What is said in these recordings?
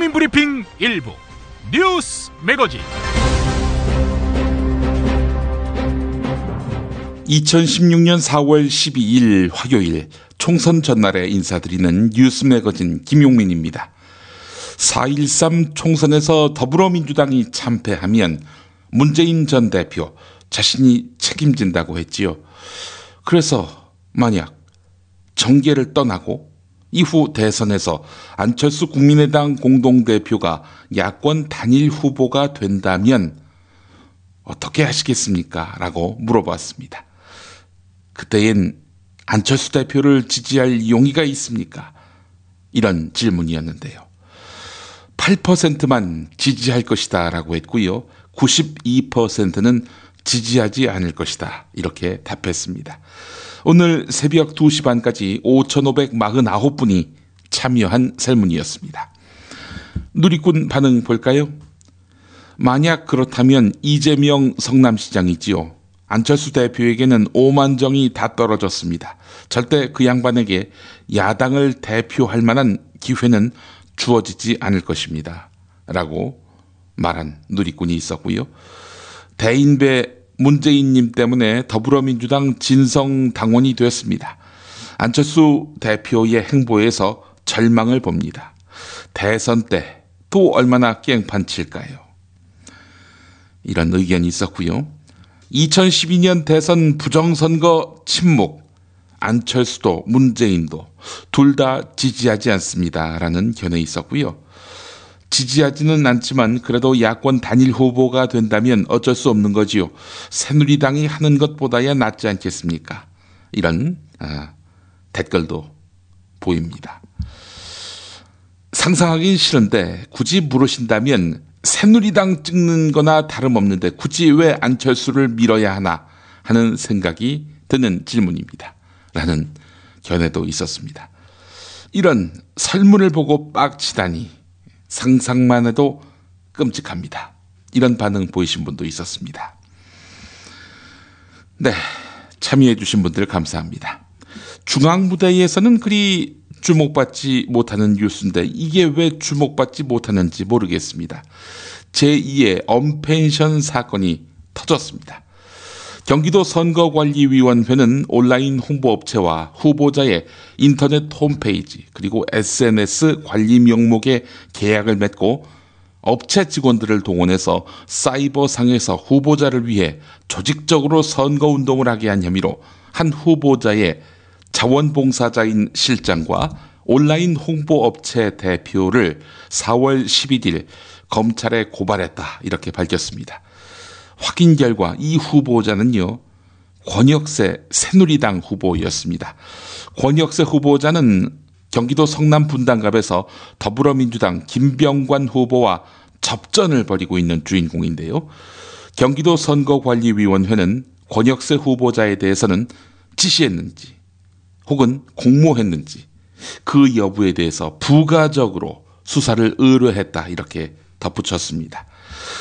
국민브리핑 일부 뉴스 매거진. 2016년 4월 12일 화요일 총선 전날에 인사드리는 뉴스 매거진 김용민입니다. 4.13 총선에서 더불어민주당이 참패하면 문재인 전 대표 자신이 책임진다고 했지요. 그래서 만약 정계를 떠나고 이후 대선에서 안철수 국민의당 공동대표가 야권 단일 후보가 된다면 어떻게 하시겠습니까? 라고 물어봤습니다. 그때엔 안철수 대표를 지지할 용의가 있습니까? 이런 질문이었는데요. 8%만 지지할 것이다 라고 했고요. 92%는 지지하지 않을 것이다 이렇게 답했습니다. 오늘 새벽 2시 반까지 5,549분이 참여한 설문이었습니다. 누리꾼 반응 볼까요? 만약 그렇다면 이재명 성남시장이지요. 안철수 대표에게는 5만 정이 다 떨어졌습니다. 절대 그 양반에게 야당을 대표할 만한 기회는 주어지지 않을 것입니다. 라고 말한 누리꾼이 있었고요. 대인배 문재인님 때문에 더불어민주당 진성당원이 되었습니다. 안철수 대표의 행보에서 절망을 봅니다. 대선 때 또 얼마나 깽판칠까요? 이런 의견이 있었고요. 2012년 대선 부정선거 침묵, 안철수도 문재인도 둘 다 지지하지 않습니다. 라는 견해 있었고요. 지지하지는 않지만 그래도 야권 단일 후보가 된다면 어쩔 수 없는 거지요. 새누리당이 하는 것보다야 낫지 않겠습니까? 이런 댓글도 보입니다. 상상하긴 싫은데 굳이 물으신다면 새누리당 찍는 거나 다름없는데 굳이 왜 안철수를 밀어야 하나 하는 생각이 드는 질문입니다. 라는 견해도 있었습니다. 이런 설문을 보고 빡치다니 상상만 해도 끔찍합니다. 이런 반응 보이신 분도 있었습니다. 네, 참여해 주신 분들 감사합니다. 중앙무대에서는 그리 주목받지 못하는 뉴스인데 이게 왜 주목받지 못하는지 모르겠습니다. 제2의 언펜션 사건이 터졌습니다. 경기도 선거관리위원회는 온라인 홍보업체와 후보자의 인터넷 홈페이지 그리고 SNS 관리 명목에 계약을 맺고 업체 직원들을 동원해서 사이버상에서 후보자를 위해 조직적으로 선거운동을 하게 한 혐의로 한 후보자의 자원봉사자인 실장과 온라인 홍보업체 대표를 4월 11일 검찰에 고발했다 이렇게 밝혔습니다. 확인 결과 이 후보자는요, 권역세 새누리당 후보였습니다. 권역세 후보자는 경기도 성남 분당갑에서 더불어민주당 김병관 후보와 접전을 벌이고 있는 주인공인데요. 경기도 선거관리위원회는 권역세 후보자에 대해서는 지시했는지 혹은 공모했는지 그 여부에 대해서 부가적으로 수사를 의뢰했다 이렇게 덧붙였습니다.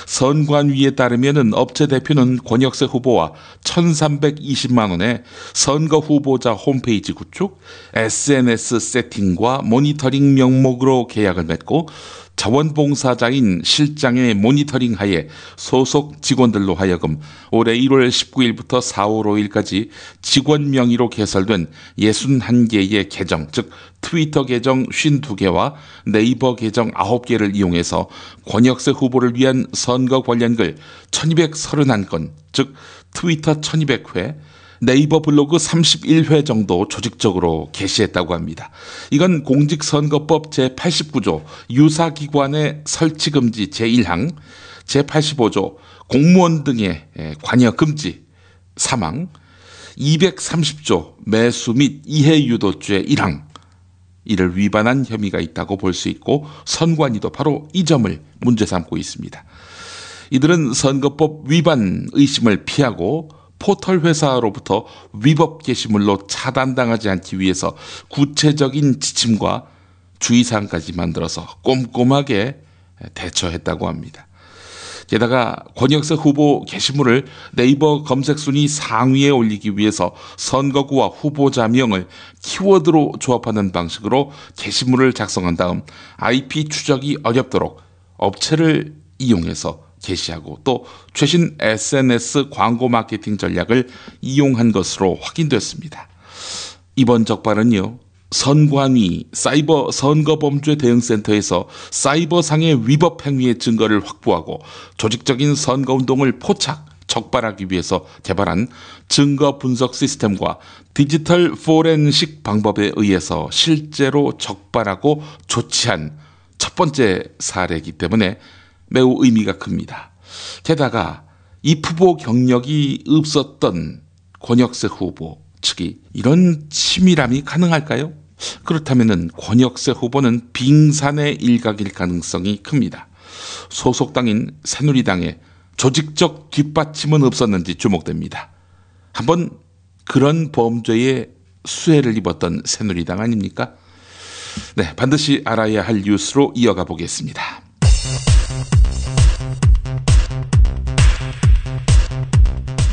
선관위에 따르면 업체 대표는 권역세 후보와 1,320만 원의 선거 후보자 홈페이지 구축, SNS 세팅과 모니터링 명목으로 계약을 맺고 자원봉사자인 실장의 모니터링 하에 소속 직원들로 하여금 올해 1월 19일부터 4월 5일까지 직원 명의로 개설된 61개의 계정, 즉 트위터 계정 52개와 네이버 계정 9개를 이용해서 권역세 후보를 위한 선거 관련 글 1231건, 즉 트위터 1200회, 네이버 블로그 31회 정도 조직적으로 게시했다고 합니다. 이건 공직선거법 제89조 유사기관의 설치금지 제1항, 제85조 공무원 등의 관여금지 3항, 230조 매수 및 이해유도죄 1항, 이를 위반한 혐의가 있다고 볼 수 있고 선관위도 바로 이 점을 문제 삼고 있습니다. 이들은 선거법 위반 의심을 피하고 포털 회사로부터 위법 게시물로 차단당하지 않기 위해서 구체적인 지침과 주의사항까지 만들어서 꼼꼼하게 대처했다고 합니다. 게다가 권역세 후보 게시물을 네이버 검색 순위 상위에 올리기 위해서 선거구와 후보자명을 키워드로 조합하는 방식으로 게시물을 작성한 다음 IP 추적이 어렵도록 업체를 이용해서 게시하고 또 최신 SNS 광고 마케팅 전략을 이용한 것으로 확인됐습니다. 이번 적발은요, 선관위 사이버 선거범죄 대응센터에서 사이버상의 위법 행위의 증거를 확보하고 조직적인 선거운동을 포착, 적발하기 위해서 개발한 증거 분석 시스템과 디지털 포렌식 방법에 의해서 실제로 적발하고 조치한 첫 번째 사례이기 때문에 매우 의미가 큽니다. 게다가 입후보 경력이 없었던 권역세 후보 측이 이런 치밀함이 가능할까요? 그렇다면 권역세 후보는 빙산의 일각일 가능성이 큽니다. 소속당인 새누리당에 조직적 뒷받침은 없었는지 주목됩니다. 한번 그런 범죄에 수혜를 입었던 새누리당 아닙니까? 네, 반드시 알아야 할 뉴스로 이어가 보겠습니다.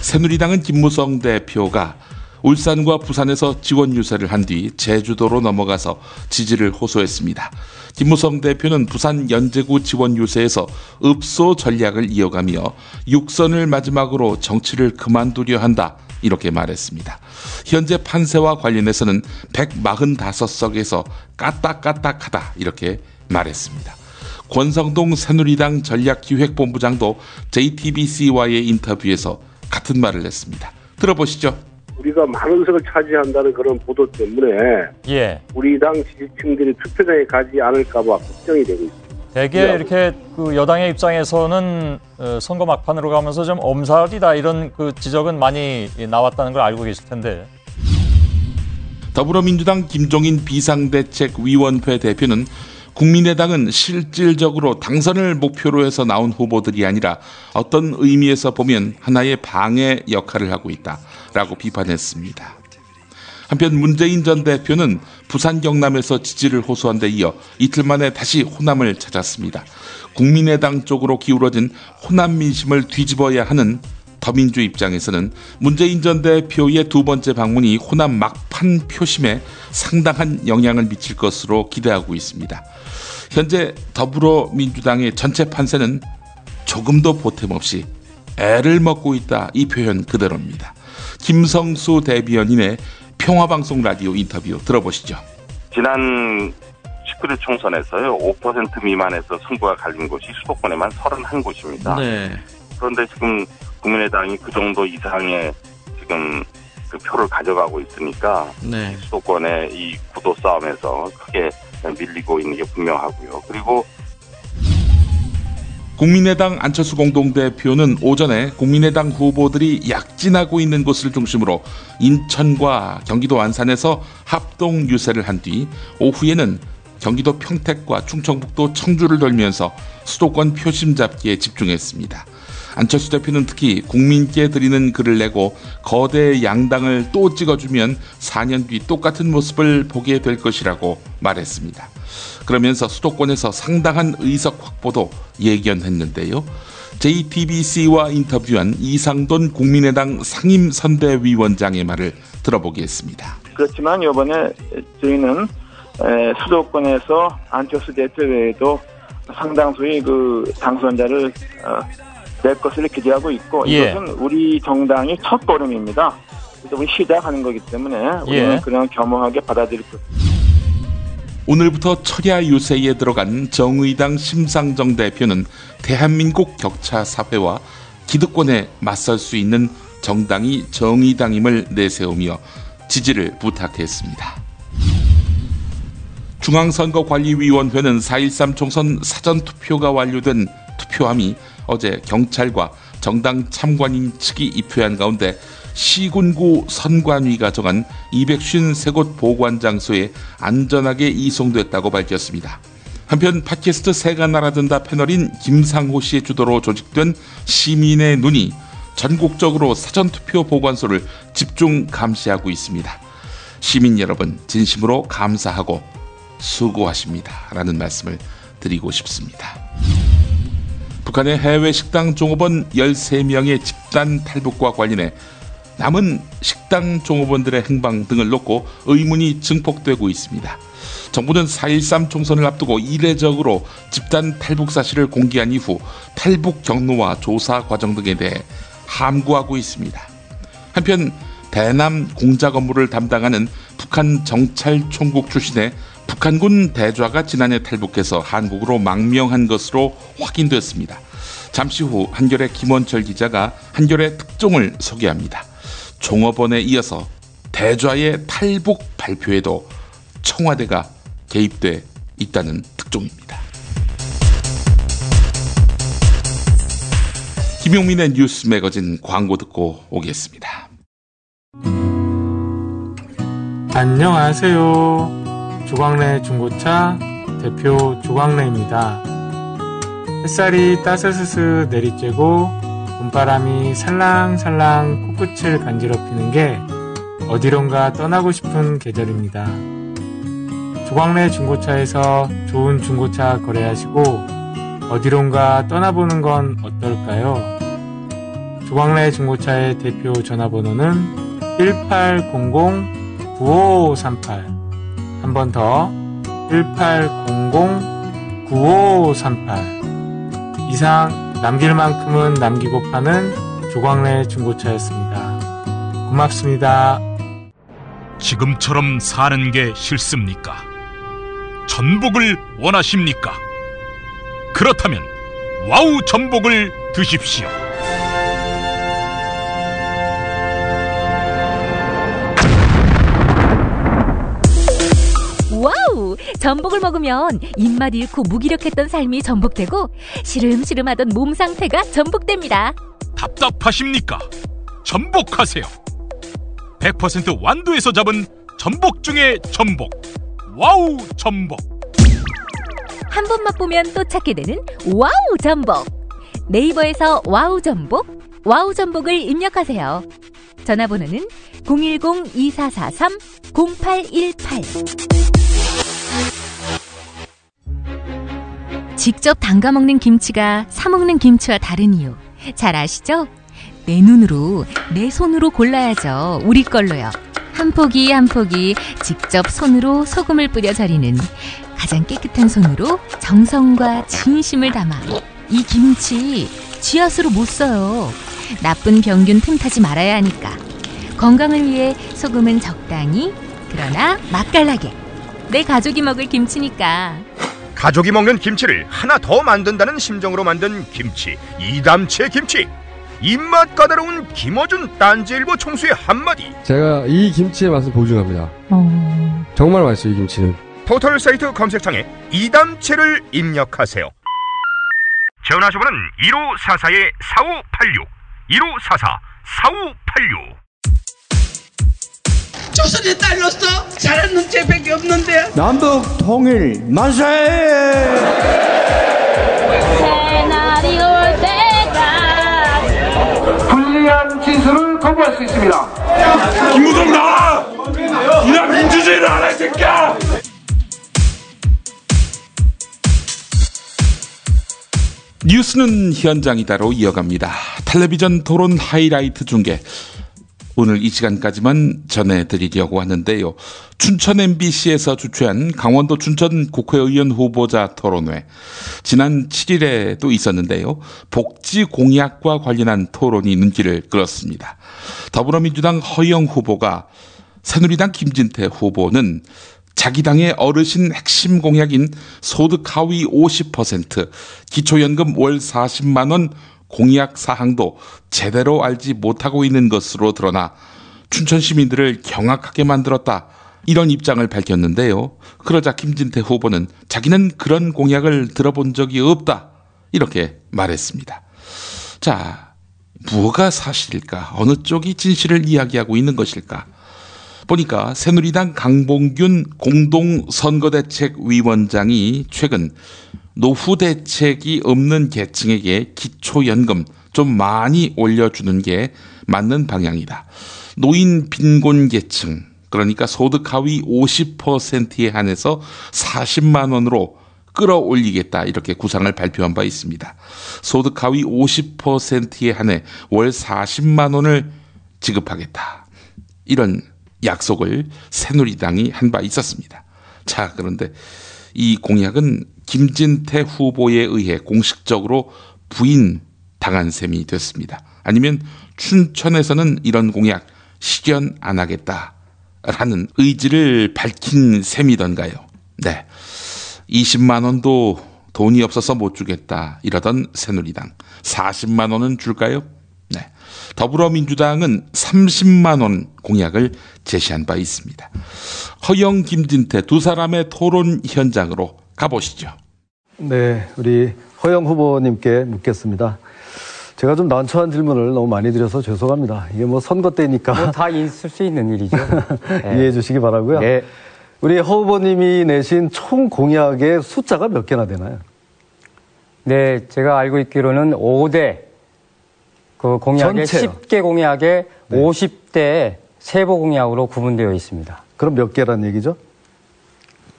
새누리당은 김무성 대표가 울산과 부산에서 지원 유세를 한 뒤 제주도로 넘어가서 지지를 호소했습니다. 김무성 대표는 부산 연제구 지원 유세에서 읍소 전략을 이어가며 육선을 마지막으로 정치를 그만두려 한다, 이렇게 말했습니다. 현재 판세와 관련해서는 145석에서 까딱까딱하다, 이렇게 말했습니다. 권성동 새누리당 전략기획본부장도 JTBC와의 인터뷰에서 같은 말을 했습니다. 들어보시죠. 우리가 많은 석을 차지한다는 그런 보도 때문에 우리 당 지지층들이 투표장에 가지 않을까 봐 걱정이 되고 있습니다. 대개 이렇게 그 여당의 입장에서는 선거 막판으로 가면서 좀 엄살이다, 이런 그 지적은 많이 나왔다는 걸 알고 계실 텐데. 더불어민주당 김종인 비상대책위원회 대표는 국민의당은 실질적으로 당선을 목표로 해서 나온 후보들이 아니라 어떤 의미에서 보면 하나의 방해 역할을 하고 있다라고 비판했습니다. 한편 문재인 전 대표는 부산 경남에서 지지를 호소한 데 이어 이틀 만에 다시 호남을 찾았습니다. 국민의당 쪽으로 기울어진 호남 민심을 뒤집어야 하는 더민주 입장에서는 문재인 전 대표의 두 번째 방문이 호남 막판 표심에 상당한 영향을 미칠 것으로 기대하고 있습니다. 현재 더불어민주당의 전체 판세는 조금도 보탬 없이 애를 먹고 있다, 이 표현 그대로입니다. 김성수 대변인의 평화방송 라디오 인터뷰 들어보시죠. 지난 19대 총선에서요, 5% 미만에서 승부가 갈린 곳이 수도권에만 31곳입니다. 네. 그런데 지금 국민의당이 그 정도 이상의 지금 그 표를 가져가고 있으니까 네. 수도권의 이 구도 싸움에서 크게 밀리고 있는 게 분명하고요. 그리고 국민의당 안철수 공동대표는 오전에 국민의당 후보들이 약진하고 있는 곳을 중심으로 인천과 경기도 안산에서 합동 유세를 한 뒤 오후에는 경기도 평택과 충청북도 청주를 돌면서 수도권 표심 잡기에 집중했습니다. 안철수 대표는 특히 국민께 드리는 글을 내고 거대 양당을 또 찍어주면 4년 뒤 똑같은 모습을 보게 될 것이라고 말했습니다. 그러면서 수도권에서 상당한 의석 확보도 예견했는데요. JTBC와 인터뷰한 이상돈 국민의당 상임선대위원장의 말을 들어보겠습니다. 그렇지만 이번에 저희는 수도권에서 안철수 대표 외에도 상당수의 그 당선자를 낼 것을 기대하고 있고, 이것은 우리 정당이 첫 걸음입니다. 그래서 우리 시작하는 거기 때문에 우리는 그냥 겸허하게 받아들일 것입니다. 오늘부터 철야 유세에 들어간 정의당 심상정 대표는 대한민국 격차 사회와 기득권에 맞설 수 있는 정당이 정의당임을 내세우며 지지를 부탁했습니다. 중앙선거관리위원회는 4.13 총선 사전투표가 완료된 투표함이 어제 경찰과 정당 참관인 측이 입회한 가운데 시군구 선관위가 정한 253곳 보관장소에 안전하게 이송됐다고 밝혔습니다. 한편 팟캐스트 새가 날아든다 패널인 김상호 씨의 주도로 조직된 시민의 눈이 전국적으로 사전투표 보관소를 집중 감시하고 있습니다. 시민 여러분, 진심으로 감사하고 수고하십니다 라는 말씀을 드리고 싶습니다. 북한의 해외 식당 종업원 13명의 집단 탈북과 관련해 남은 식당 종업원들의 행방 등을 놓고 의문이 증폭되고 있습니다. 정부는 4.13 총선을 앞두고 이례적으로 집단 탈북 사실을 공개한 이후 탈북 경로와 조사 과정 등에 대해 함구하고 있습니다. 한편 대남 공작 업무를 담당하는 북한 정찰총국 출신의 북한군 대좌가 지난해 탈북해서 한국으로 망명한 것으로 확인됐습니다. 잠시 후 한겨레 김원철 기자가 한겨레 특종을 소개합니다. 종업원에 이어서 대좌의 탈북 발표에도 청와대가 개입돼 있다는 특종입니다. 김용민의 뉴스 매거진 광고 듣고 오겠습니다. 안녕하세요. 조광래 중고차 대표 조광래입니다. 햇살이 따스스스 내리쬐고 봄바람이 살랑살랑 코끝을 간지럽히는 게 어디론가 떠나고 싶은 계절입니다. 조광래 중고차에서 좋은 중고차 거래하시고 어디론가 떠나보는 건 어떨까요? 조광래 중고차의 대표 전화번호는 1800-9538. 한 번 더 1800-9538. 이상 남길 만큼은 남기고 파는 조광래 중고차였습니다. 고맙습니다. 지금처럼 사는 게 싫습니까? 전복을 원하십니까? 그렇다면 와우 전복을 드십시오. 와우! 전복을 먹으면 입맛 잃고 무기력했던 삶이 전복되고 시름시름하던 몸 상태가 전복됩니다. 답답하십니까? 전복하세요. 100% 완도에서 잡은 전복 중에 전복. 와우 전복. 한 번 맛보면 또 찾게 되는 와우 전복. 네이버에서 와우 전복, 와우 전복을 입력하세요. 전화번호는 010-2443-0818. 직접 담가 먹는 김치가 사 먹는 김치와 다른 이유 잘 아시죠? 내 눈으로, 내 손으로 골라야죠. 우리 걸로요. 한 포기 한 포기 직접 손으로 소금을 뿌려 절이는 가장 깨끗한 손으로 정성과 진심을 담아 이 김치 쥐앗으로 못 써요. 나쁜 병균 틈타지 말아야 하니까. 건강을 위해 소금은 적당히, 그러나 맛깔나게. 내 가족이 먹을 김치니까. 가족이 먹는 김치를 하나 더 만든다는 심정으로 만든 김치, 이담채 김치. 입맛 까다로운 김어준 딴지일보 총수의 한마디. 제가 이 김치의 맛을 보증합니다. 정말 맛있어요, 이 김치는. 포털 사이트 검색창에 이담채를 입력하세요. 전화주문은 1544-4586 1544-4586. 조선의 딸로서 잘하는 놈쟤밖에 없는데. 남북 통일 만세! 새날이 올 때가 불리한 진술을 거부할 수 있습니다. 김무성 나와! 이나 민주주의를 알아, 이 새끼야! 뉴스는 현장이다로 이어갑니다. 텔레비전 토론 하이라이트 중계. 오늘 이 시간까지만 전해드리려고 하는데요. 춘천 MBC에서 주최한 강원도 춘천 국회의원 후보자 토론회. 지난 7일에도 있었는데요. 복지 공약과 관련한 토론이 눈길을 끌었습니다. 더불어민주당 허영 후보가 새누리당 김진태 후보는 자기 당의 어르신 핵심 공약인 소득 하위 50%, 기초연금 월 40만 원 공약 사항도 제대로 알지 못하고 있는 것으로 드러나 춘천 시민들을 경악하게 만들었다. 이런 입장을 밝혔는데요. 그러자 김진태 후보는 자기는 그런 공약을 들어본 적이 없다. 이렇게 말했습니다. 자, 뭐가 사실일까? 어느 쪽이 진실을 이야기하고 있는 것일까? 보니까 새누리당 강봉균 공동선거대책위원장이 최근 노후 대책이 없는 계층에게 기초연금 좀 많이 올려주는 게 맞는 방향이다. 노인 빈곤 계층, 그러니까 소득 하위 50%에 한해서 40만 원으로 끌어올리겠다 이렇게 구상을 발표한 바 있습니다. 소득 하위 50%에 한해 월 40만 원을 지급하겠다. 이런 약속을 새누리당이 한 바 있었습니다. 자, 그런데 이 공약은 김진태 후보에 의해 공식적으로 부인당한 셈이 됐습니다. 아니면 춘천에서는 이런 공약 실현 안 하겠다라는 의지를 밝힌 셈이던가요. 네, 20만 원도 돈이 없어서 못 주겠다 이러던 새누리당 40만 원은 줄까요? 네, 더불어민주당은 30만 원 공약을 제시한 바 있습니다. 허영, 김진태 두 사람의 토론 현장으로 가보시죠. 네, 우리 허영 후보님께 묻겠습니다. 제가 좀 난처한 질문을 너무 많이 드려서 죄송합니다. 이게 뭐 선거 때니까. 뭐 다 있을 수 있는 일이죠. 네. 이해해 주시기 바라고요. 네. 우리 허 후보님이 내신 총 공약의 숫자가 몇 개나 되나요? 네, 제가 알고 있기로는 5대 그 공약의 전체요? 10개 공약에 네. 50대 세보 공약으로 구분되어 있습니다. 그럼 몇 개란 얘기죠?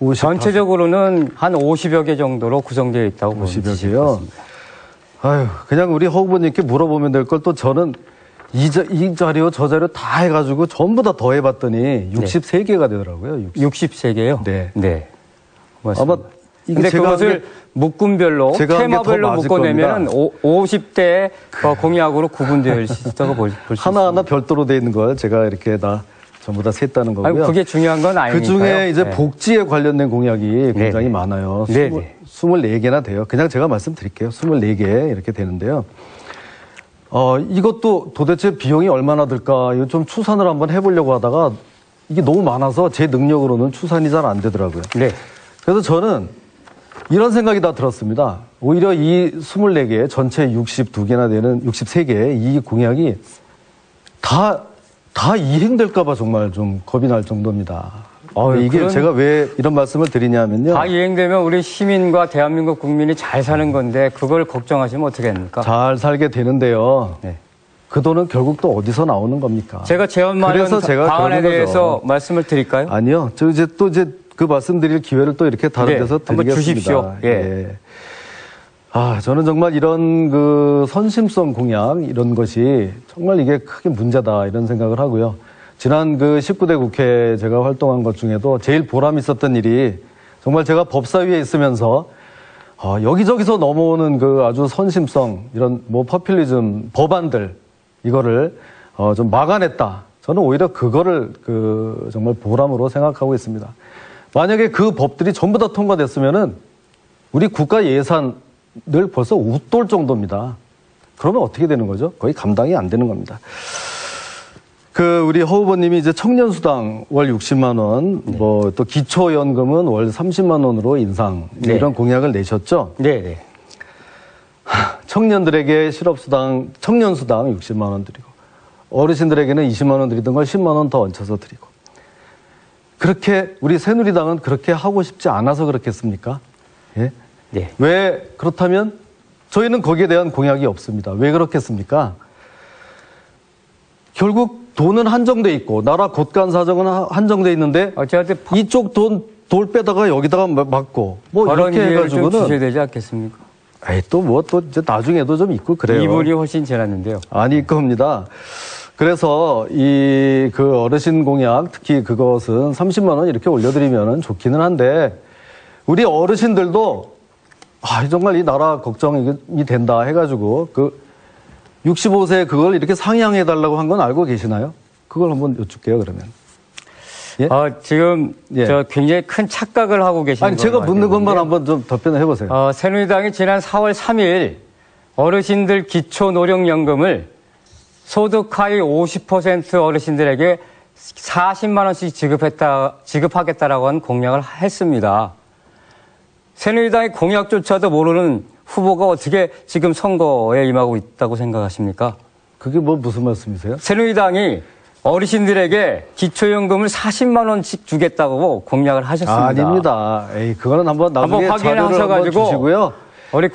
50, 전체적으로는 한 50여 개 정도로 구성되어 있다고 보시면 50여 개요? 아유, 그냥 우리 허 후보님께 물어보면 될 걸 또 저는 이 자료 저 자료 다 해가지고 전부 다 더해봤더니 63개가 되더라고요. 63개요? 네. 네. 맞습니다. 아마 이게 근데 그것을 묶음별로, 테마별로 묶어내면 50대 공약으로 구분되어 있다고 볼 수 있습니다. 하나하나 별도로 돼 있는 걸 제가 이렇게 다 전부 다 셌다는 거고요. 아니, 그게 중요한 건 아니니까요. 그 중에 이제 네. 복지에 관련된 공약이 굉장히 네네. 많아요. 네네. 24개나 돼요. 그냥 제가 말씀드릴게요. 24개 이렇게 되는데요. 이것도 도대체 비용이 얼마나 들까, 이거 좀 추산을 한번 해보려고 하다가 이게 너무 많아서 제 능력으로는 추산이 잘 안 되더라고요. 네. 그래서 저는 이런 생각이 다 들었습니다. 오히려 이 24개, 전체 62개나 되는 63개 이 공약이 다 이행될까봐 정말 좀 겁이 날 정도입니다. 이게 제가 왜 이런 말씀을 드리냐면요. 다 이행되면 우리 시민과 대한민국 국민이 잘 사는 건데 그걸 걱정하시면 어떻게 됩니까? 잘 살게 되는데요. 네. 그 돈은 결국 또 어디서 나오는 겁니까? 제가 재원 마련 방안에 대해서 말씀을 드릴까요? 아니요. 저 이제 그 말씀드릴 기회를 또 이렇게 다른 데서 드리겠습니다. 한번 주십시오. 예. 저는 정말 이런 그 선심성 공약 이런 것이 정말 이게 크게 문제다 이런 생각을 하고요. 지난 그 19대 국회 제가 활동한 것 중에도 제일 보람 있었던 일이 정말 제가 법사위에 있으면서 여기저기서 넘어오는 그 아주 선심성 이런 뭐 포퓰리즘 법안들 이거를 좀 막아냈다. 저는 오히려 그거를 그 정말 보람으로 생각하고 있습니다. 만약에 그 법들이 전부 다 통과됐으면은 우리 국가 예산을 벌써 웃돌 정도입니다. 그러면 어떻게 되는 거죠? 거의 감당이 안 되는 겁니다. 우리 허 후보님이 이제 청년수당 월 60만 원, 뭐 또 기초연금은 월 30만 원으로 인상, 이런 공약을 내셨죠? 네. 청년들에게 실업수당, 청년수당 60만 원 드리고, 어르신들에게는 20만 원 드리던 걸 10만 원 더 얹혀서 드리고. 그렇게 우리 새누리당은 그렇게 하고 싶지 않아서 그렇겠습니까? 예? 네. 왜 그렇다면 저희는 거기에 대한 공약이 없습니다. 왜 그렇겠습니까? 결국 돈은 한정돼 있고 나라 곳간 사정은 한정돼 있는데 이쪽 돌 빼다가 여기다가 막고 뭐 이렇게 해가지고는 좀 주셔야 되지 않겠습니까? 또 이제 나중에도 좀 있고 그래요. 이분이 훨씬 지났는데요. 아닐 겁니다. 그래서 그 어르신 공약 특히 그것은 30만 원 이렇게 올려드리면 좋기는 한데 우리 어르신들도 정말 이 나라 걱정이 된다 해가지고 65세 그걸 이렇게 상향해달라고 한 건 알고 계시나요? 그걸 한번 여쭙게요, 그러면. 예? 지금, 굉장히 큰 착각을 하고 계시는 아니, 제가 묻는 것만 한번 좀 답변을 해보세요. 새누리당이 지난 4월 3일 어르신들 기초노령연금을 소득 하위 50% 어르신들에게 40만원씩 지급하겠다라고 한 공약을 했습니다. 새누리당의 공약조차도 모르는 후보가 어떻게 지금 선거에 임하고 있다고 생각하십니까? 그게 무슨 말씀이세요? 새누리당이 어르신들에게 기초연금을 40만 원씩 주겠다고 공약을 하셨습니다. 아닙니다. 그거는 한번 나중에 확인하셔가지고 주시고요. 우리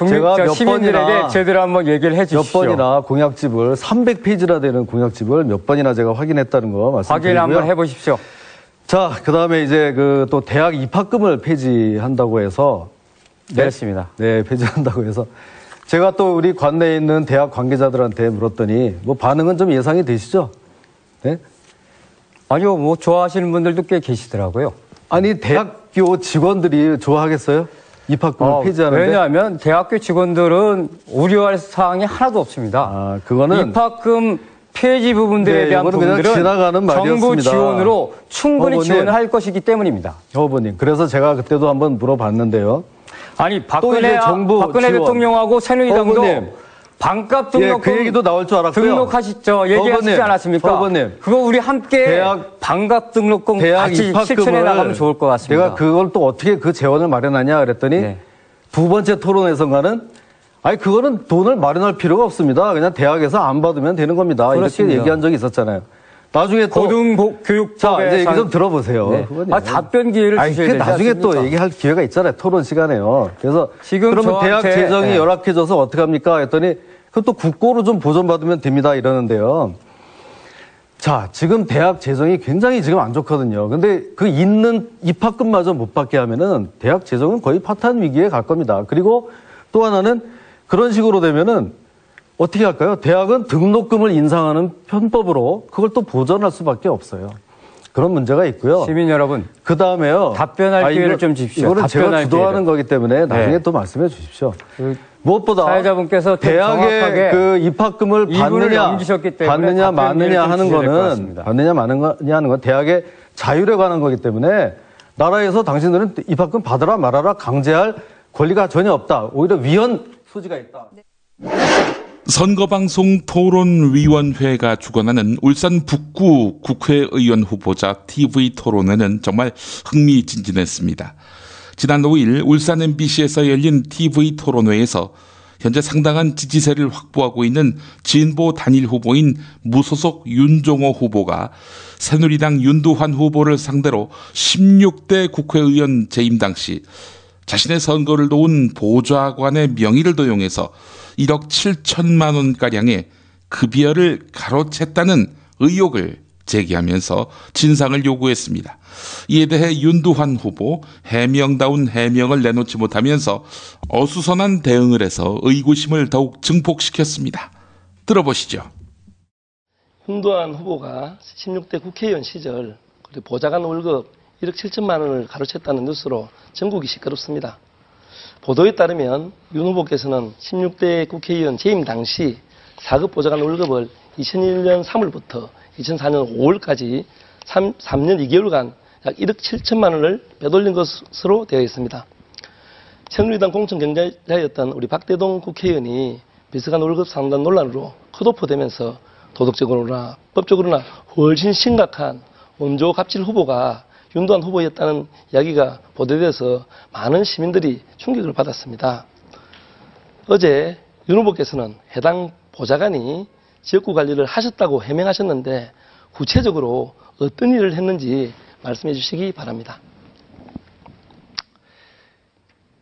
시민들에게 제대로 한번 얘기를 해주십시오. 몇 번이나 공약집을 300페이지나 되는 공약집을 몇 번이나 제가 확인했다는 거 말씀드리고요. 확인 한번 해보십시오. 자, 그다음에 이제 또 대학 입학금을 폐지한다고 해서 그렇습니다. 네, 폐지한다고 해서. 제가 또 우리 관내에 있는 대학 관계자들한테 물었더니 뭐 반응은 좀 예상이 되시죠? 네? 아니요, 뭐 좋아하시는 분들도 꽤 계시더라고요. 아니, 대학교 직원들이 좋아하겠어요? 입학금을 폐지하는데? 왜냐하면 대학교 직원들은 우려할 사항이 하나도 없습니다. 그거는 입학금 폐지 부분들에 대한 부분들은 지나가는 정부 지원으로 충분히 지원을 할 것이기 때문입니다. 후보님, 그래서 제가 그때도 한번 물어봤는데요. 아니, 박근혜 대통령하고 새누리당도 반값 등록금 그 얘기도 나올 줄 알았고요. 등록하시죠. 얘기하시지 않았습니까? 후보님, 그거 우리 함께 반값 등록금 같이 실천해 나가면 좋을 것 같습니다. 내가 그걸 또 어떻게 그 재원을 마련하냐 그랬더니 두 번째 토론에서가는 아니 그거는 돈을 마련할 필요가 없습니다. 그냥 대학에서 안 받으면 되는 겁니다. 그렇습니다. 이렇게 얘기한 적이 있었잖아요. 나중에 또 고등교육법에 자 이제 얘기 좀 들어보세요. 네. 답변 기회를 주셔야 되지 나중에 않습니까? 또 얘기할 기회가 있잖아요. 토론 시간에요. 그래서 지금 그러면 대학 재정이 열악해져서 어떻게 합니까? 했더니 그것도 국고로 좀 보존받으면 됩니다. 이러는데요. 자, 지금 대학 재정이 굉장히 지금 안 좋거든요. 근데 그 있는 입학금마저 못 받게 하면은 대학 재정은 거의 파탄 위기에 갈 겁니다. 그리고 또 하나는 그런 식으로 되면은 어떻게 할까요? 대학은 등록금을 인상하는 편법으로 그걸 또 보전할 수밖에 없어요. 그런 문제가 있고요. 시민 여러분. 그 다음에요. 답변할 기회를 좀 주십시오. 이거는 제가 주도하는 거기 때문에 나중에 또 말씀해 주십시오. 무엇보다 사회자분께서 대학의 그 입학금을 받느냐 마느냐 하는 건 대학의 자율에 관한 거기 때문에 나라에서 당신들은 입학금 받으라 말아라 강제할 권리가 전혀 없다. 오히려 위헌 소지가 있다. 선거방송 토론위원회가 주관하는 울산 북구 국회의원 후보자 TV 토론회는 정말 흥미진진했습니다. 지난 5일 울산 MBC에서 열린 TV 토론회에서 현재 상당한 지지세를 확보하고 있는 진보 단일 후보인 무소속 윤종호 후보가 새누리당 윤두환 후보를 상대로 16대 국회의원 재임 당시 자신의 선거를 도운 보좌관의 명의를 도용해서 1억 7천만 원가량의 급여를 가로챘다는 의혹을 제기하면서 진상을 요구했습니다. 이에 대해 윤두환 후보 해명다운 해명을 내놓지 못하면서 어수선한 대응을 해서 의구심을 더욱 증폭시켰습니다. 들어보시죠. 윤두환 후보가 16대 국회의원 시절 보좌관 월급 1억 7천만 원을 가로챘다는 뉴스로 전국이 시끄럽습니다. 보도에 따르면 윤 후보께서는 16대 국회의원 재임 당시 4급 보좌관 월급을 2001년 3월부터 2004년 5월까지 3년 2개월간 약 1억 7천만 원을 빼돌린 것으로 되어 있습니다. 새누리당 공천경쟁자였던 우리 박대동 국회의원이 비서관 월급 상당 논란으로 컷오프되면서 도덕적으로나 법적으로나 훨씬 심각한 원조 갑질 후보가 윤두환 후보였다는 이야기가 보도돼서 많은 시민들이 충격을 받았습니다. 어제 윤 후보께서는 해당 보좌관이 지역구 관리를 하셨다고 해명하셨는데 구체적으로 어떤 일을 했는지 말씀해 주시기 바랍니다.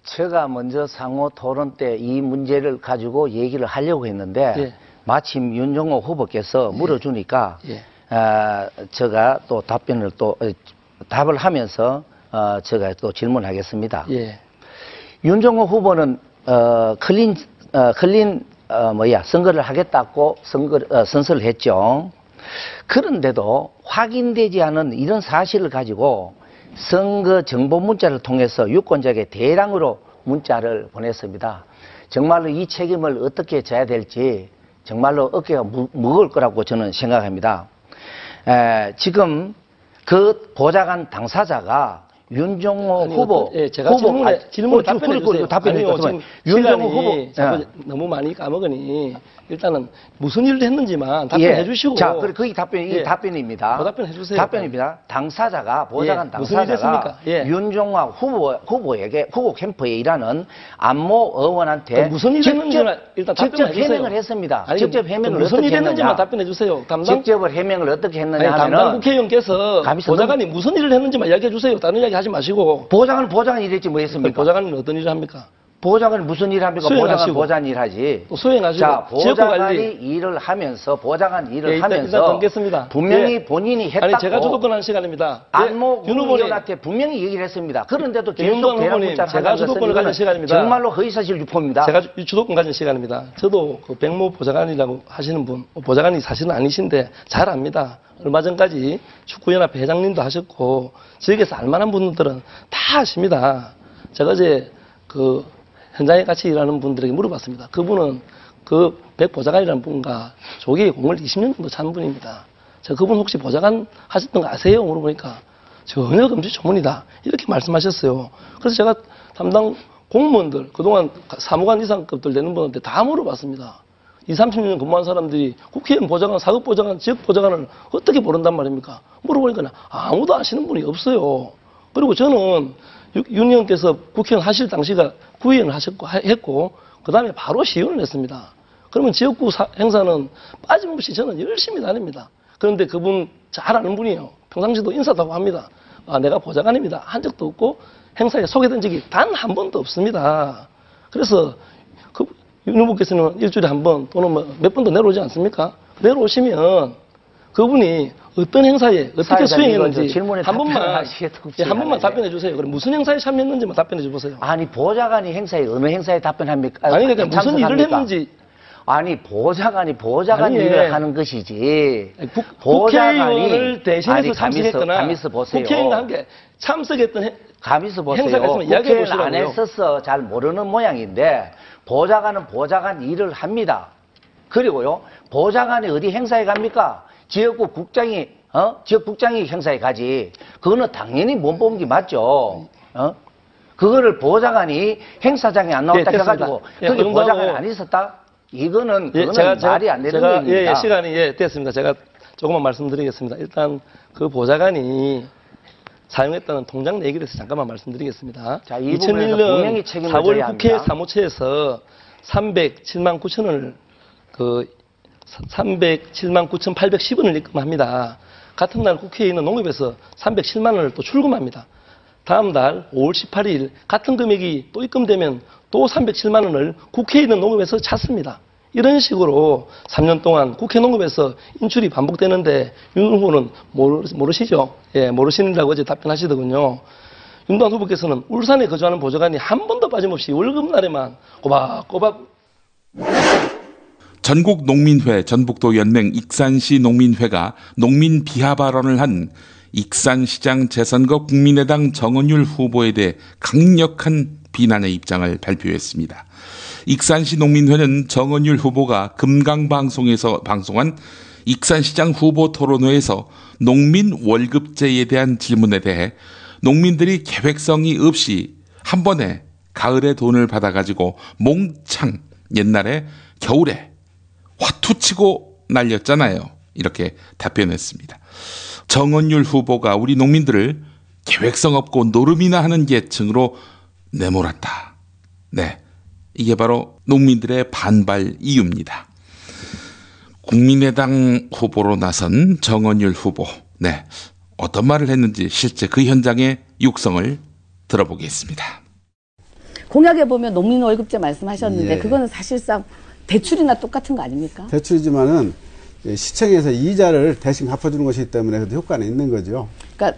제가 먼저 상호 토론 때 이 문제를 가지고 얘기를 하려고 했는데 마침 윤종호 후보께서 물어주니까 제가 또 답을 하면서 제가 또 질문하겠습니다. 윤종호 후보는 선거를 하겠다고 선서를 했죠. 그런데도 확인되지 않은 이런 사실을 가지고 선거 정보 문자를 통해서 유권자에게 대량으로 문자를 보냈습니다. 정말로 이 책임을 어떻게 져야 될지 정말로 어깨가 무거울 거라고 저는 생각합니다. 지금 그 보좌관 당사자가 윤종호 후보, 제가 질문에 답변해 주세요. 지금 윤종호 후보 자꾸 너무 많이 까먹으니 일단은 무슨 일을 했는지만 답변해 주시고. 자, 그게 답변입니다. 답변해 주세요. 답변입니다. 당사자가 보좌관 당사자가 윤종호 후보에게 후보 캠프에 일하는 안모 의원한테 무슨 일 했는지만 일단 직접 해명을 했습니다. 직접 해명을 무슨 어떻게 일 했는지만 답변해 주세요. 직접 해명을 어떻게 했느냐 하면은 담당 국회의원께서 보좌관이 무슨 일을 했는지만 이야기해 주세요. 다른 이야기 하지 마시고. 보좌관이 이랬지 뭐 했습니까? 보좌관은 어떤 일을 합니까? 보좌관이 무슨 일 합니까? 보좌관 보좌관 일 하지. 또 수행하시고. 자, 보좌관이 일을 하면서 보좌관 일을 하면서 분명히 본인이 했다고. 아니 제가 주도권하는 시간입니다. 안모 국무위원한테 분명히 얘기를 했습니다. 그런데도 계속 대란 문자를 제가 주도권을 가진 시간입니다. 정말로 허위사실 유포입니다. 제가 주도권 가진 시간입니다. 저도 그 백모 보좌관이라고 하시는 분, 보좌관이 사실은 아니신데 잘 압니다. 얼마 전까지 축구연합회 회장님도 하셨고 저에게서 알만한 분들은 다 아십니다. 제가 어제 그 현장에 같이 일하는 분들에게 물어봤습니다. 그분은 그 백 보좌관이라는 분과 조계의 공을 20년 정도 찬 분입니다. 제가 그분 혹시 보좌관 하셨던 거 아세요? 물어보니까 전혀 금시초문이다. 이렇게 말씀하셨어요. 그래서 제가 담당 공무원들, 그동안 사무관 이상급들 되는 분한테 다 물어봤습니다. 20, 30년 근무한 사람들이 국회의원 보좌관, 사급 보좌관, 지역 보좌관을 어떻게 모른단 말입니까? 물어보니까 아무도 아시는 분이 없어요. 그리고 저는 윤 의원께서 국회의원 하실 당시가 구의원을 했고 그 다음에 바로 시의원을 했습니다. 그러면 지역구 행사는 빠짐없이 저는 열심히 다닙니다. 그런데 그분 잘 아는 분이에요. 평상시도 인사도 하고 합니다. 아, 내가 보좌관입니다. 한 적도 없고 행사에 소개된 적이 단 한 번도 없습니다. 그래서 윤 후보께서는 일주일에 한 번 또는 몇 번도 내려오지 않습니까? 내려오시면 그분이 어떤 행사에 어떻게 수행했는지 한 번만 답변해 주세요. 그럼 무슨 행사에 참여했는지만 답변해 주세요. 아니 보좌관이 행사에 어느 행사에 답변합니까? 아니 그러니까 무슨 일을 했는지. 아니 보좌관이 보좌관 일을 하는 것이지. 국회의원을 대신해서 참석했거나 가미서 보세요. 국회의원과 함께 참석했던 가미서 보세요. 행사가 있으면 이야기해 보시라고요. 안 했어서 잘 모르는 모양인데 보좌관은 보좌관 일을 합니다. 그리고요 보좌관이 어디 행사에 갑니까? 지역구 국장이 지역국장이 행사에 가지. 그거는 당연히 몸보기 맞죠. 그거를 보좌관이 행사장에 안 나왔다 해가지고 그게 보좌관이 안 있었다? 이거는 말이 안 되는 얘기입니다. 시간이 됐습니다. 제가 조금만 말씀드리겠습니다. 일단 그 보좌관이 사용했다는 통장 내기를 해서 잠깐만 말씀드리겠습니다. 자, 2001년 4월 국회 사무처에서 307만 9천원을 307만 9,810원을 입금합니다. 같은 날 국회에 있는 농협에서 307만 원을 또 출금합니다. 다음 달 5월 18일 같은 금액이 또 입금되면 또 307만 원을 국회에 있는 농협에서 찾습니다. 이런 식으로 3년 동안 국회 농협에서 인출이 반복되는데 윤 후보는 모르시죠? 예, 모르시는다고 어제 답변하시더군요. 윤도한 후보께서는 울산에 거주하는 보좌관이 한 번도 빠짐없이 월급날에만 꼬박꼬박 전국농민회, 전북도연맹, 익산시 농민회가 농민 비하 발언을 한 익산시장 재선거 국민의당 정은율 후보에 대해 강력한 비난의 입장을 발표했습니다. 익산시 농민회는 정은율 후보가 금강방송에서 방송한 익산시장 후보 토론회에서 농민 월급제에 대한 질문에 대해 농민들이 계획성이 없이 한 번에 가을에 돈을 받아가지고 몽창 옛날에 겨울에 화투치고 날렸잖아요. 이렇게 답변했습니다. 정은율 후보가 우리 농민들을 계획성 없고 노름이나 하는 계층으로 내몰았다. 네, 이게 바로 농민들의 반발 이유입니다. 국민의당 후보로 나선 정은율 후보, 네, 어떤 말을 했는지 실제 그 현장의 육성을 들어보겠습니다. 공약에 보면 농민 월급제 말씀하셨는데 그거는 사실상 대출이나 똑같은 거 아닙니까? 대출이지만은 시청에서 이자를 대신 갚아주는 것이기 때문에 그래도 효과는 있는 거죠. 그러니까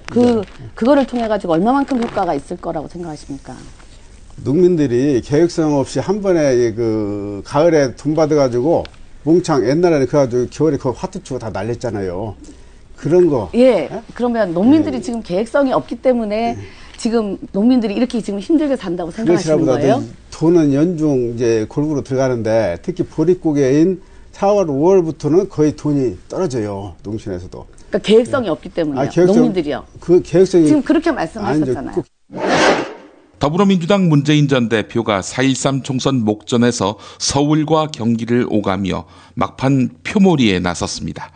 그거를 통해 가지고 얼마만큼 효과가 있을 거라고 생각하십니까? 농민들이 계획성 없이 한 번에 그 가을에 돈 받아가지고 몽창 옛날에는 그래가지고 겨울에 그 화투 치고 다 날렸잖아요. 그런 거. 그러면 농민들이 지금 계획성이 없기 때문에 지금 농민들이 이렇게 지금 힘들게 산다고 생각하시는 거예요? 돈은 연중 이제 골고루 들어가는데 특히 보릿고개인 4월, 5월부터는 거의 돈이 떨어져요. 농촌에서도. 그러니까 계획성이 없기 때문에요. 농민들이요. 그 계획성이 지금 그렇게 말씀하셨잖아요. 더불어민주당 문재인 전 대표가 4.13 총선 목전에서 서울과 경기를 오가며 막판 표몰이에 나섰습니다.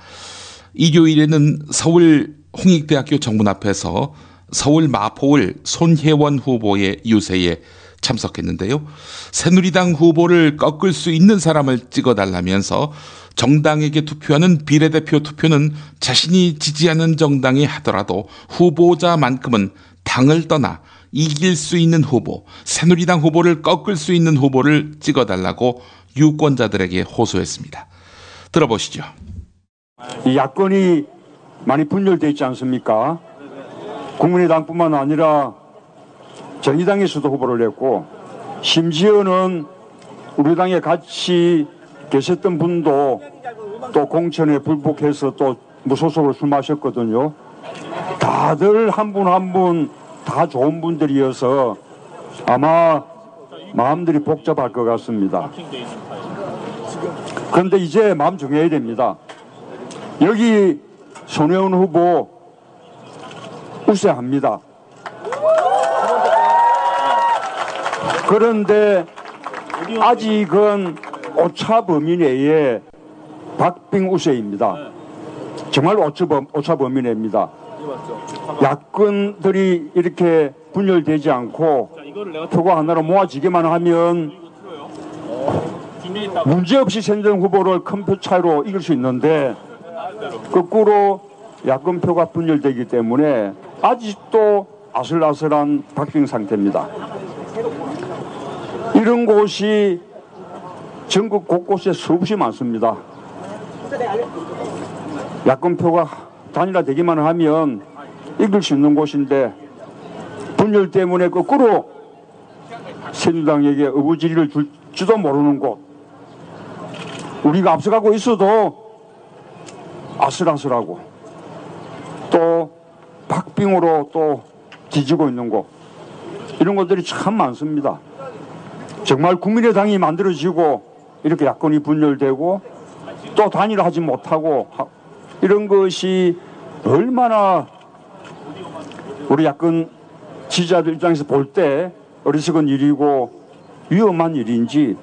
일요일에는 서울 홍익대학교 정문 앞에서 서울 마포을 손혜원 후보의 유세에 참석했는데요. 새누리당 후보를 꺾을 수 있는 사람을 찍어달라면서 정당에게 투표하는 비례대표 투표는 자신이 지지하는 정당이 하더라도 후보자만큼은 당을 떠나 이길 수 있는 후보, 새누리당 후보를 꺾을 수 있는 후보를 찍어달라고 유권자들에게 호소했습니다. 들어보시죠. 이 야권이 많이 분열되어 있지 않습니까? 국민의당뿐만 아니라 정의당에서도 후보를 냈고, 심지어는 우리 당에 같이 계셨던 분도 또 공천에 불복해서 또 무소속으로 술 마셨거든요. 다들 한 분 한 분 다 좋은 분들이어서 아마 마음들이 복잡할 것 같습니다. 그런데 이제 마음 정해야 됩니다. 여기 손혜원 후보 우세합니다. 그런데 아직은 오차 범위 내에 박빙 우세입니다. 정말 오차 범위 내입니다. 야권들이 이렇게 분열되지 않고 표가 하나로 모아지기만 하면 문제없이 새누리당 후보를 큰 표 차이로 이길 수 있는데, 거꾸로 야권 표가 분열되기 때문에 아직도 아슬아슬한 박빙 상태입니다. 이런 곳이 전국 곳곳에 수없이 많습니다. 야권 표가 단일화되기만 하면 이길 수 있는 곳인데, 분열 때문에 거꾸로 새누리당에게 어부지리를 줄지도 모르는 곳, 우리가 앞서가고 있어도 아슬아슬하고 또 박빙으로 또 뒤지고 있는 곳, 이런 것들이 참 많습니다. 정말 국민의당이 만들어지고 이렇게 야권이 분열되고 또 단일화하지 못하고 이런 것이 얼마나 우리 야권 지지자들 입장에서 볼 때 어리석은 일이고 위험한 일인지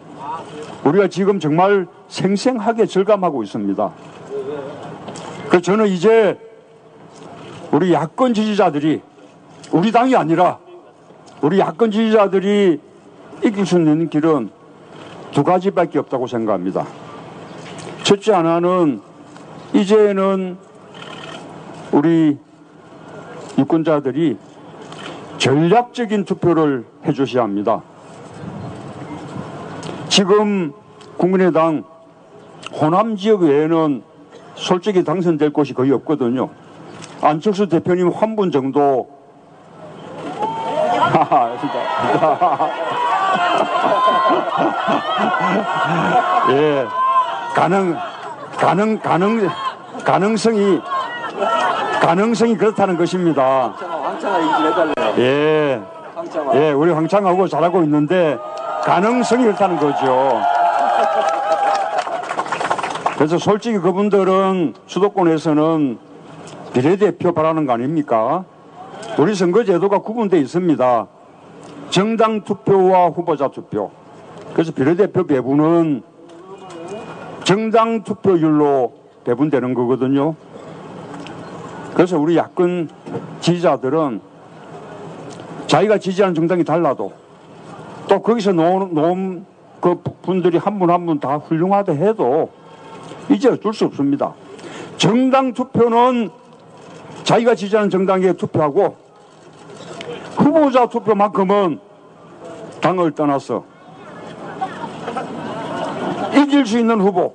우리가 지금 정말 생생하게 절감하고 있습니다. 그래서 저는 이제 우리 야권 지지자들이, 우리 당이 아니라 우리 야권 지지자들이 이길 수 있는 길은 두 가지밖에 없다고 생각합니다. 첫째 하나는 이제는 우리 유권자들이 전략적인 투표를 해주셔야 합니다. 지금 국민의당 호남 지역 외에는 솔직히 당선될 곳이 거의 없거든요. 안철수 대표님 한 분 정도 예, 가능성이 그렇다는 것입니다. 예, 예, 우리 황창하고 잘하고 있는데 가능성이 그렇다는 거죠. 그래서 솔직히 그분들은 수도권에서는 비례대표 바라는 거 아닙니까? 우리 선거제도가 구분되어 있습니다. 정당 투표와 후보자 투표. 그래서 비례대표 배분은 정당 투표율로 배분되는 거거든요. 그래서 우리 야권 지지자들은 자기가 지지하는 정당이 달라도 또 거기서 놓은 그 분들이 한 분 한 분 다 훌륭하다 해도 이제 어쩔 수 없습니다. 정당 투표는 자기가 지지하는 정당에 투표하고 후보자 투표만큼은 당을 떠나서 이길 수 있는 후보,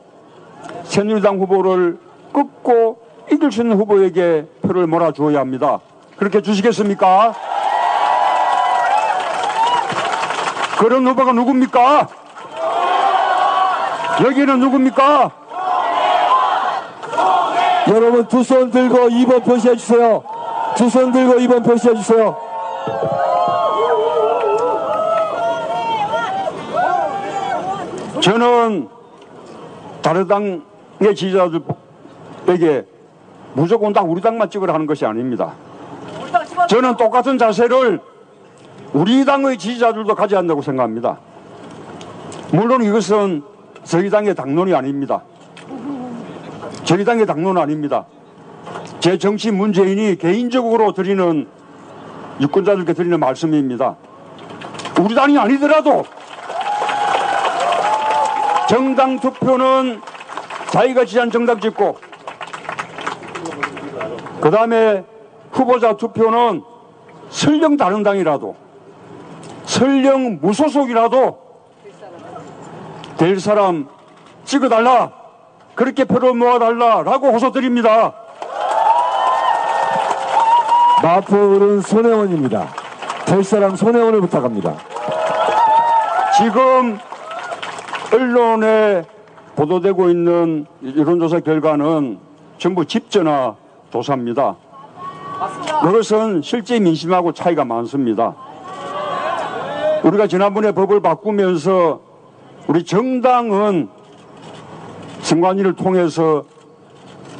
새누리당 후보를 꺾고 이길 수 있는 후보에게 표를 몰아주어야 합니다. 그렇게 주시겠습니까? 그런 후보가 누굽니까? 여기는 누굽니까? 여러분 두 손 들고 2번 표시해 주세요. 두 손 들고 2번 표시해 주세요. 저는 다른 당의 지지자들에게 무조건 다 우리 당만 찍으라 하는 것이 아닙니다. 저는 똑같은 자세를 우리 당의 지지자들도 가져야 한다고 생각합니다. 물론 이것은 저희 당의 당론이 아닙니다. 저희 당의 당론은 아닙니다. 제 정치 문재인이 개인적으로 드리는, 유권자들께 드리는 말씀입니다. 우리 당이 아니더라도 정당 투표는 자기가 지지한 정당 찍고, 그 다음에 후보자 투표는 설령 다른 당이라도 설령 무소속이라도 될 사람 찍어달라, 그렇게 표를 모아달라라고 호소드립니다. 마포을은 손혜원입니다. 될 사람 손혜원을 부탁합니다. 지금 언론에 보도되고 있는 여론조사 결과는 전부 집전화 조사입니다. 그것은 실제 민심하고 차이가 많습니다. 우리가 지난번에 법을 바꾸면서 우리 정당은 선관위를 통해서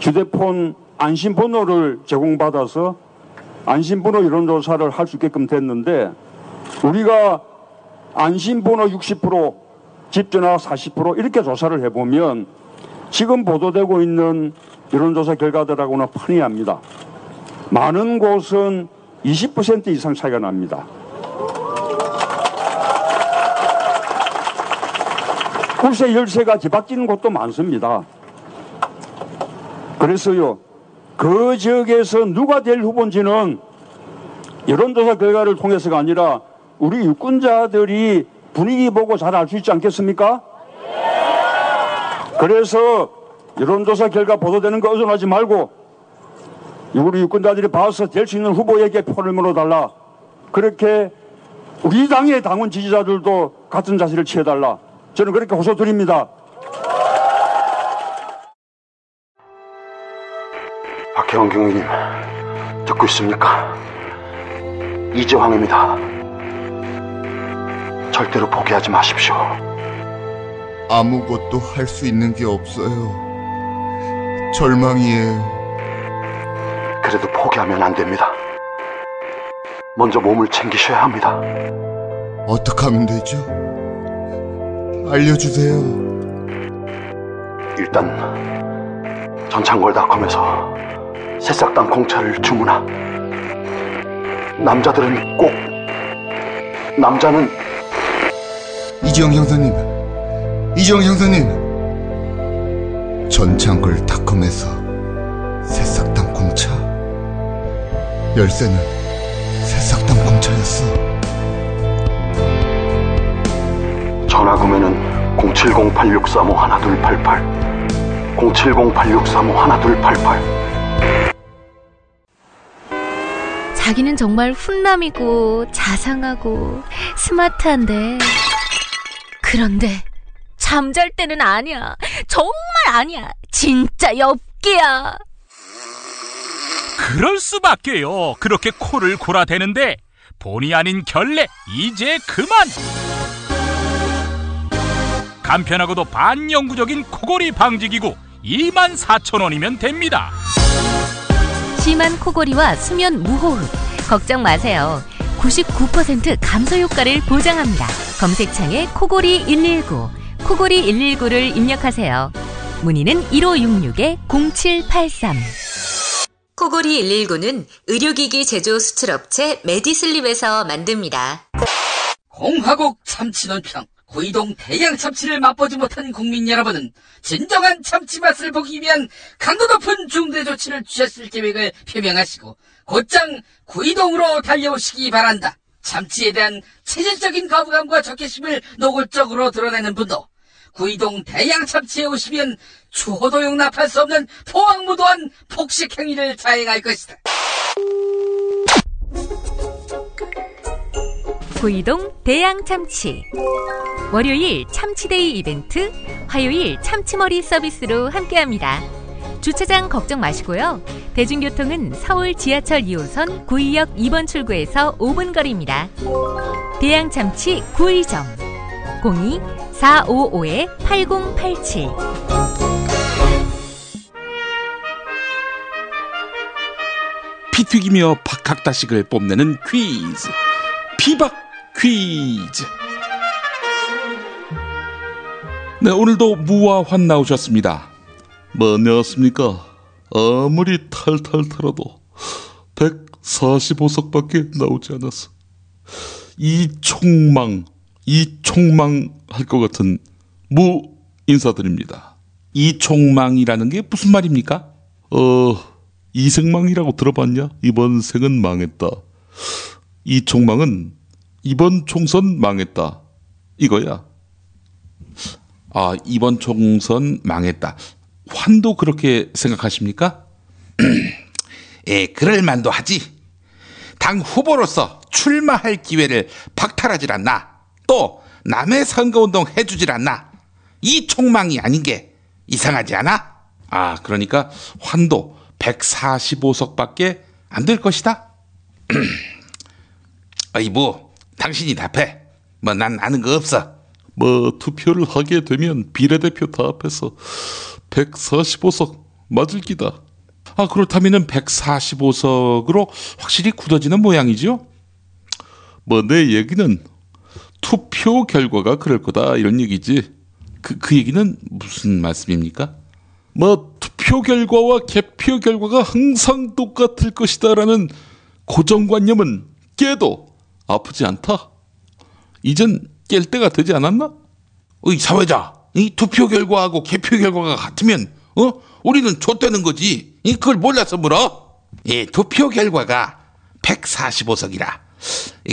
휴대폰 안심번호를 제공받아서 안심번호 여론조사를 할 수 있게끔 됐는데, 우리가 안심번호 60%, 집전화 40% 이렇게 조사를 해보면 지금 보도되고 있는 여론조사 결과들하고는 판이합니다. 많은 곳은 20% 이상 차이가 납니다. 굴세 열쇠가 뒤바뀌는 곳도 많습니다. 그래서요, 그 지역에서 누가 될 후보인지는 여론조사 결과를 통해서가 아니라 우리 유권자들이 분위기 보고 잘 알 수 있지 않겠습니까? 그래서 여론조사 결과 보도되는 거 의존하지 말고 우리 유권자들이 봐서 될 수 있는 후보에게 표를 물어달라. 그렇게 우리 당의 당원 지지자들도 같은 자세를 취해달라. 저는 그렇게 호소드립니다. 박혜원 경위님, 듣고 있습니까? 이재황입니다. 절대로 포기하지 마십시오. 아무것도 할 수 있는 게 없어요. 절망이에요. 그래도 포기하면 안 됩니다. 먼저 몸을 챙기셔야 합니다. 어떻게 하면 되죠? 알려주세요. 일단 전창걸닷컴에서 새싹당 공차를 주문하. 남자들은 꼭, 남자는 이지영 형사님, 전창걸닷컴에서 새싹당 공차. 열쇠는 새싹당 공차였어. 전화 구매는 070-8635-1288, 070-8635-1288. 자기는 정말 훈남이고 자상하고 스마트한데, 그런데 잠잘 때는 아니야. 정말 아니야. 진짜 엽기야. 그럴 수밖에요. 그렇게 코를 골아대는데 본의 아닌 결례 이제 그만. 간편하고도 반영구적인 코골이 방지기구 24,000원이면 됩니다. 심한 코골이와 수면 무호흡 걱정 마세요. 99% 감소 효과를 보장합니다. 검색창에 코골이 119, 코골이 119를 입력하세요. 문의는 1566-0783. 코골이 119는 의료기기 제조 수출업체 메디슬립에서 만듭니다. 공화국 참치 논평. 구이동 대양 참치를 맛보지 못한 국민 여러분은 진정한 참치 맛을 보기 위한 강도 높은 중대 조치를 취하실 계획을 표명하시고 곧장 구이동으로 달려오시기 바란다. 참치에 대한 체질적인 거부감과 적개심을 노골적으로 드러내는 분도 구이동 대양 참치에 오시면 추호도 용납할 수 없는 포악무도한 폭식 행위를 자행할 것이다. 구이동 대양 참치. 월요일 참치데이 이벤트, 화요일 참치머리 서비스로 함께합니다. 주차장 걱정 마시고요. 대중교통은 서울 지하철 2호선 구의역 2번 출구에서 5분 거리입니다. 대양 참치 구의점 02-455-8087. 피 튀기며 박학다식을 뽐내는 퀴즈, 피박 퀴즈. 네, 오늘도 무화환 나오셨습니다. 뭐 안녕하십니까. 아무리 탈탈 털어도 145석밖에 나오지 않았어. 이총망 할 것 같은 무 인사드립니다. 이총망이라는 게 무슨 말입니까? 이생망이라고 들어봤냐? 이번 생은 망했다. 이총망은 이번 총선 망했다. 이거야. 아, 이번 총선 망했다. 환도 그렇게 생각하십니까? 예, 그럴 만도 하지. 당 후보로서 출마할 기회를 박탈하질 않나. 또 남의 선거운동 해주질 않나. 이 총망이 아닌 게 이상하지 않아? 아, 그러니까 환도 145석밖에 안 될 것이다? 어이, 뭐 당신이 답해. 뭐 난 아는 거 없어. 뭐 투표를 하게 되면 비례대표 다 합해서 145석 맞을 기다. 아, 그렇다면은 145석으로 확실히 굳어지는 모양이죠? 뭐 내 얘기는 투표 결과가 그럴 거다 이런 얘기지. 그 얘기는 무슨 말씀입니까? 뭐 투표 결과와 개표 결과가 항상 똑같을 것이다라는 고정관념은 깨도 아프지 않다. 이젠 깰 때가 되지 않았나? 어이, 사회자, 이 투표 결과하고 개표 결과가 같으면 우리는 좆되는 거지. 그걸 몰라서 물어? 예, 투표 결과가 145석이라.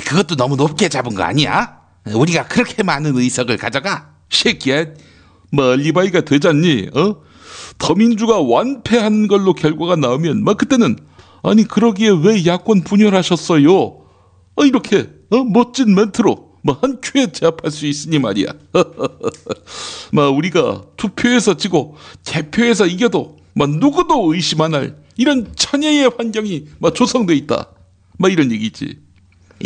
그것도 너무 높게 잡은 거 아니야? 우리가 그렇게 많은 의석을 가져가? 새끼야, 뭐 알리바이가 되잖니? 더민주가 완패한 걸로 결과가 나오면 막 그때는 아니 그러기에 왜 야권 분열하셨어요? 이렇게 멋진 멘트로 한 큐에 제압할 수 있으니 말이야. 우리가 투표에서 지고 개표에서 이겨도 누구도 의심 안 할 이런 천혜의 환경이 조성돼 있다. 이런 얘기지.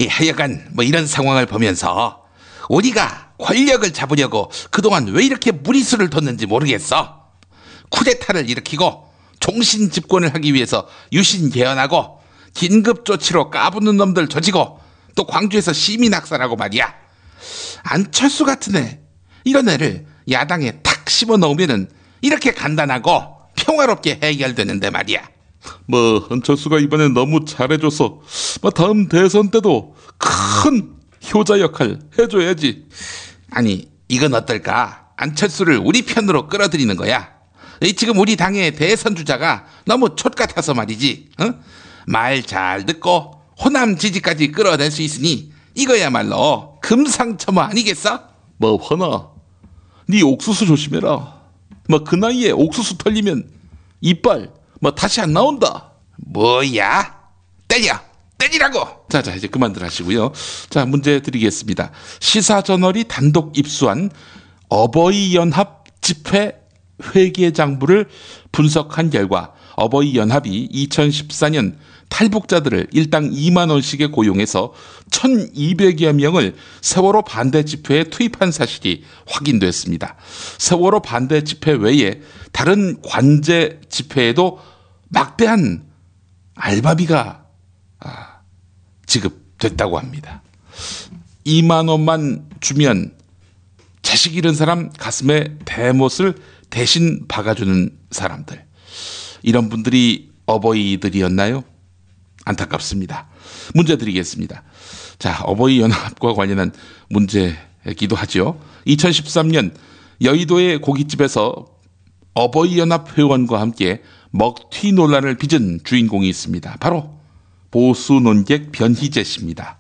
하여간 이런 상황을 보면서 우리가 권력을 잡으려고 그동안 왜 이렇게 무리수를 뒀는지 모르겠어. 쿠데타를 일으키고 종신 집권을 하기 위해서 유신 개헌하고 긴급 조치로 까부는 놈들 조지고 또 광주에서 시민 학살하고 말이야. 안철수 같은 애, 이런 애를 야당에 탁 심어 넣으면은 이렇게 간단하고 평화롭게 해결되는데 말이야. 안철수가 이번에 너무 잘해줘서 다음 대선 때도 큰 효자 역할 해줘야지. 아니, 이건 어떨까? 안철수를 우리 편으로 끌어들이는 거야. 지금 우리 당의 대선 주자가 너무 촛같아서 말이지. 말 잘 듣고 호남 지지까지 끌어낼 수 있으니 이거야말로 금상첨화 아니겠어? 화나, 네 옥수수 조심해라. 그 나이에 옥수수 털리면 이빨 다시 안 나온다. 뭐야? 때리라고. 자, 이제 그만들 하시고요. 자, 문제 드리겠습니다. 시사저널이 단독 입수한 어버이연합 집회 회계장부를 분석한 결과 어버이연합이 2014년 탈북자들을 일당 2만 원씩에 고용해서 1,200여 명을 세월호 반대 집회에 투입한 사실이 확인됐습니다. 세월호 반대 집회 외에 다른 관제 집회에도 막대한 알바비가 지급됐다고 합니다. 2만 원만 주면 자식 잃은 사람 가슴에 대못을 대신 박아주는 사람들. 이런 분들이 어버이들이었나요? 안타깝습니다. 문제 드리겠습니다. 자, 어버이연합과 관련한 문제이기도 하죠. 2013년 여의도의 고깃집에서 어버이연합 회원과 함께 먹튀 논란을 빚은 주인공이 있습니다. 바로 보수 논객 변희재 씨입니다.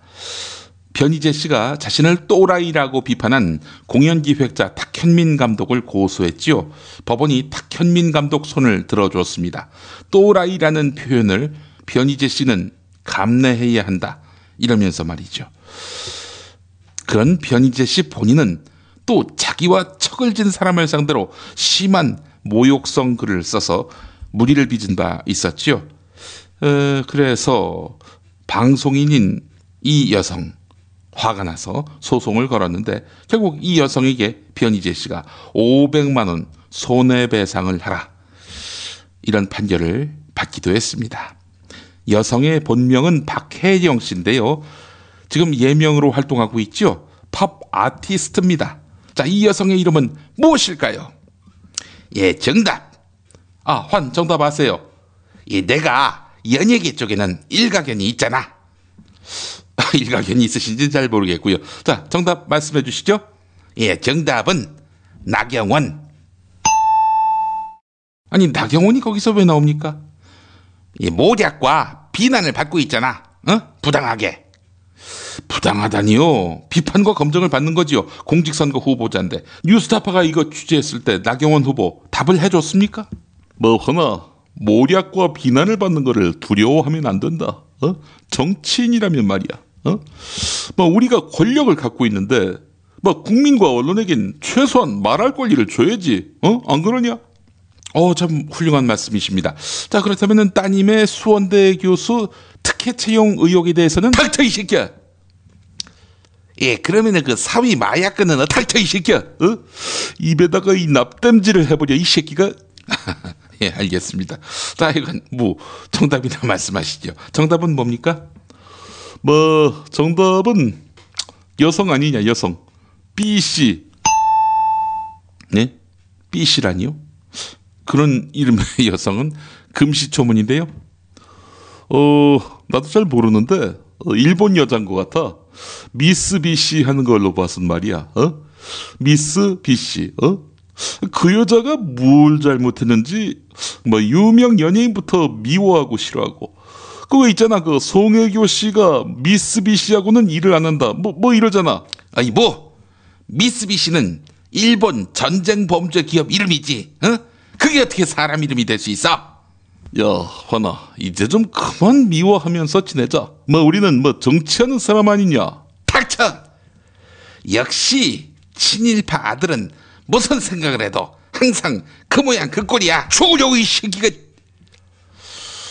변희재 씨가 자신을 또라이라고 비판한 공연기획자 탁현민 감독을 고소했지요. 법원이 탁현민 감독 손을 들어줬습니다. 또라이라는 표현을 변희재 씨는 감내해야 한다. 이러면서 말이죠. 그런 변희재 씨 본인은 또 자기와 척을 진 사람을 상대로 심한 모욕성 글을 써서 물의를 빚은 바 있었지요. 그래서 방송인인 이 여성 화가 나서 소송을 걸었는데 결국 이 여성에게 변희재 씨가 500만 원 손해배상을 하라. 이런 판결을 받기도 했습니다. 여성의 본명은 박혜영 씨인데요. 지금 예명으로 활동하고 있죠. 팝 아티스트입니다. 자, 이 여성의 이름은 무엇일까요? 예, 정답. 환 정답 아세요? 예, 내가 연예계 쪽에는 일가견이 있잖아. 일가견이 있으신지 잘 모르겠고요. 자, 정답 말씀해 주시죠. 예, 정답은 나경원. 아니, 나경원이 거기서 왜 나옵니까? 예, 모략과 비난을 받고 있잖아. 부당하게. 부당하다니요. 비판과 검증을 받는 거지요. 공직선거 후보자인데 뉴스타파가 이거 취재했을 때 나경원 후보 답을 해줬습니까? 뭐 허나 모략과 비난을 받는 거를 두려워하면 안 된다. 정치인이라면 말이야. 뭐 우리가 권력을 갖고 있는데 뭐 국민과 언론에겐 최소한 말할 권리를 줘야지. 안 그러냐? 참 훌륭한 말씀이십니다. 자, 그렇다면은 따님의 수원대 교수 특혜 채용 의혹에 대해서는 닥쳐 이 새끼야. 예, 그러면은 그 사위 마약근은 닥쳐 이 새끼야. 입에다가 이 납땜질을 해버려 이 새끼가. 예, 알겠습니다. 자, 이건 뭐 정답이나 말씀하시죠. 정답은 뭡니까? 정답은 여성 아니냐, 여성. B씨. 네? B씨라니요? 그런 이름의 여성은 금시초문인데요. 나도 잘 모르는데 일본 여자인 것 같아. 미스 B씨 하는 걸로 봐선 말이야. 미스 B씨. 그 여자가 뭘 잘못했는지 뭐 유명 연예인부터 미워하고 싫어하고. 그거 있잖아, 그 송혜교 씨가 미스 B씨하고는 일을 안 한다. 뭐 이러잖아. 아니 미스 B씨는 일본 전쟁 범죄 기업 이름이지. 그게 어떻게 사람 이름이 될 수 있어? 야, 화나. 이제 좀 그만 미워하면서 지내자. 우리는 정치하는 사람 아니냐. 닥쳐! 역시 친일파 아들은 무슨 생각을 해도 항상 그 모양 그 꼴이야. 죽으려고 이 새끼가.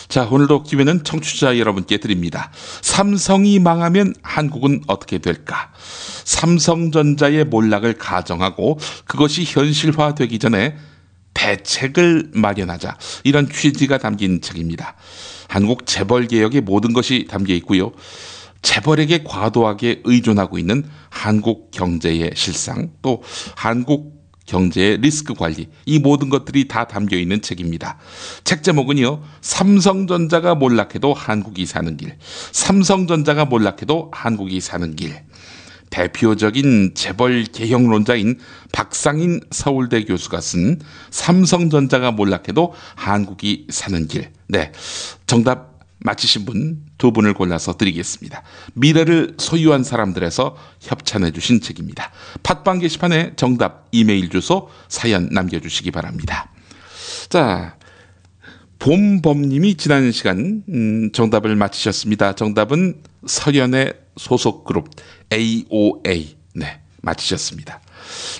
자, 오늘도 기회는 청취자 여러분께 드립니다. 삼성이 망하면 한국은 어떻게 될까? 삼성전자의 몰락을 가정하고 그것이 현실화되기 전에 대책을 마련하자. 이런 취지가 담긴 책입니다. 한국 재벌개혁의 모든 것이 담겨 있고요. 재벌에게 과도하게 의존하고 있는 한국 경제의 실상, 또 한국 경제의 리스크 관리, 이 모든 것들이 다 담겨 있는 책입니다. 책 제목은요, 삼성전자가 몰락해도 한국이 사는 길. 삼성전자가 몰락해도 한국이 사는 길. 대표적인 재벌 개혁론자인 박상인 서울대 교수가 쓴 삼성전자가 몰락해도 한국이 사는 길. 네, 정답 맞히신 분 두 분을 골라서 드리겠습니다. 미래를 소유한 사람들에서 협찬해 주신 책입니다. 팟빵 게시판에 정답, 이메일 주소, 사연 남겨주시기 바랍니다. 자, 봄범님이 지난 시간 정답을 맞히셨습니다. 정답은 설현의 소속 그룹 AOA. 네, 맞히셨습니다.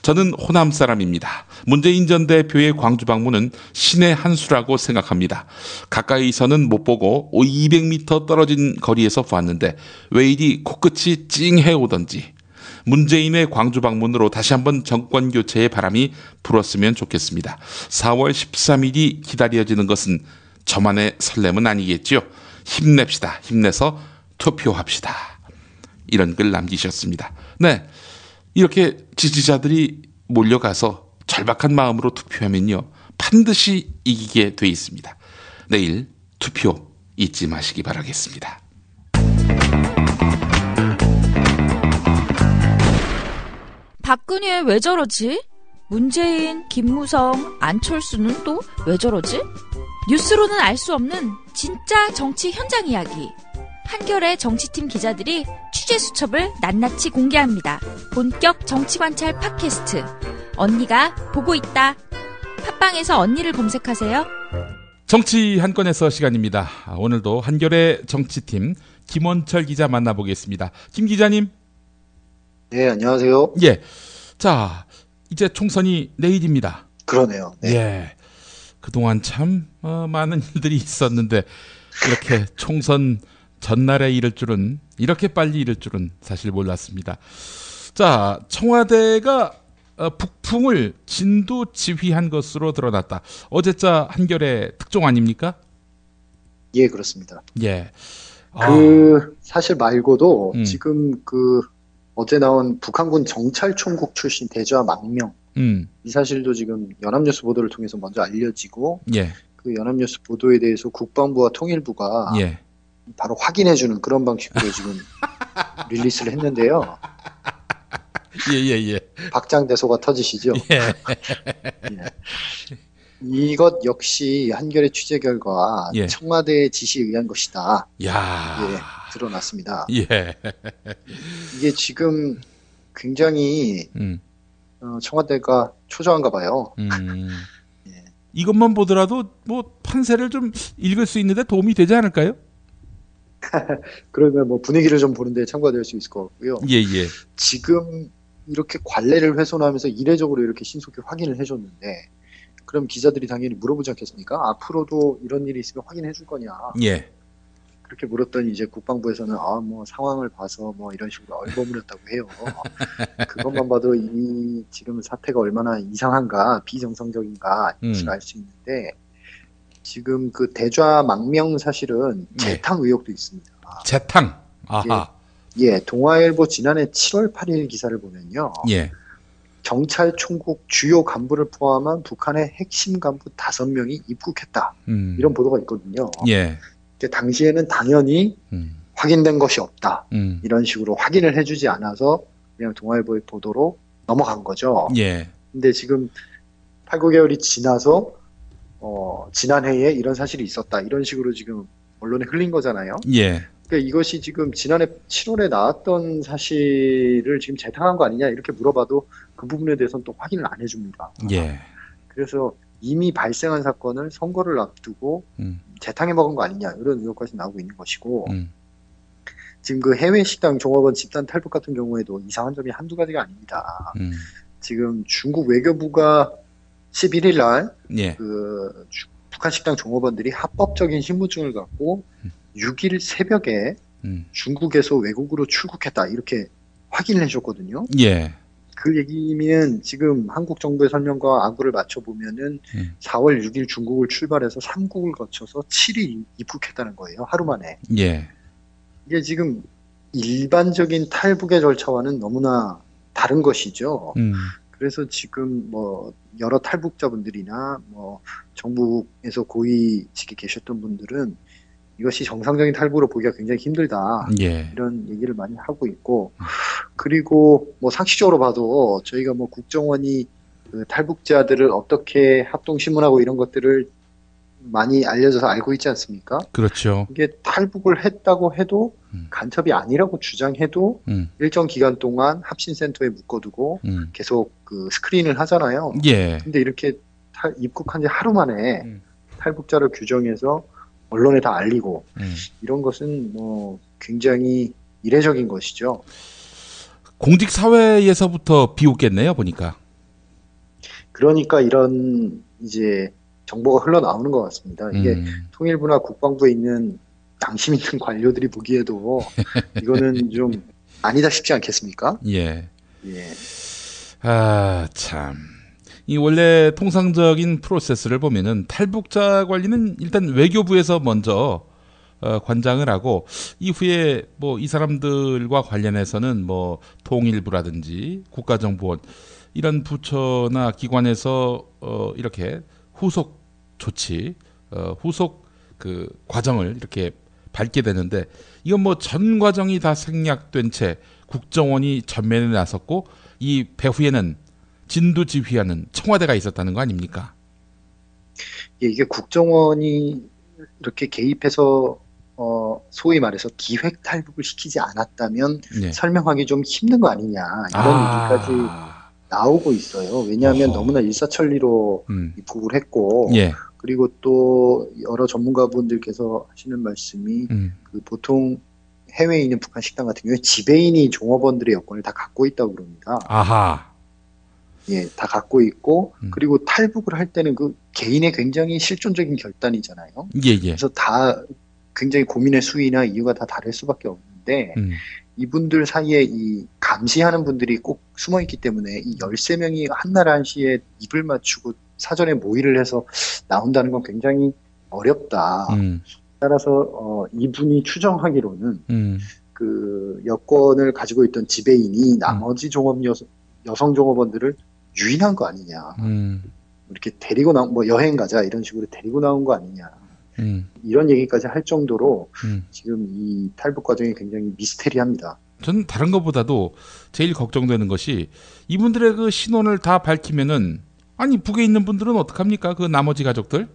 저는 호남 사람입니다. 문재인 전 대표의 광주 방문은 신의 한 수라고 생각합니다. 가까이서는 못 보고 200m 떨어진 거리에서 보았는데 왜 이리 코끝이 찡해 오던지. 문재인의 광주 방문으로 다시 한번 정권 교체의 바람이 불었으면 좋겠습니다. 4월 13일이 기다려지는 것은 저만의 설렘은 아니겠죠. 힘냅시다. 힘내서 투표합시다. 이런 글 남기셨습니다. 네, 이렇게 지지자들이 몰려가서 절박한 마음으로 투표하면요, 반드시 이기게 돼 있습니다. 내일 투표 잊지 마시기 바라겠습니다. 박근혜 왜 저러지? 문재인, 김무성, 안철수는 또 왜 저러지? 뉴스로는 알 수 없는 진짜 정치 현장 이야기. 한겨레 정치팀 기자들이 취재 수첩을 낱낱이 공개합니다. 본격 정치관찰 팟캐스트. 언니가 보고 있다. 팟빵에서 언니를 검색하세요. 정치 한 건에서 시간입니다. 오늘도 한겨레 정치팀 김원철 기자 만나보겠습니다. 김 기자님. 네, 안녕하세요. 예. 자, 이제 총선이 내일입니다. 그러네요. 네. 예. 그동안 참 많은 일들이 있었는데 이렇게 총선 전날에 이럴 줄은, 이렇게 빨리 이럴 줄은 사실 몰랐습니다. 자, 청와대가 북풍을 진두지휘한 것으로 드러났다. 어제자 한겨레 특종 아닙니까? 예, 그렇습니다. 예. 그 사실 말고도 지금 그 어제 나온 북한군 정찰총국 출신 대좌 망명 이 사실도 지금 연합뉴스 보도를 통해서 먼저 알려지고, 예. 그 연합뉴스 보도에 대해서 국방부와 통일부가 예. 바로 확인해주는 그런 방식으로 지금 릴리스를 했는데요. 예. 박장대소가 터지시죠? 예. 예. 이것 역시 한겨레 취재 결과 예. 청와대의 지시에 의한 것이다. 야. 예. 드러났습니다. 예. 이게 지금 굉장히 청와대가 초조한가 봐요. 이것만 보더라도 뭐 판세를 좀 읽을 수 있는데 도움이 되지 않을까요? 그러면 뭐 분위기를 좀 보는데 참고가 될 수 있을 것 같고요. 예. 지금 이렇게 관례를 훼손하면서 이례적으로 이렇게 신속히 확인을 해줬는데, 그럼 기자들이 당연히 물어보지 않겠습니까? 앞으로도 이런 일이 있으면 확인해 줄 거냐? 예. 그렇게 물었더니 이제 국방부에서는 뭐 상황을 봐서 뭐 이런 식으로 얼버무렸다고 해요. 그것만 봐도 이미 지금 사태가 얼마나 이상한가, 비정상적인가 인지를 알 수 있는데, 지금 그 대좌 망명 사실은 재탕 의혹도 있습니다. 재탕. 아하. 예, 동아일보 지난해 7월 8일 기사를 보면요. 예. 경찰 총국 주요 간부를 포함한 북한의 핵심 간부 5명이 입국했다. 이런 보도가 있거든요. 예. 당시에는 당연히 확인된 것이 없다. 이런 식으로 확인을 해주지 않아서 그냥 동아일보의 보도로 넘어간 거죠. 예. 근데 지금 8, 9개월이 지나서 지난해에 이런 사실이 있었다. 이런 식으로 지금 언론에 흘린 거잖아요. 예. 그러니까 이것이 지금 지난해 7월에 나왔던 사실을 지금 재탕한 거 아니냐 이렇게 물어봐도 그 부분에 대해서는 또 확인을 안 해줍니다. 예. 그래서 이미 발생한 사건을 선거를 앞두고 재탕해 먹은 거 아니냐 이런 의혹까지 나오고 있는 것이고, 지금 그 해외 식당 종업원 집단 탈북 같은 경우에도 이상한 점이 한두 가지가 아닙니다. 지금 중국 외교부가 11일 날 그 북한 식당 종업원들이 합법적인 신분증을 갖고 6일 새벽에 중국에서 외국으로 출국했다 이렇게 확인을 해줬거든요. 예. 그 얘기는 지금 한국 정부의 설명과 아구를 맞춰보면은 4월 6일 중국을 출발해서 3국을 거쳐서 7일 입국했다는 거예요. 하루 만에. 예. 이게 지금 일반적인 탈북의 절차와는 너무나 다른 것이죠. 그래서 지금 뭐 여러 탈북자분들이나 뭐 정부에서 고위직에 계셨던 분들은 이것이 정상적인 탈북으로 보기가 굉장히 힘들다. 예. 이런 얘기를 많이 하고 있고, 그리고 뭐 상식적으로 봐도 저희가 뭐 국정원이 그 탈북자들을 어떻게 합동신문하고 이런 것들을 많이 알려져서 알고 있지 않습니까? 그렇죠. 이게 탈북을 했다고 해도 간첩이 아니라고 주장해도 일정 기간 동안 합신센터에 묶어두고 계속 그 스크린을 하잖아요. 예. 근데 이렇게 입국한 지 하루 만에 탈북자를 규정해서 언론에 다 알리고 이런 것은 뭐 굉장히 이례적인 것이죠. 공직 사회에서부터 비웃겠네요, 보니까. 그러니까 이런 이제 정보가 흘러나오는 것 같습니다. 이게 통일부나 국방부에 있는 양심 있는 관료들이 보기에도 이거는 좀 아니다 싶지 않겠습니까? 예. 예. 아, 참. 이 원래 통상적인 프로세스를 보면은 탈북자 관리는 일단 외교부에서 먼저 관장을 하고, 이후에 뭐 이 사람들과 관련해서는 뭐 통일부라든지 국가정보원 이런 부처나 기관에서 이렇게 후속 조치, 후속 그 과정을 이렇게 밟게 되는데, 이건 뭐 전 과정이 다 생략된 채 국정원이 전면에 나섰고 이 배후에는 진두지휘하는 청와대가 있었다는 거 아닙니까? 예, 이게 국정원이 이렇게 개입해서 소위 말해서 기획 탈북을 시키지 않았다면 설명하기 좀 힘든 거 아니냐 이런 얘기까지 나오고 있어요. 왜냐하면 너무나 일사천리로 입국을 했고, 그리고 또 여러 전문가분들께서 하시는 말씀이 그 보통 해외에 있는 북한 식당 같은 경우에 지배인이 종업원들의 여권을 다 갖고 있다고 그럽니다. 아하. 예, 다 갖고 있고, 그리고 탈북을 할 때는 그 개인의 굉장히 실존적인 결단이잖아요. 예. 그래서 다 굉장히 고민의 수위나 이유가 다 다를 수밖에 없는데, 이분들 사이에 이 감시하는 분들이 꼭 숨어 있기 때문에 이 13명이 한날 한시에 입을 맞추고 사전에 모의를 해서 나온다는 건 굉장히 어렵다. 따라서 이분이 추정하기로는 그 여권을 가지고 있던 지배인이 나머지 여성 종업원들을 유인한 거 아니냐. 이렇게 데리고 뭐 여행 가자 이런 식으로 데리고 나온 거 아니냐. 이런 얘기까지 할 정도로 지금 이 탈북 과정이 굉장히 미스테리합니다. 저는 다른 것보다도 제일 걱정되는 것이 이분들의 그 신원을 다 밝히면은, 아니 북에 있는 분들은 어떡합니까? 그 나머지 가족들?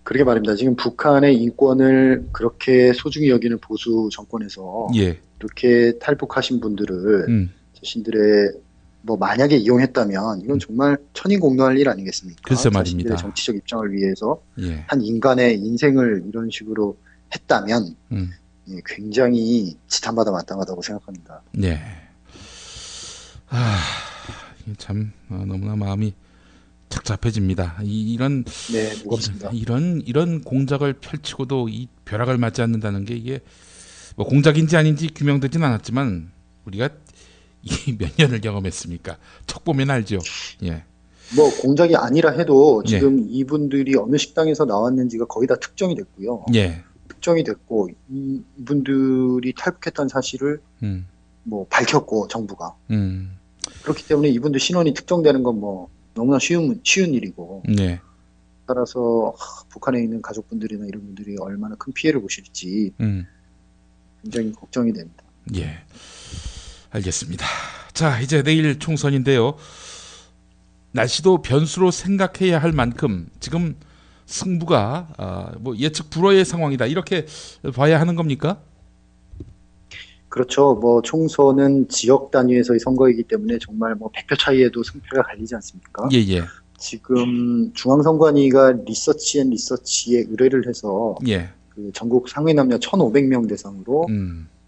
그러게 말입니다. 지금 북한의 인권을 그렇게 소중히 여기는 보수 정권에서 예. 이렇게 탈북하신 분들을 자신들의 뭐 만약에 이용했다면 이건 정말 천인공노할 일 아니겠습니까? 글쎄 말입니다. 자신들의 정치적 입장을 위해서 예. 한 인간의 인생을 이런 식으로 했다면 예, 굉장히 지탄받아 마땅하다고 생각합니다. 네. 이게 참 너무나 마음이 착잡해집니다. 이런 네, 무겁습니다. 이런 공작을 펼치고도 이 벼락을 맞지 않는다는 게 이게 뭐 공작인지 아닌지 규명되진 않았지만 우리가 이 몇 년을 경험했습니까? 척 보면 알죠. 예. 뭐 공작이 아니라 해도 지금 예. 이분들이 어느 식당에서 나왔는지가 거의 다 특정이 됐고요. 예. 특정이 됐고 이분들이 탈북했다는 사실을 뭐 밝혔고 정부가 그렇기 때문에 이분들 신원이 특정되는 건 뭐 너무나 쉬운 일이고 네. 따라서 북한에 있는 가족분들이나 이런 분들이 얼마나 큰 피해를 보실지 굉장히 걱정이 됩니다. 예, 알겠습니다. 자, 이제 내일 총선인데요. 날씨도 변수로 생각해야 할 만큼 지금 승부가 뭐 예측 불허의 상황이다 이렇게 봐야 하는 겁니까? 그렇죠. 뭐 총선은 지역 단위에서의 선거이기 때문에 정말 뭐 100표 차이에도 승패가 갈리지 않습니까? 예. 지금 중앙선관위가 리서치에 의뢰를 해서 예. 그 전국 상위 남녀 1,500명 대상으로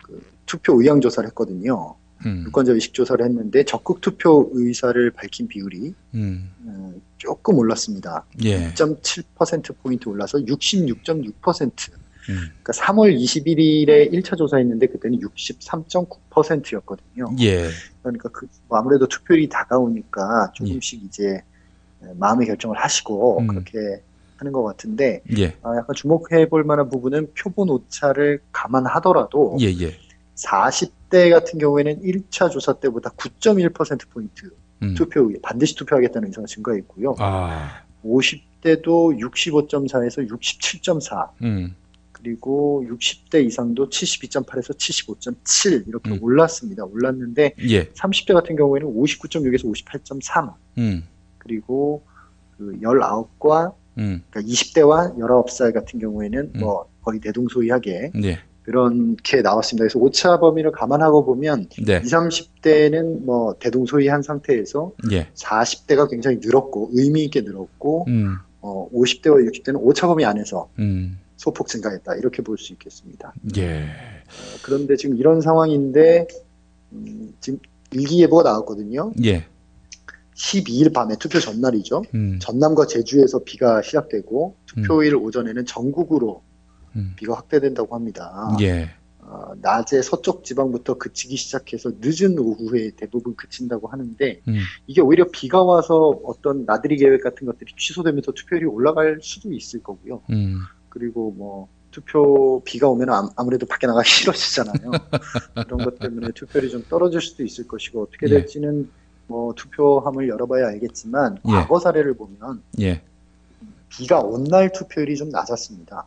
그 투표 의향 조사를 했거든요. 유권자 의식 조사를 했는데 적극 투표 의사를 밝힌 비율이 조금 올랐습니다. 예. 2.7%포인트 올라서 66.6%. 그러니까 3월 21일에 1차 조사했는데 그때는 63.9%였거든요. 예. 그러니까 아무래도 투표일이 다가오니까 조금씩 이제 마음의 결정을 하시고 그렇게 하는 것 같은데 예. 약간 주목해 볼 만한 부분은 표본 오차를 감안하더라도 40대 같은 경우에는 1차 조사 때보다 9.1%포인트 반드시 투표하겠다는 의사가 증가했고요. 50대도 65.4에서 67.4 그리고 60대 이상도 72.8에서 75.7 이렇게 올랐습니다. 올랐는데 30대 같은 경우에는 59.6에서 58.3 그리고 그 19과 그러니까 20대와 19살 같은 경우에는 뭐 거의 대동소이하게 그렇게 나왔습니다. 그래서 오차 범위를 감안하고 보면 20, 30대는 뭐 대동소이한 상태에서 40대가 굉장히 늘었고 의미 있게 늘었고 50대와 60대는 오차 범위 안에서 소폭 증가했다 이렇게 볼 수 있겠습니다. 예. 그런데 지금 이런 상황인데 지금 일기예보가 나왔거든요. 12일 밤에 투표 전날이죠. 전남과 제주에서 비가 시작되고 투표일 오전에는 전국으로 비가 확대된다고 합니다. 낮에 서쪽 지방부터 그치기 시작해서 늦은 오후에 대부분 그친다고 하는데 이게 오히려 비가 와서 어떤 나들이 계획 같은 것들이 취소되면서 투표율이 올라갈 수도 있을 거고요. 그리고 뭐 비가 오면 아무래도 밖에 나가기 싫어지잖아요. 그런 것 때문에 투표율이 좀 떨어질 수도 있을 것이고 어떻게 될지는 뭐 투표함을 열어봐야 알겠지만 과거 사례를 보면 비가 온 날 투표율이 좀 낮았습니다.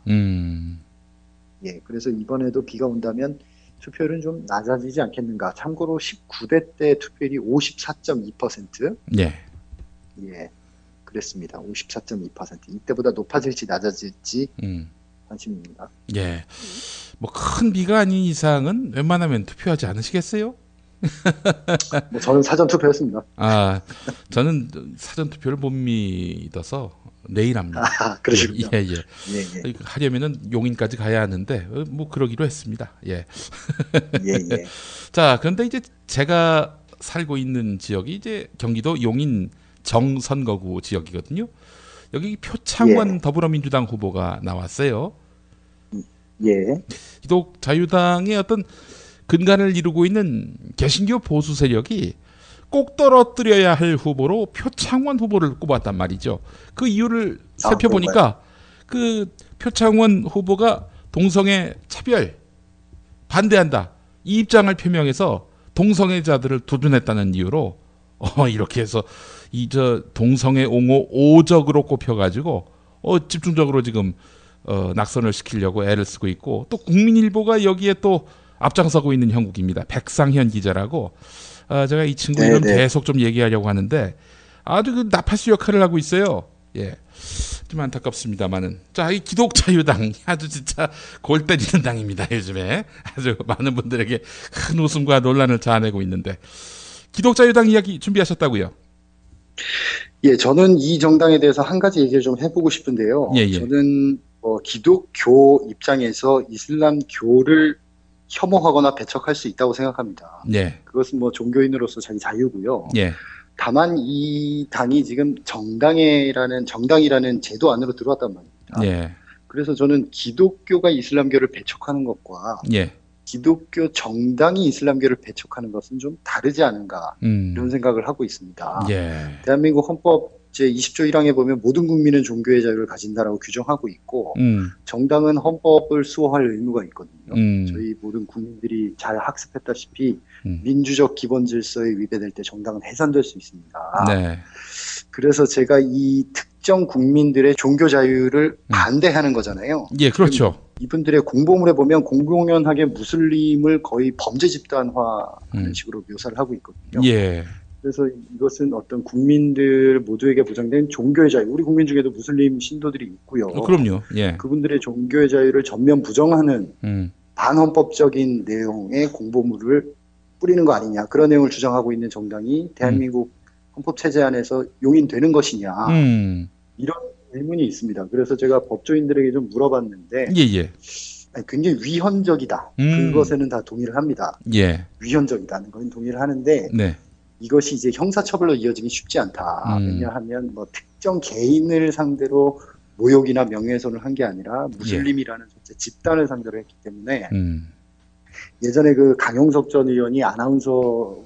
그래서 이번에도 비가 온다면 투표율은 좀 낮아지지 않겠는가. 참고로 19대 때 투표율이 54.2%. 그랬습니다. 54.2%. 이때보다 높아질지 낮아질지 관심입니다. 뭐 큰 비가 아닌 이상은 웬만하면 투표하지 않으시겠어요? 뭐 저는 사전 투표했습니다. 저는 사전 투표를 못 믿어서 내일 합니다. 그러시군요. 하려면은 용인까지 가야 하는데 뭐 그러기로 했습니다. 자, 그런데 이제 제가 살고 있는 지역이 이제 경기도 용인 정선거구 지역이거든요. 여기 표창원 더불어민주당 후보가 나왔어요. 기독 자유당의 어떤 근간을 이루고 있는 개신교 보수 세력이 꼭 떨어뜨려야 할 후보로 표창원 후보를 꼽았단 말이죠. 그 이유를 살펴보니까 그 표창원 후보가 동성애 차별 반대한다 이 입장을 표명해서 동성애자들을 두둔했다는 이유로 이렇게 해서 동성애 옹호 5적으로 꼽혀가지고 집중적으로 지금 낙선을 시키려고 애를 쓰고 있고 또 국민일보가 여기에 또 앞장서고 있는 형국입니다. 백상현 기자라고 제가 이 친구 이름 계속 좀 얘기하려고 하는데 아주 그 나팔수 역할을 하고 있어요. 좀 안타깝습니다만은. 자, 이 기독자유당 아주 진짜 골 때리는 당입니다. 요즘에 아주 많은 분들에게 큰 웃음과 논란을 자아내고 있는데 기독자유당 이야기 준비하셨다고요? 예, 저는 이 정당에 대해서 한 가지 얘기를 좀 해보고 싶은데요. 예. 저는 기독교 입장에서 이슬람교를 혐오하거나 배척할 수 있다고 생각합니다. 예. 그것은 종교인으로서 자기 자유고요. 예. 다만 이 당이 지금 정당이라는 제도 안으로 들어왔단 말입니다. 예. 그래서 저는 기독교가 이슬람교를 배척하는 것과 예. 기독교 정당이 이슬람교를 배척하는 것은 좀 다르지 않은가 이런 생각을 하고 있습니다. 예. 대한민국 헌법 제20조 1항에 보면 모든 국민은 종교의 자유를 가진다라고 규정하고 있고 정당은 헌법을 수호할 의무가 있거든요. 저희 모든 국민들이 잘 학습했다시피 민주적 기본 질서에 위배될 때 정당은 해산될 수 있습니다. 네. 그래서 제가 이 특정 국민들의 종교 자유를 반대하는 거잖아요. 예, 그렇죠. 이분들의 공보물에 보면 공공연하게 무슬림을 거의 범죄 집단화하는 식으로 묘사를 하고 있거든요. 예. 그래서 이것은 어떤 국민들 모두에게 보장된 종교의 자유, 우리 국민 중에도 무슬림 신도들이 있고요. 그럼요. 예. 그분들의 종교의 자유를 전면 부정하는 반헌법적인 내용의 공보물을 뿌리는 거 아니냐, 그런 내용을 주장하고 있는 정당이 대한민국 헌법체제 안에서 용인되는 것이냐, 이런 의문이 있습니다. 그래서 제가 법조인들에게 좀 물어봤는데 예. 굉장히 위헌적이다. 그것에는 다 동의를 합니다. 예. 위헌적이다는 건 동의를 하는데 네. 이것이 이제 형사처벌로 이어지기 쉽지 않다. 왜냐하면 특정 개인을 상대로 모욕이나 명예훼손을 한 게 아니라 무슬림이라는 전체 집단을 상대로 했기 때문에 예전에 강용석 전 의원이 아나운서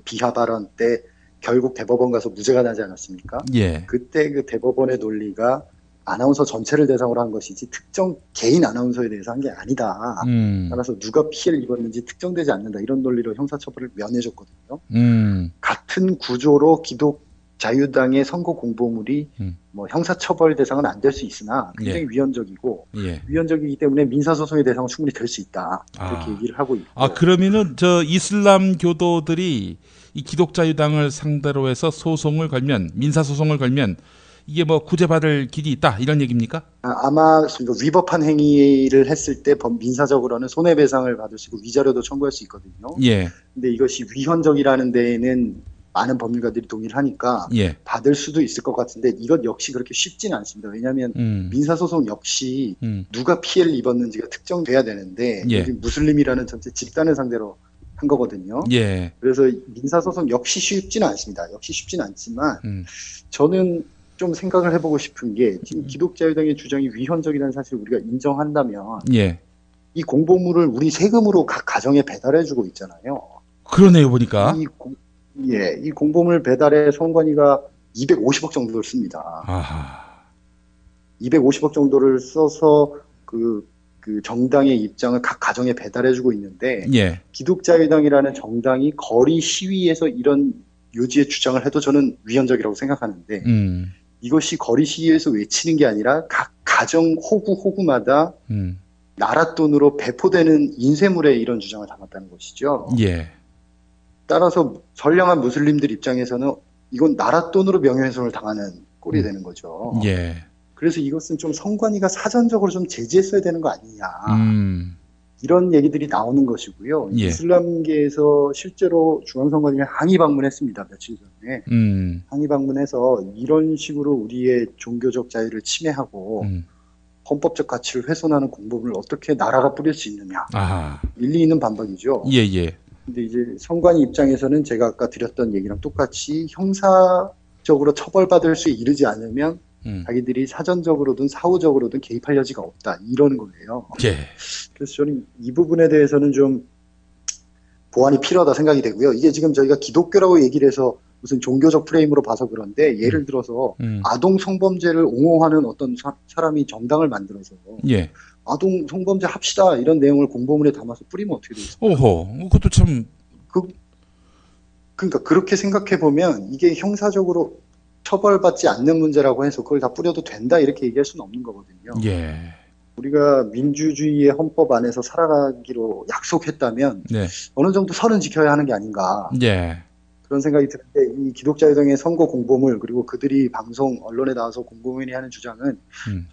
비하 발언 때 결국 대법원 가서 무죄가 나지 않았습니까? 예. 그때 대법원의 논리가 아나운서 전체를 대상으로 한 것이지 특정 개인 아나운서에 대해서 한 게 아니다. 따라서 누가 피해를 입었는지 특정되지 않는다. 이런 논리로 형사처벌을 면해줬거든요. 같은 구조로 기독자유당의 선거 공보물이 형사처벌 대상은 안 될 수 있으나 굉장히 위헌적이고 위헌적이기 때문에 민사소송의 대상은 충분히 될 수 있다. 이렇게 얘기를 하고 있고. 그러면은 이슬람 교도들이 이 기독자유당을 상대로 해서 소송을 걸면, 민사소송을 걸면 이게 구제받을 길이 있다 이런 얘기입니까? 아마 위법한 행위를 했을 때 민사적으로는 손해배상을 받을 수 있고 위자료도 청구할 수 있거든요. 예. 근데 이것이 위헌적이라는 데에는 많은 법률가들이 동의를 하니까 받을 수도 있을 것 같은데 이것 역시 그렇게 쉽지는 않습니다. 왜냐하면 민사소송 역시 누가 피해를 입었는지가 특정돼야 되는데 여기 무슬림이라는 전체 집단을 상대로 한 거거든요. 예. 그래서 민사소송 역시 쉽지는 않습니다. 역시 쉽지는 않지만 저는 좀 생각을 해보고 싶은 게 지금 기독자유당의 주장이 위헌적이라는 사실을 우리가 인정한다면 이 공보물을 우리 세금으로 각 가정에 배달해주고 있잖아요. 그러네요, 보니까. 이 공보물 배달에 선관위가 250억 정도를 씁니다. 아하. 250억 정도를 써서 그 정당의 입장을 각 가정에 배달해주고 있는데 기독자유당이라는 정당이 거리 시위에서 이런 요지의 주장을 해도 저는 위헌적이라고 생각하는데 이것이 거리 시위에서 외치는 게 아니라 각 가정 호구마다 나라 돈으로 배포되는 인쇄물에 이런 주장을 담았다는 것이죠. 따라서 선량한 무슬림들 입장에서는 이건 나라 돈으로 명예훼손을 당하는 꼴이 되는 거죠. 그래서 이것은 좀 선관위가 사전적으로 좀 제지했어야 되는 거 아니냐. 이런 얘기들이 나오는 것이고요. 이슬람계에서 실제로 중앙선관위에 항의 방문했습니다. 며칠 전에. 항의 방문해서 이런 식으로 우리의 종교적 자유를 침해하고 헌법적 가치를 훼손하는 공보물을 어떻게 나라가 뿌릴 수 있느냐. 일리 있는 반박이죠. 근데 이제 선관위 입장에서는 제가 아까 드렸던 얘기랑 똑같이 형사적으로 처벌받을 수 이르지 않으면 자기들이 사전적으로든 사후적으로든 개입할 여지가 없다. 이러는 거예요. 그래서 저는 이 부분에 대해서는 좀 보완이 필요하다 생각이 되고요. 이게 지금 저희가 기독교라고 얘기를 해서 무슨 종교적 프레임으로 봐서 그런데 예를 들어서 아동 성범죄를 옹호하는 어떤 사람이 정당을 만들어서 아동 성범죄 합시다 이런 내용을 공보물에 담아서 뿌리면 어떻게 되겠습니까? 오호, 그것도 참. 그러니까 그렇게 생각해 보면 이게 형사적으로 처벌받지 않는 문제라고 해서 그걸 다 뿌려도 된다 이렇게 얘기할 수는 없는 거거든요. 우리가 민주주의의 헌법 안에서 살아가기로 약속했다면 어느 정도 선은 지켜야 하는 게 아닌가 그런 생각이 드는데 이 기독자유당의 선거 공보물 그리고 그들이 방송 언론에 나와서 공보문이 하는 주장은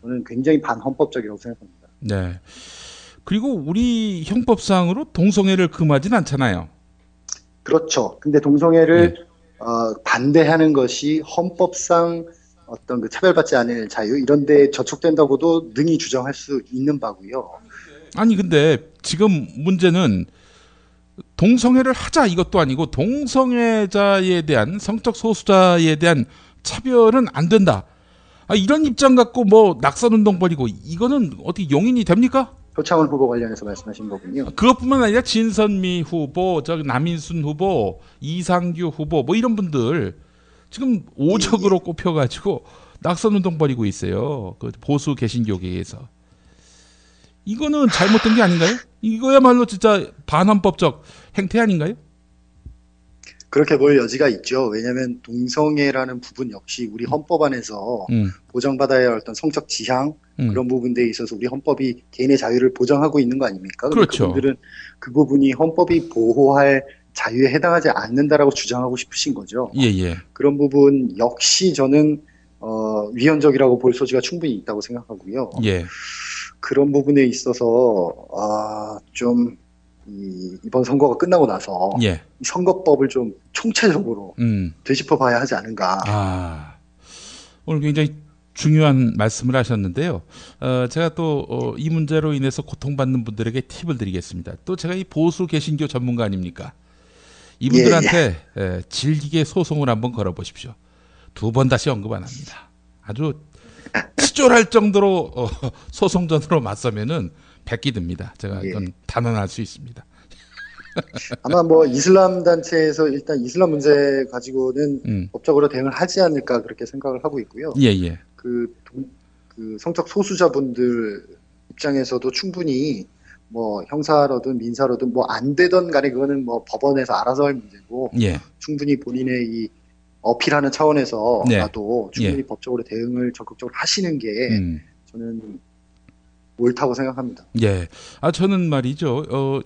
저는 굉장히 반헌법적이라고 생각합니다. 네. 그리고 우리 형법상으로 동성애를 금하진 않잖아요. 그렇죠. 근데 동성애를 반대하는 것이 헌법상 어떤 그 차별받지 않을 자유 이런 데 저촉된다고도 능히 주장할 수 있는 바고요. 아니 근데 지금 문제는 동성애를 하자 이것도 아니고 동성애자에 대한 성적 소수자에 대한 차별은 안 된다. 이런 입장 갖고 뭐 낙선운동 벌이고 이거는 어떻게 용인이 됩니까? 표창원 후보 관련해서 말씀하신 거군요. 그것뿐만 아니라 진선미 후보, 남인순 후보, 이상규 후보 뭐 이런 분들 지금 오적으로 꼽혀가지고 낙선운동 벌이고 있어요. 그 보수 개신교계에서. 이거는 잘못된 게 아닌가요? 이거야말로 진짜 반헌법적 행태 아닌가요? 그렇게 볼 여지가 있죠. 왜냐하면 동성애라는 부분 역시 우리 헌법 안에서 보장받아야 할 어떤 성적 지향 그런 부분들에 있어서 우리 헌법이 개인의 자유를 보장하고 있는 거 아닙니까? 그렇죠. 그분들은 그 부분이 헌법이 보호할 자유에 해당하지 않는다라고 주장하고 싶으신 거죠. 예. 그런 부분 역시 저는 위헌적이라고 볼 소지가 충분히 있다고 생각하고요. 예. 그런 부분에 있어서 좀 이번 선거가 끝나고 나서 예. 선거법을 좀 총체적으로 되짚어봐야 하지 않은가. 오늘 굉장히 중요한 말씀을 하셨는데요. 제가 또 이 문제로 인해서 고통받는 분들에게 팁을 드리겠습니다. 또 제가 이 보수 개신교 전문가 아닙니까? 이분들한테 질기게 소송을 한번 걸어보십시오. 2번 다시 언급 안 합니다. 아주 치졸할 정도로 소송전으로 맞서면은 백기듭니다. 제가 이건 단언할 수 있습니다. 아마 뭐 이슬람 단체에서 일단 이슬람 문제 가지고는 법적으로 대응을 하지 않을까 그렇게 생각을 하고 있고요. 예. 그 성적 소수자분들 입장에서도 충분히 뭐 형사로든 민사로든 뭐 안 되던 간에 그거는 뭐 법원에서 알아서 할 문제고 충분히 본인의 이 어필하는 차원에서라도 충분히 법적으로 대응을 적극적으로 하시는 게 저는 옳다고 생각합니다. 예. 저는 말이죠.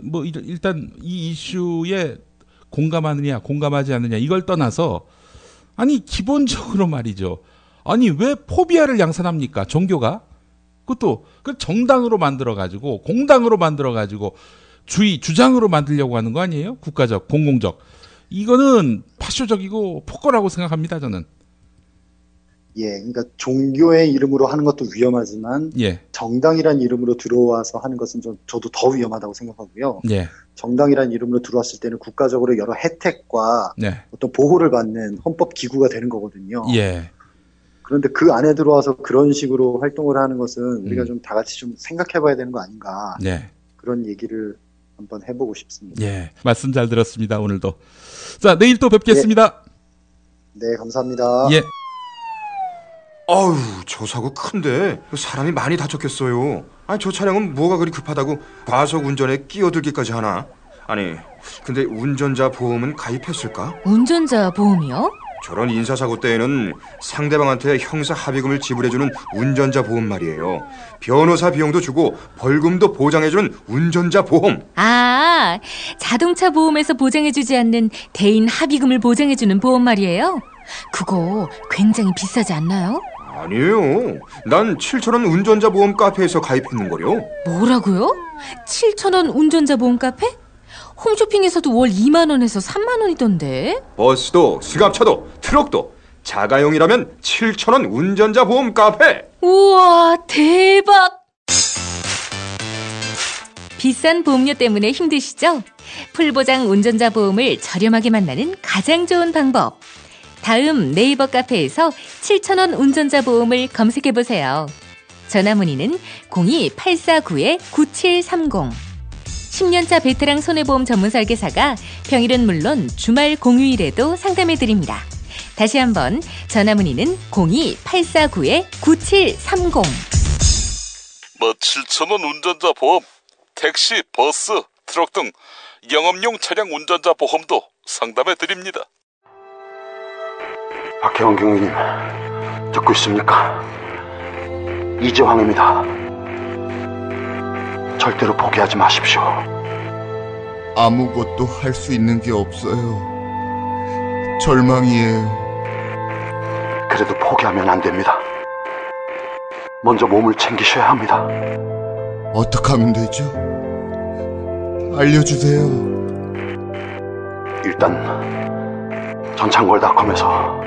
뭐 일단 이 이슈에 공감하느냐, 공감하지 않느냐 이걸 떠나서 아니 기본적으로 말이죠. 아니 왜 포비아를 양산합니까? 종교가? 그것도 그 정당으로 만들어 가지고 공당으로 만들어 가지고 주장으로 만들려고 하는 거 아니에요? 국가적, 공공적. 이거는 파쇼적이고 폭거라고 생각합니다, 저는. 그러니까 종교의 이름으로 하는 것도 위험하지만 정당이란 이름으로 들어와서 하는 것은 저도 더 위험하다고 생각하고요. 정당이란 이름으로 들어왔을 때는 국가적으로 여러 혜택과 어떤 보호를 받는 헌법 기구가 되는 거거든요. 그런데 그 안에 들어와서 그런 식으로 활동을 하는 것은 우리가 좀 다 같이 좀 생각해봐야 되는 거 아닌가. 그런 얘기를 한번 해보고 싶습니다. 말씀 잘 들었습니다. 오늘도. 자, 내일 또 뵙겠습니다. 네, 감사합니다. 아유, 저 사고 큰데 사람이 많이 다쳤겠어요. 아니, 저 차량은 뭐가 그리 급하다고 과속 운전에 끼어들기까지 하나? 아니, 근데 운전자 보험은 가입했을까? 운전자 보험이요? 저런 인사사고 때에는 상대방한테 형사 합의금을 지불해주는 운전자 보험 말이에요. 변호사 비용도 주고 벌금도 보장해주는 운전자 보험. 자동차 보험에서 보장해주지 않는 대인 합의금을 보장해주는 보험 말이에요? 그거 굉장히 비싸지 않나요? 아니에요. 난 7,000원 운전자 보험 카페에서 가입했는걸요. 뭐라고요? 7,000원 운전자 보험 카페? 홈쇼핑에서도 월 2만 원에서 3만 원이던데. 버스도 승합차도 트럭도 자가용이라면 7,000원 운전자 보험 카페. 우와, 대박. 비싼 보험료 때문에 힘드시죠? 풀보장 운전자 보험을 저렴하게 만나는 가장 좋은 방법. 다음 네이버 카페에서 7,000원 운전자 보험을 검색해보세요. 전화문의는 02-849-9730. 10년차 베테랑 손해보험 전문 설계사가 평일은 물론 주말 공휴일에도 상담해드립니다. 다시 한번 전화문의는 02-849-9730. 7,000원 운전자 보험, 택시, 버스, 트럭 등 영업용 차량 운전자 보험도 상담해드립니다. 박혜원 경위님, 듣고 있습니까? 이재황입니다. 절대로 포기하지 마십시오. 아무것도 할 수 있는 게 없어요. 절망이에요. 그래도 포기하면 안 됩니다. 먼저 몸을 챙기셔야 합니다. 어떻게 하면 되죠? 알려주세요. 일단 전창걸닷컴에서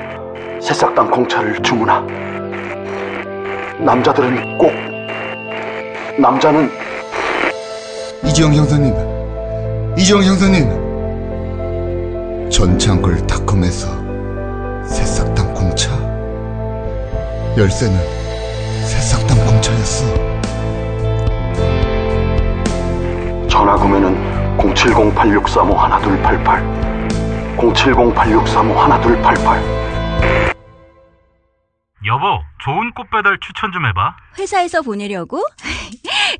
새싹당 공차를 주문하. 남자들은 꼭, 남자는 이지영 형사님, 전창걸닷컴에서 새싹당 공차. 열쇠는 새싹당 공차였어. 전화 구매는 070-8635-1288 070-8635-1288. 여보, 좋은 꽃 배달 추천 좀 해봐. 회사에서 보내려고?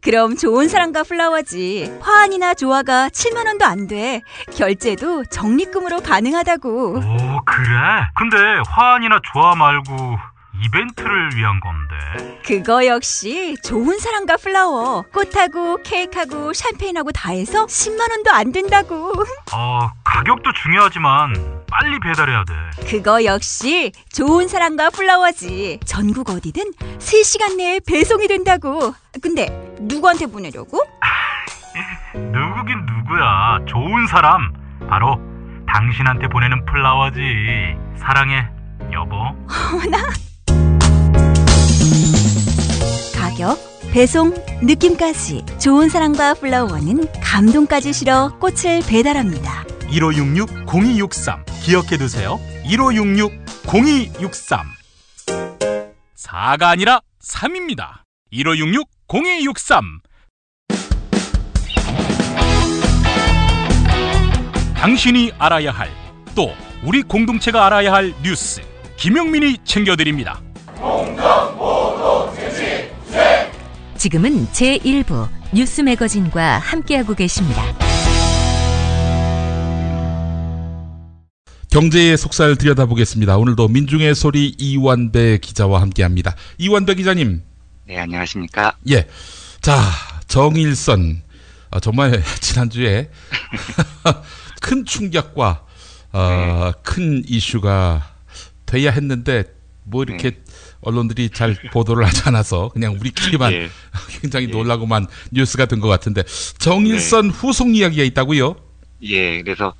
그럼 좋은 사람과 플라워지. 화환이나 조화가 7만 원도 안 돼. 결제도 적립금으로 가능하다고. 오, 그래? 근데 화환이나 조화 말고 이벤트를 위한 건데. 그거 역시 좋은 사람과 플라워. 꽃하고 케이크하고 샴페인하고 다 해서 10만 원도 안 된다고. 가격도 중요하지만 빨리 배달해야 돼. 그거 역시 좋은 사람과 플라워지. 전국 어디든 3시간 내에 배송이 된다고. 근데 누구한테 보내려고? 누구긴 누구야. 좋은 사람. 바로 당신한테 보내는 플라워지. 사랑해, 여보. 어머나. 가격, 배송, 느낌까지 좋은 사랑과 플라워는 감동까지 실어 꽃을 배달합니다. 1566-0263 기억해두세요. 1566-0263 4가 아니라 3입니다. 1566-0263 당신이 알아야 할, 또 우리 공동체가 알아야 할 뉴스 김용민이 챙겨드립니다. 지금은 제1부 뉴스 매거진과 함께하고 계십니다. 경제의 속살 들여다보겠습니다. 오늘도 민중의 소리 이완배 기자와 함께합니다. 이완배 기자님. 네, 안녕하십니까? 예. 자, 정일선. 정말 지난주에 큰 충격과 큰 이슈가 돼야 했는데 뭐 이렇게 언론들이 잘 보도를 하지 않아서 그냥 우리끼리만 굉장히 놀라고만 뉴스가 된 것 같은데 정일선 후속 이야기가 있다고요? 예, 그래서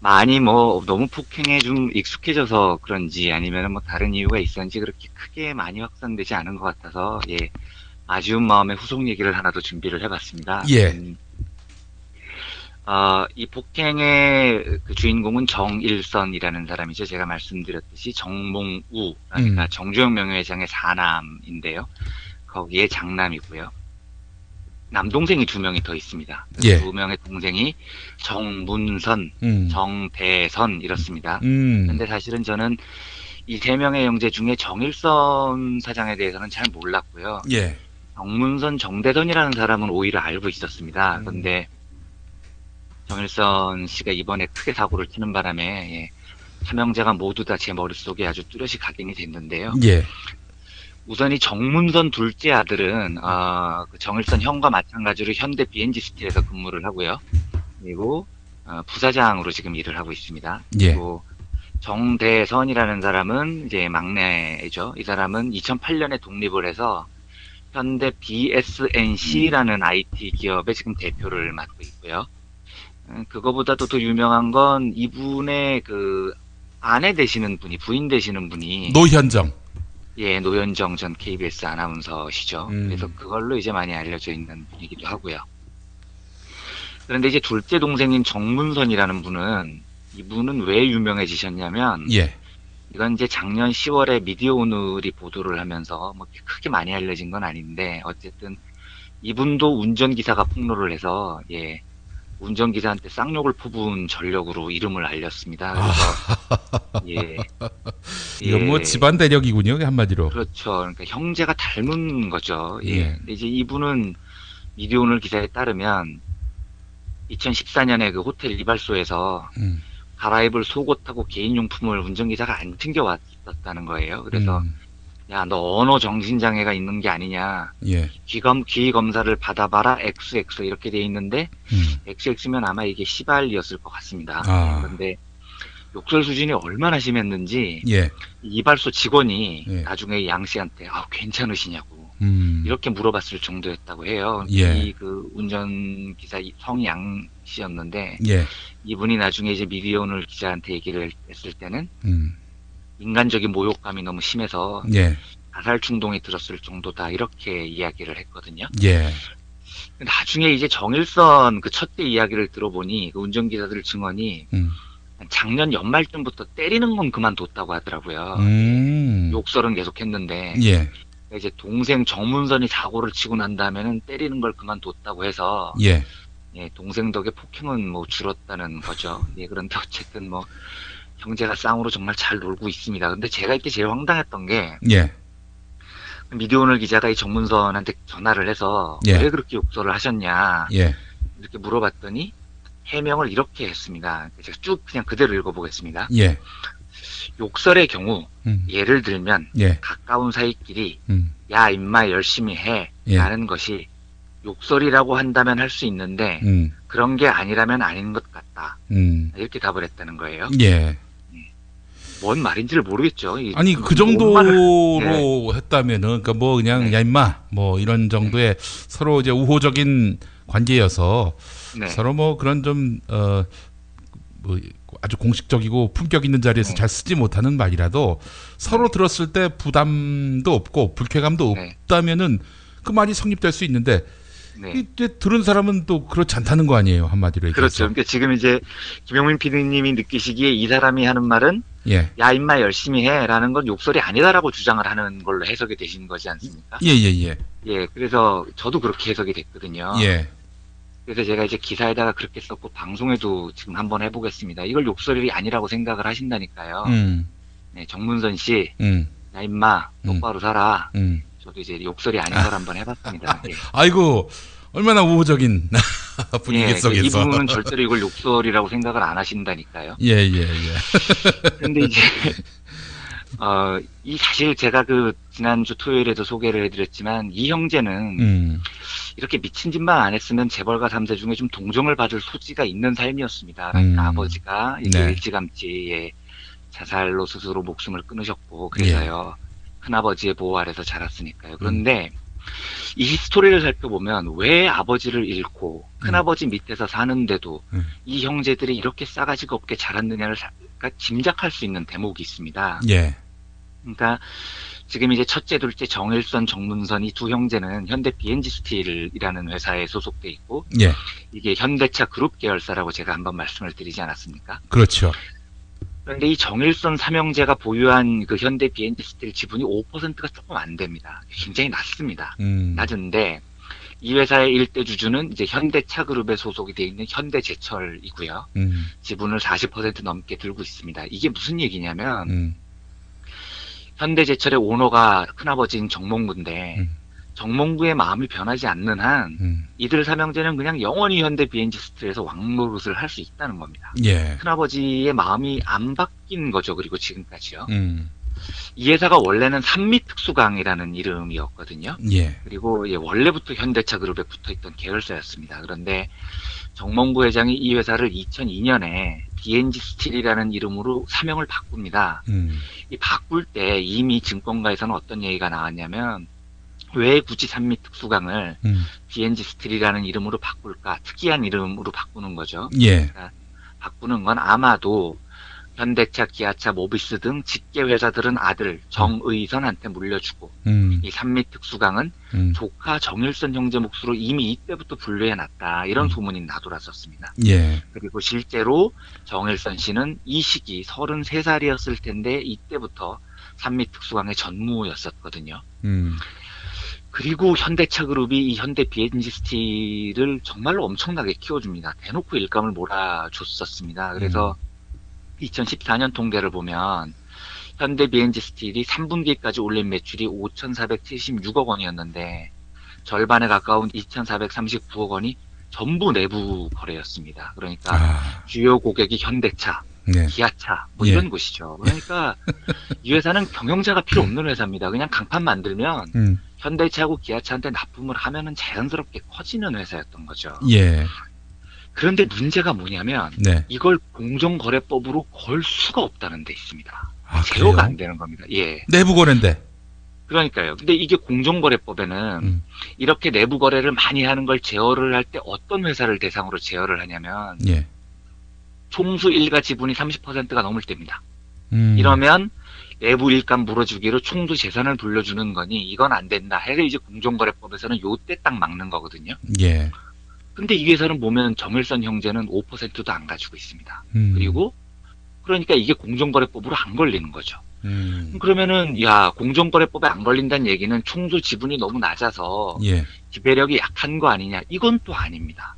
많이 너무 폭행에 좀 익숙해져서 그런지 아니면 다른 이유가 있었는지 그렇게 크게 많이 확산되지 않은 것 같아서 아쉬운 마음에 후속 얘기를 하나 더 준비를 해봤습니다. 예. 이 폭행의 그 주인공은 정일선이라는 사람이죠. 제가 말씀드렸듯이 정몽우, 그러니까 정주영 명예회장의 사남인데요. 거기에 장남이고요. 남동생이 2명이 더 있습니다. 예. 2명의 동생이 정문선, 정대선 이렇습니다. 근데 사실은 저는 이 3명의 형제 중에 정일선 사장에 대해서는 잘 몰랐고요. 예. 정문선, 정대선이라는 사람은 오히려 알고 있었습니다. 그런데 정일선 씨가 이번에 크게 사고를 치는 바람에 삼형제가 모두 다 제 머릿속에 아주 뚜렷이 각인이 됐는데요. 예. 우선 이 정문선 둘째 아들은 그 정일선 형과 마찬가지로 현대 B&G 스틸에서 근무를 하고요. 그리고 부사장으로 지금 일을 하고 있습니다. 예. 그리고 정대선이라는 사람은 이제 막내죠. 이 사람은 2008년에 독립을 해서 현대 BSNC라는 IT 기업의 지금 대표를 맡고 있고요. 그거보다도 더 유명한 건 이분의 그 아내 되시는 분이, 부인 되시는 분이 노현정. 예, 노현정 전 KBS 아나운서시죠. 그래서 그걸로 이제 많이 알려져 있는 분이기도 하고요. 그런데 이제 둘째 동생인 정문선이라는 분은, 이분은 왜 유명해지셨냐면, 예. 이건 이제 작년 10월에 미디어 오늘이 보도를 하면서 뭐 크게 많이 알려진 건 아닌데, 어쨌든 이분도 운전기사가 폭로를 해서, 예, 운전기사한테 쌍욕을 퍼부은 전력으로 이름을 알렸습니다. 그래서, 예. 이건 뭐 집안 대력이군요, 한마디로. 그렇죠. 그러니까 형제가 닮은 거죠. 예. 예. 근데 이제 이분은 미디어 오늘 기사에 따르면 2014년에 그 호텔 이발소에서 갈아입을 속옷하고 개인용품을 운전기사가 안 챙겨왔었다는 거예요. 그래서 야, 너 언어 정신장애가 있는 게 아니냐. 예. 귀 검사를 받아봐라. XX 이렇게 돼 있는데 XX면 아마 이게 시발이었을 것 같습니다. 그런데 욕설 수준이 얼마나 심했는지 예. 이발소 직원이 예. 나중에 양 씨한테 괜찮으시냐고 이렇게 물어봤을 정도였다고 해요. 예. 이 그 운전기사 성이 양 씨였는데 예. 이분이 나중에 이제 미디어오늘 기자한테 얘기를 했을 때는 인간적인 모욕감이 너무 심해서 예. 자살 충동이 들었을 정도다 이렇게 이야기를 했거든요. 예. 나중에 이제 정일선 그 첫째 이야기를 들어보니 그 운전기사들 증언이 작년 연말쯤부터 때리는 건 그만뒀다고 하더라고요. 욕설은 계속했는데 예. 이제 동생 정문선이 사고를 치고 난 다음에는 때리는 걸 그만뒀다고 해서 예. 예, 동생 덕에 폭행은 뭐 줄었다는 거죠. 예, 그런데 어쨌든 뭐 형제가 쌍으로 정말 잘 놀고 있습니다. 근데 제가 이때 제일 황당했던 게 예. 미디어오늘 기자가 이 정문선한테 전화를 해서 예. 왜 그렇게 욕설을 하셨냐 예. 이렇게 물어봤더니 해명을 이렇게 했습니다. 제가 쭉 그냥 그대로 읽어보겠습니다. 예. 욕설의 경우 예를 들면 예. 가까운 사이끼리 야 임마 열심히 해 예. 라는 것이 욕설이라고 한다면 할 수 있는데 그런 게 아니라면 아닌 것 같다. 이렇게 답을 했다는 거예요. 예. 뭔 말인지를 모르겠죠. 아니 그 정도로 했다면은 그러니까 뭐 그냥 야 임마 뭐 이런 정도의 서로 이제 우호적인 관계여서 서로 뭐 그런 좀 뭐 아주 공식적이고 품격 있는 자리에서 잘 쓰지 못하는 말이라도 서로 들었을 때 부담도 없고 불쾌감도 없다면은 그 말이 성립될 수 있는데 이제 들은 사람은 또 그렇지 않다는 거 아니에요, 한마디로 얘기해서. 그렇죠. 그러니까 지금 이제 김용민 PD님이 느끼시기에 이 사람이 하는 말은 예. 야 임마 열심히 해라는 건 욕설이 아니다라고 주장을 하는 걸로 해석이 되신 거지 않습니까? 예. 예, 그래서 저도 그렇게 해석이 됐거든요. 예. 그래서 제가 이제 기사에다가 그렇게 썼고 방송에도 지금 한번 해보겠습니다. 이걸 욕설이 아니라고 생각을 하신다니까요. 네, 정문선 씨, 야 임마 똑바로 살아. 저도 이제 욕설이 아닌 걸 한번 해봤습니다. 예. 아이고 얼마나 우호적인 분위기 예, 속에서. 이 부분은 절대로 이걸 욕설이라고 생각을 안 하신다니까요. 예. 근데 이제 이 사실 제가 그 지난주 토요일에도 소개를 해드렸지만 이 형제는 이렇게 미친 짓만 안 했으면 재벌가 3세 중에 좀 동정을 받을 소지가 있는 삶이었습니다. 그러니까 아버지가 이게 일찌감치 자살로 스스로 목숨을 끊으셨고 그래서요. 큰아버지의 보호 아래서 자랐으니까요. 그런데 이 스토리를 살펴보면 왜 아버지를 잃고 큰아버지 밑에서 사는데도 이 형제들이 이렇게 싸가지가 없게 자랐느냐를 짐작할 수 있는 대목이 있습니다. 예. 그러니까 지금 이제 첫째, 둘째 정일선, 정문선 이 두 형제는 현대 BNG 스틸이라는 회사에 소속돼 있고 예. 이게 현대차 그룹 계열사라고 제가 한번 말씀을 드리지 않았습니까? 그렇죠. 그런데 이 정일선 삼형제가 보유한 그 현대 BNG 스틸 지분이 5%가 조금 안 됩니다. 굉장히 낮습니다. 낮은데 이 회사의 일대 주주는 이제 현대차 그룹에 소속이 되어 있는 현대제철이고요. 지분을 40% 넘게 들고 있습니다. 이게 무슨 얘기냐면 현대제철의 오너가 큰아버지인 정몽구인데 정몽구의 마음이 변하지 않는 한 이들 삼형제는 그냥 영원히 현대 BNG 스틸에서 왕노릇을 할 수 있다는 겁니다. 예. 큰아버지의 마음이 안 바뀐 거죠. 그리고 지금까지요. 이 회사가 원래는 산미특수강이라는 이름이었거든요. 예. 그리고 원래부터 현대차 그룹에 붙어있던 계열사였습니다. 그런데 정몽구 회장이 이 회사를 2002년에 BNG 스틸이라는 이름으로 사명을 바꿉니다. 이 바꿀 때 이미 증권가에서는 어떤 얘기가 나왔냐면 왜 굳이 산미특수강을 BNG 스틸이라는 이름으로 바꿀까? 특이한 이름으로 바꾸는 거죠. 예. 그러니까 바꾸는 건 아마도 현대차, 기아차, 모비스 등 직계 회사들은 아들 정의선한테 물려주고 이 산미특수강은 조카 정일선 형제 몫으로 이미 이때부터 분류해놨다. 이런 소문이 나돌았었습니다. 예. 그리고 실제로 정일선 씨는 이 시기 33살이었을 텐데 이때부터 산미특수강의 전무였었거든요. 그리고 현대차 그룹이 이 현대 BNG 스틸을 정말로 엄청나게 키워줍니다. 대놓고 일감을 몰아줬었습니다. 그래서 2014년 통계를 보면 현대 BNG 스틸이 3분기까지 올린 매출이 5,476억 원이었는데 절반에 가까운 2,439억 원이 전부 내부 거래였습니다. 그러니까 주요 고객이 현대차, 기아차 뭐 이런 곳이죠. 그러니까 이 회사는 경영자가 필요 없는 회사입니다. 그냥 강판 만들면 현대차하고 기아차한테 납품을 하면은 자연스럽게 커지는 회사였던 거죠. 예. 그런데 문제가 뭐냐면 네. 이걸 공정거래법으로 걸 수가 없다는 데 있습니다. 아, 제어가 그래요? 안 되는 겁니다. 예. 내부 거래인데. 그러니까요. 근데 이게 공정거래법에는 이렇게 내부 거래를 많이 하는 걸 제어를 할 때 어떤 회사를 대상으로 제어를 하냐면 예. 총수 일가 지분이 30%가 넘을 때입니다. 이러면 내부 일감 물어주기로 총수 재산을 돌려주는 거니 이건 안 된다. 해서 이제 공정거래법에서는 요때 딱 막는 거거든요. 예. 근데 이 회사는 보면 정일선 형제는 5%도 안 가지고 있습니다. 그리고 그러니까 이게 공정거래법으로 안 걸리는 거죠. 그러면은 야 공정거래법에 안 걸린다는 얘기는 총수 지분이 너무 낮아서 예. 지배력이 약한 거 아니냐? 이건 또 아닙니다.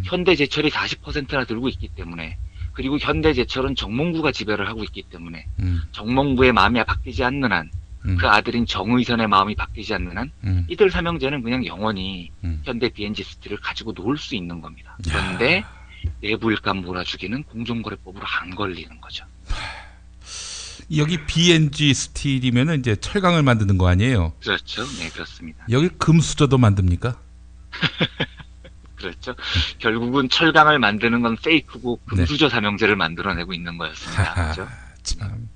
현대제철이 40%나 들고 있기 때문에 그리고 현대제철은 정몽구가 지배를 하고 있기 때문에 정몽구의 마음이 바뀌지 않는 한 그 아들인 정의선의 마음이 바뀌지 않는 한 이들 삼형제는 그냥 영원히 현대 BNG 스틸을 가지고 놀 수 있는 겁니다. 그런데 내부 일감 몰아주기는 공정거래법으로 안 걸리는 거죠. 여기 BNG 스틸이면은 이제 철강을 만드는 거 아니에요? 그렇죠. 네, 그렇습니다. 여기 금수저도 만듭니까? 그렇죠. 결국은 철강을 만드는 건 페이크고 금수저 삼형제를 만들어내고 있는 거였습니다. 그렇죠? 참.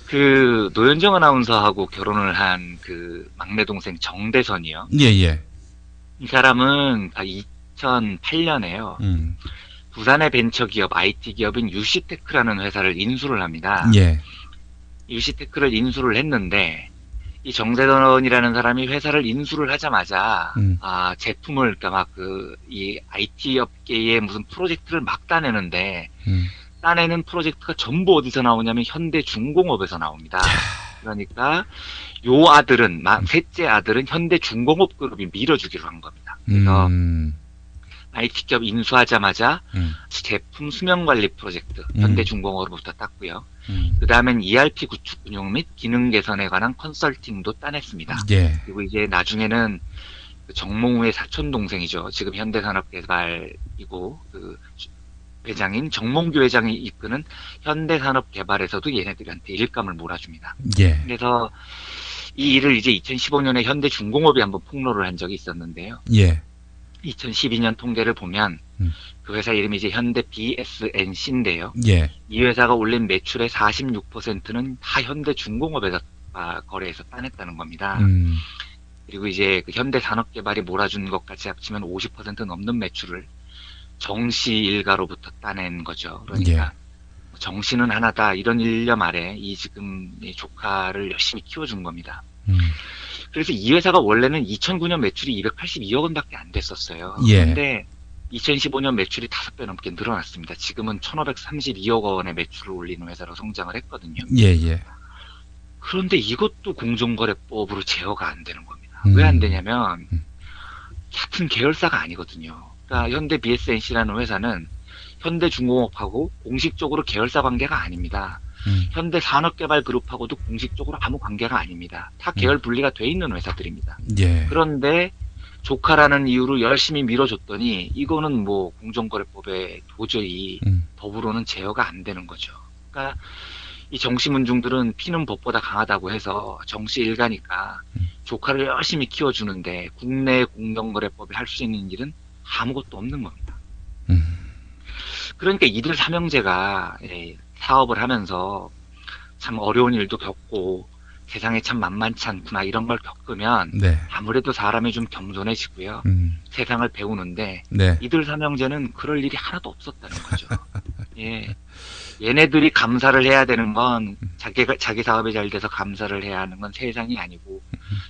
그 노현정 아나운서하고 결혼을 한 그 막내 동생 정대선이요. 예예. 이 사람은 2008년에요. 부산의 벤처기업 IT 기업인 유시테크라는 회사를 인수를 합니다. 예. 유시테크를 인수를 했는데 이 정대선이라는 사람이 회사를 인수를 하자마자 제품을 그러니까 막 이 IT 업계의 무슨 프로젝트를 막 따내는데 따내는 프로젝트가 전부 어디서 나오냐면 현대중공업에서 나옵니다. 그러니까 요 아들은 셋째 아들은 현대중공업 그룹이 밀어주기로 한 겁니다. 그래서 IT 기업 인수하자마자 제품 수명관리 프로젝트 현대중공업으로부터 땄고요. 그 다음엔 ERP 구축 운용 및 기능 개선에 관한 컨설팅도 따냈습니다. 예. 그리고 이제 나중에는 정몽우의 사촌 동생이죠. 지금 현대산업개발이고 그 회장인 정몽규 회장이 이끄는 현대산업개발에서도 얘네들한테 일감을 몰아줍니다. 예. 그래서 이 일을 이제 2015년에 현대중공업이 한번 폭로를 한 적이 있었는데요. 예. 2012년 통계를 보면 그 회사 이름이 이제 현대 BSNC인데요. 예. 이 회사가 올린 매출의 46%는 다 현대중공업에서 거래해서 따냈다는 겁니다. 그리고 이제 그 현대산업개발이 몰아준 것까지 합치면 50% 넘는 매출을 정씨 일가로부터 따낸 거죠. 그러니까 정씨는 하나다 이런 일념 아래 이 지금 이 조카를 열심히 키워준 겁니다. 그래서 이 회사가 원래는 2009년 매출이 282억 원밖에 안 됐었어요. 예. 그런데 2015년 매출이 5배 넘게 늘어났습니다. 지금은 1,532억 원의 매출을 올리는 회사로 성장을 했거든요. 예예. 그런데 이것도 공정거래법으로 제어가 안 되는 겁니다. 왜 안 되냐면 같은 계열사가 아니거든요. 그러니까 현대 BSNC라는 회사는 현대중공업하고 공식적으로 계열사 관계가 아닙니다. 현대산업개발그룹하고도 공식적으로 아무 관계가 아닙니다. 다 계열 분리가 돼 있는 회사들입니다. 예. 그런데 조카라는 이유로 열심히 밀어줬더니 이거는 뭐 공정거래법에 도저히 법으로는 제어가 안 되는 거죠. 그러니까 이 정씨문중들은 피는 법보다 강하다고 해서 정씨 일가니까 조카를 열심히 키워주는데 국내 공정거래법이 할 수 있는 일은 아무것도 없는 겁니다. 그러니까 이들 삼형제가 사업을 하면서 참 어려운 일도 겪고 세상에 참 만만치 않구나 이런 걸 겪으면 네. 아무래도 사람이 좀 겸손해지고요. 세상을 배우는데 네. 이들 삼형제는 그럴 일이 하나도 없었다는 거죠. 예. 얘네들이 감사를 해야 되는 건 자기 사업이 잘 돼서 감사를 해야 하는 건 세상이 아니고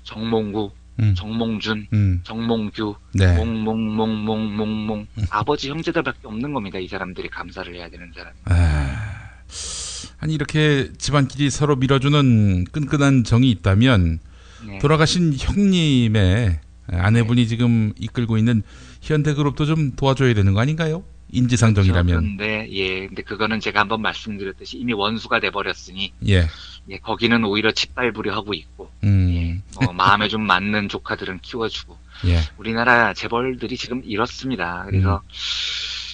정몽구, 정몽준, 정몽규, 네. 몽몽몽몽몽몽 아버지 형제들밖에 없는 겁니다. 이 사람들이 감사를 해야 되는 사람이. 아니 이렇게 집안끼리 서로 밀어주는 끈끈한 정이 있다면 네. 돌아가신 형님의 아내분이 지금 이끌고 있는 현대그룹도 좀 도와줘야 되는 거 아닌가요? 인지상정이라면. 그런데 근데 그거는 제가 한번 말씀드렸듯이 이미 원수가 돼버렸으니 예. 거기는 오히려 짓밟으려 하고 있고 마음에 좀 맞는 조카들은 키워주고 예. 우리나라 재벌들이 지금 이렇습니다. 그래서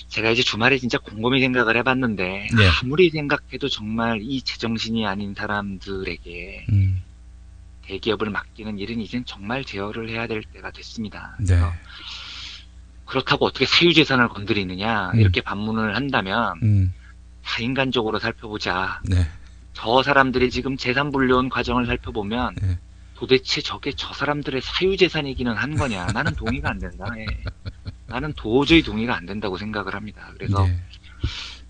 제가 이제 주말에 진짜 곰곰이 생각을 해봤는데 아무리 생각해도 정말 이 제정신이 아닌 사람들에게 대기업을 맡기는 일은 이젠 정말 제어를 해야 될 때가 됐습니다. 네. 그렇다고 어떻게 사유재산을 건드리느냐 이렇게 반문을 한다면 다인간적으로 살펴보자. 네. 저 사람들이 지금 재산 불려온 과정을 살펴보면 도대체 저게 저 사람들의 사유재산이기는 한 거냐. 나는 동의가 안 된다. 예. 나는 도저히 동의가 안 된다고 생각을 합니다. 그래서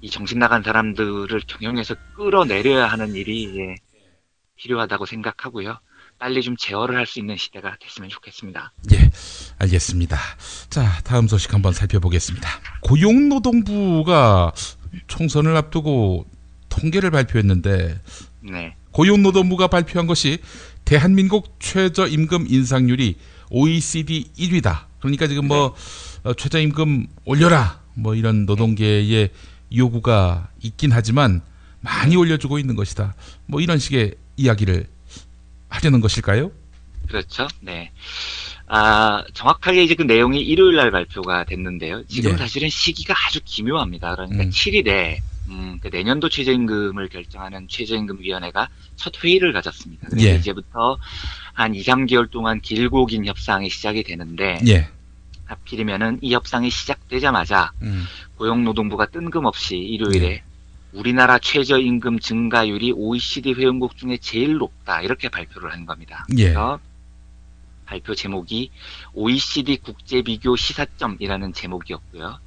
이 정신 나간 사람들을 경영해서 끌어내려야 하는 일이 필요하다고 생각하고요. 빨리 좀 제어를 할 수 있는 시대가 됐으면 좋겠습니다. 예, 알겠습니다. 자, 다음 소식 한번 살펴보겠습니다. 고용노동부가 총선을 앞두고 통계를 발표했는데 네. 고용노동부가 발표한 것이 대한민국 최저임금 인상률이 OECD 1위다. 그러니까 지금 뭐 최저임금 올려라 뭐 이런 노동계의 요구가 있긴 하지만 많이 올려주고 있는 것이다. 뭐 이런 식의 이야기를 하려는 것일까요? 그렇죠. 네. 정확하게 이제 그 내용이 일요일 날 발표가 됐는데요. 지금 사실은 시기가 아주 기묘합니다. 그러니까 7일에 내년도 최저임금을 결정하는 최저임금위원회가 첫 회의를 가졌습니다. 그래서 이제부터 한 2, 3개월 동안 길고 긴 협상이 시작이 되는데 하필이면은 이 협상이 시작되자마자 고용노동부가 뜬금없이 일요일에 우리나라 최저임금 증가율이 OECD 회원국 중에 제일 높다 이렇게 발표를 한 겁니다. 그래서 발표 제목이 OECD 국제비교 시사점이라는 제목이었고요.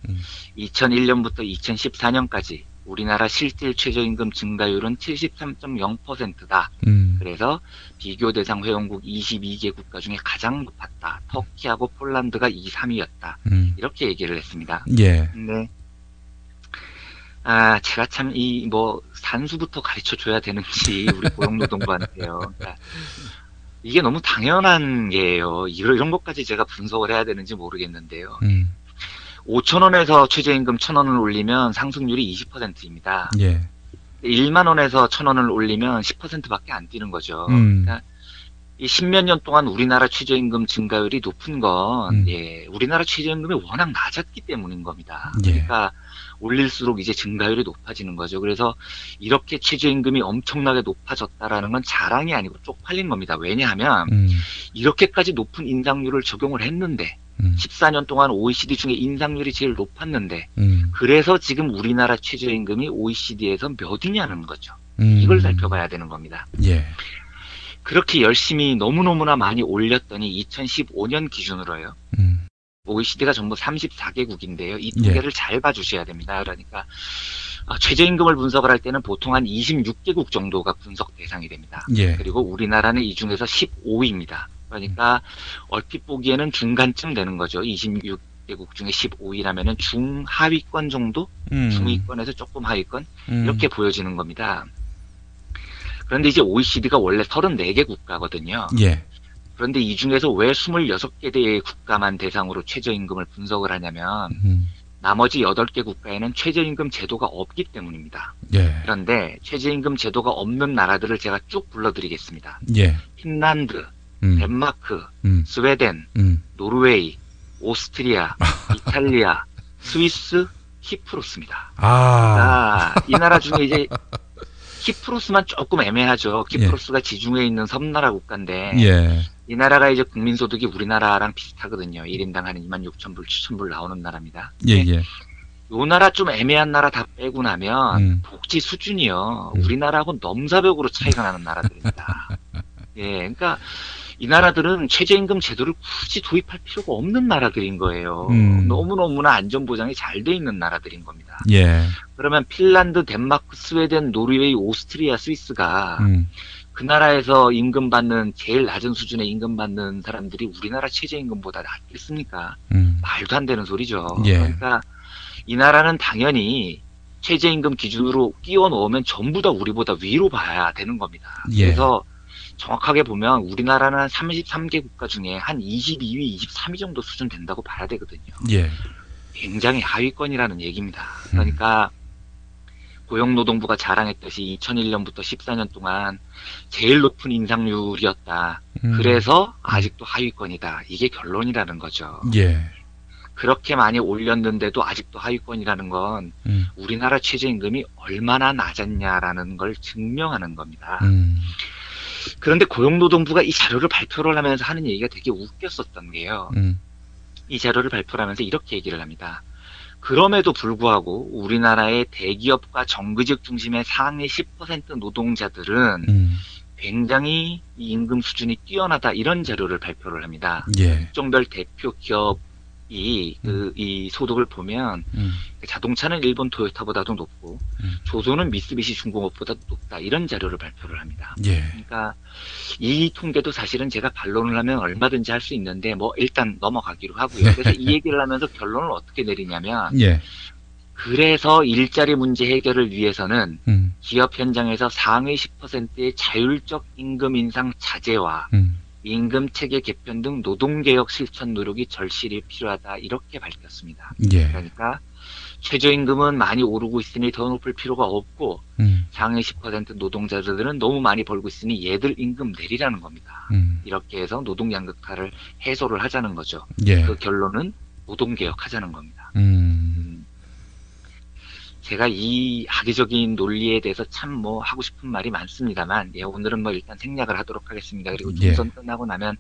2001년부터 2014년까지 우리나라 실질 최저임금 증가율은 73.0%다. 그래서 비교 대상 회원국 22개 국가 중에 가장 높았다. 터키하고 폴란드가 2, 3위였다. 이렇게 얘기를 했습니다. 예. 네. 제가 참 산수부터 가르쳐 줘야 되는지 우리 고용노동부한테요. 그러니까 이게 너무 당연한 게예요. 이런 것까지 제가 분석을 해야 되는지 모르겠는데요. 5,000원에서 최저임금 1,000원을 올리면 상승률이 20%입니다. 1만 원에서 1,000원을 올리면 10%밖에 안 뛰는 거죠. 그러니까 이 10몇 년 동안 우리나라 최저임금 증가율이 높은 건 우리나라 최저임금이 워낙 낮았기 때문인 겁니다. 그러니까 올릴수록 이제 증가율이 높아지는 거죠. 그래서 이렇게 최저임금이 엄청나게 높아졌다라는 건 자랑이 아니고 쪽팔린 겁니다. 왜냐하면 이렇게까지 높은 인상률을 적용을 했는데 14년 동안 OECD 중에 인상률이 제일 높았는데 그래서 지금 우리나라 최저임금이 OECD에서 몇 위냐는 거죠. 이걸 살펴봐야 되는 겁니다. 그렇게 열심히 너무너무나 많이 올렸더니 2015년 기준으로요. OECD가 전부 34개국인데요. 이 통계를 잘 봐주셔야 됩니다. 그러니까 최저임금을 분석을 할 때는 보통 한 26개국 정도가 분석 대상이 됩니다. 그리고 우리나라는 이 중에서 15위입니다. 그러니까 얼핏 보기에는 중간쯤 되는 거죠. 26개국 중에 15위라면은 중하위권 정도? 중위권에서 조금 하위권? 이렇게 보여지는 겁니다. 그런데 이제 OECD가 원래 34개 국가거든요. 그런데 이 중에서 왜 26개의 국가만 대상으로 최저임금을 분석을 하냐면 나머지 8개 국가에는 최저임금 제도가 없기 때문입니다. 그런데 최저임금 제도가 없는 나라들을 제가 쭉 불러드리겠습니다. 핀란드, 덴마크, 스웨덴, 노르웨이, 오스트리아, 이탈리아, 스위스, 키프로스입니다. 이 나라 중에 이제 키프로스만 조금 애매하죠. 키프로스가 지중해에 있는 섬나라 국가인데 이 나라가 이제 국민소득이 우리나라랑 비슷하거든요. 1인당 한 26,000불, 7,000불 나오는 나라입니다. 요 나라 좀 애매한 나라 다 빼고 나면 복지 수준이요. 우리나라하고 넘사벽으로 차이가 나는 나라들입니다. 그러니까 이 나라들은 최저임금 제도를 굳이 도입할 필요가 없는 나라들인 거예요. 너무너무나 안전보장이 잘 돼 있는 나라들인 겁니다. 그러면 핀란드, 덴마크, 스웨덴, 노르웨이, 오스트리아, 스위스가 그 나라에서 임금 받는 제일 낮은 수준의 임금 받는 사람들이 우리나라 최저임금보다 낫겠습니까? 말도 안 되는 소리죠. 그러니까 이 나라는 당연히 최저임금 기준으로 끼워 넣으면 전부 다 우리보다 위로 봐야 되는 겁니다. 그래서 정확하게 보면 우리나라는 한 33개 국가 중에 한 22위, 23위 정도 수준 된다고 봐야 되거든요. 굉장히 하위권이라는 얘기입니다. 그러니까 고용노동부가 자랑했듯이 2001년부터 14년 동안 제일 높은 인상률이었다. 그래서 아직도 하위권이다. 이게 결론이라는 거죠. 그렇게 많이 올렸는데도 아직도 하위권이라는 건 우리나라 최저임금이 얼마나 낮았냐라는 걸 증명하는 겁니다. 그런데 고용노동부가 이 자료를 발표를 하면서 하는 얘기가 되게 웃겼었던 게요. 이 자료를 발표하면서 이렇게 얘기를 합니다. 그럼에도 불구하고 우리나라의 대기업과 정규직 중심의 상위 10% 노동자들은 굉장히 이 임금 수준이 뛰어나다 이런 자료를 발표를 합니다. 예. 국종별 대표 기업이 이 소득을 보면 자동차는 일본 토요타보다도 높고 조선은 미쓰비시 중공업보다 높다 이런 자료를 발표를 합니다. 예. 그러니까 이 통계도 사실은 제가 반론을 하면 얼마든지 할 수 있는데 뭐 일단 넘어가기로 하고요. 그래서 이 얘기를 하면서 결론을 어떻게 내리냐면 예. 그래서 일자리 문제 해결을 위해서는 기업 현장에서 상위 10%의 자율적 임금 인상 자제와 임금 체계 개편 등 노동개혁 실천 노력이 절실히 필요하다 이렇게 밝혔습니다. 예. 그러니까 최저임금은 많이 오르고 있으니 더 높일 필요가 없고 상위 10% 노동자들은 너무 많이 벌고 있으니 얘들 임금 내리라는 겁니다. 이렇게 해서 노동양극화를 해소를 하자는 거죠. 예. 그 결론은 노동개혁하자는 겁니다. 제가 이 악의적인 논리에 대해서 참 뭐 하고 싶은 말이 많습니다만, 예, 오늘은 뭐 일단 생략을 하도록 하겠습니다. 그리고 총선 끝나고 나면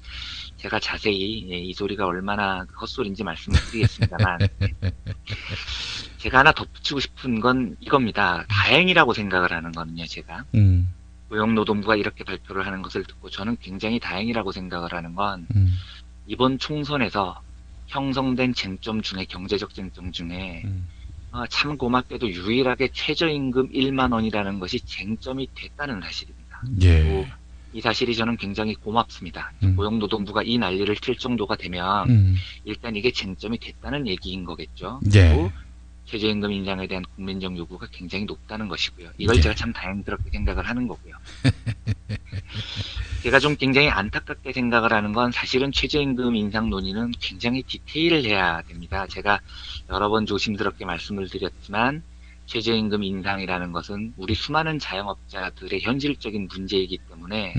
제가 자세히 이 소리가 얼마나 헛소리인지 말씀을 드리겠습니다만, 제가 하나 덧붙이고 싶은 건 이겁니다. 다행이라고 생각을 하는 거는요, 제가. 고용노동부가 이렇게 발표를 하는 것을 듣고 저는 굉장히 다행이라고 생각을 하는 건, 이번 총선에서 형성된 쟁점 중에, 경제적 쟁점 중에, 참 고맙게도 유일하게 최저임금 1만 원이라는 것이 쟁점이 됐다는 사실입니다. 예. 이 사실이 저는 굉장히 고맙습니다. 고용노동부가 이 난리를 칠 정도가 되면 일단 이게 쟁점이 됐다는 얘기인 거겠죠. 예. 그리고 최저임금 인상에 대한 국민적 요구가 굉장히 높다는 것이고요. 이걸 예. 제가 참 다행스럽게 생각을 하는 거고요. 제가 좀 굉장히 안타깝게 생각을 하는 건 사실은 최저임금 인상 논의는 굉장히 디테일해야 됩니다. 제가 여러 번 조심스럽게 말씀을 드렸지만 최저임금 인상이라는 것은 우리 수많은 자영업자들의 현실적인 문제이기 때문에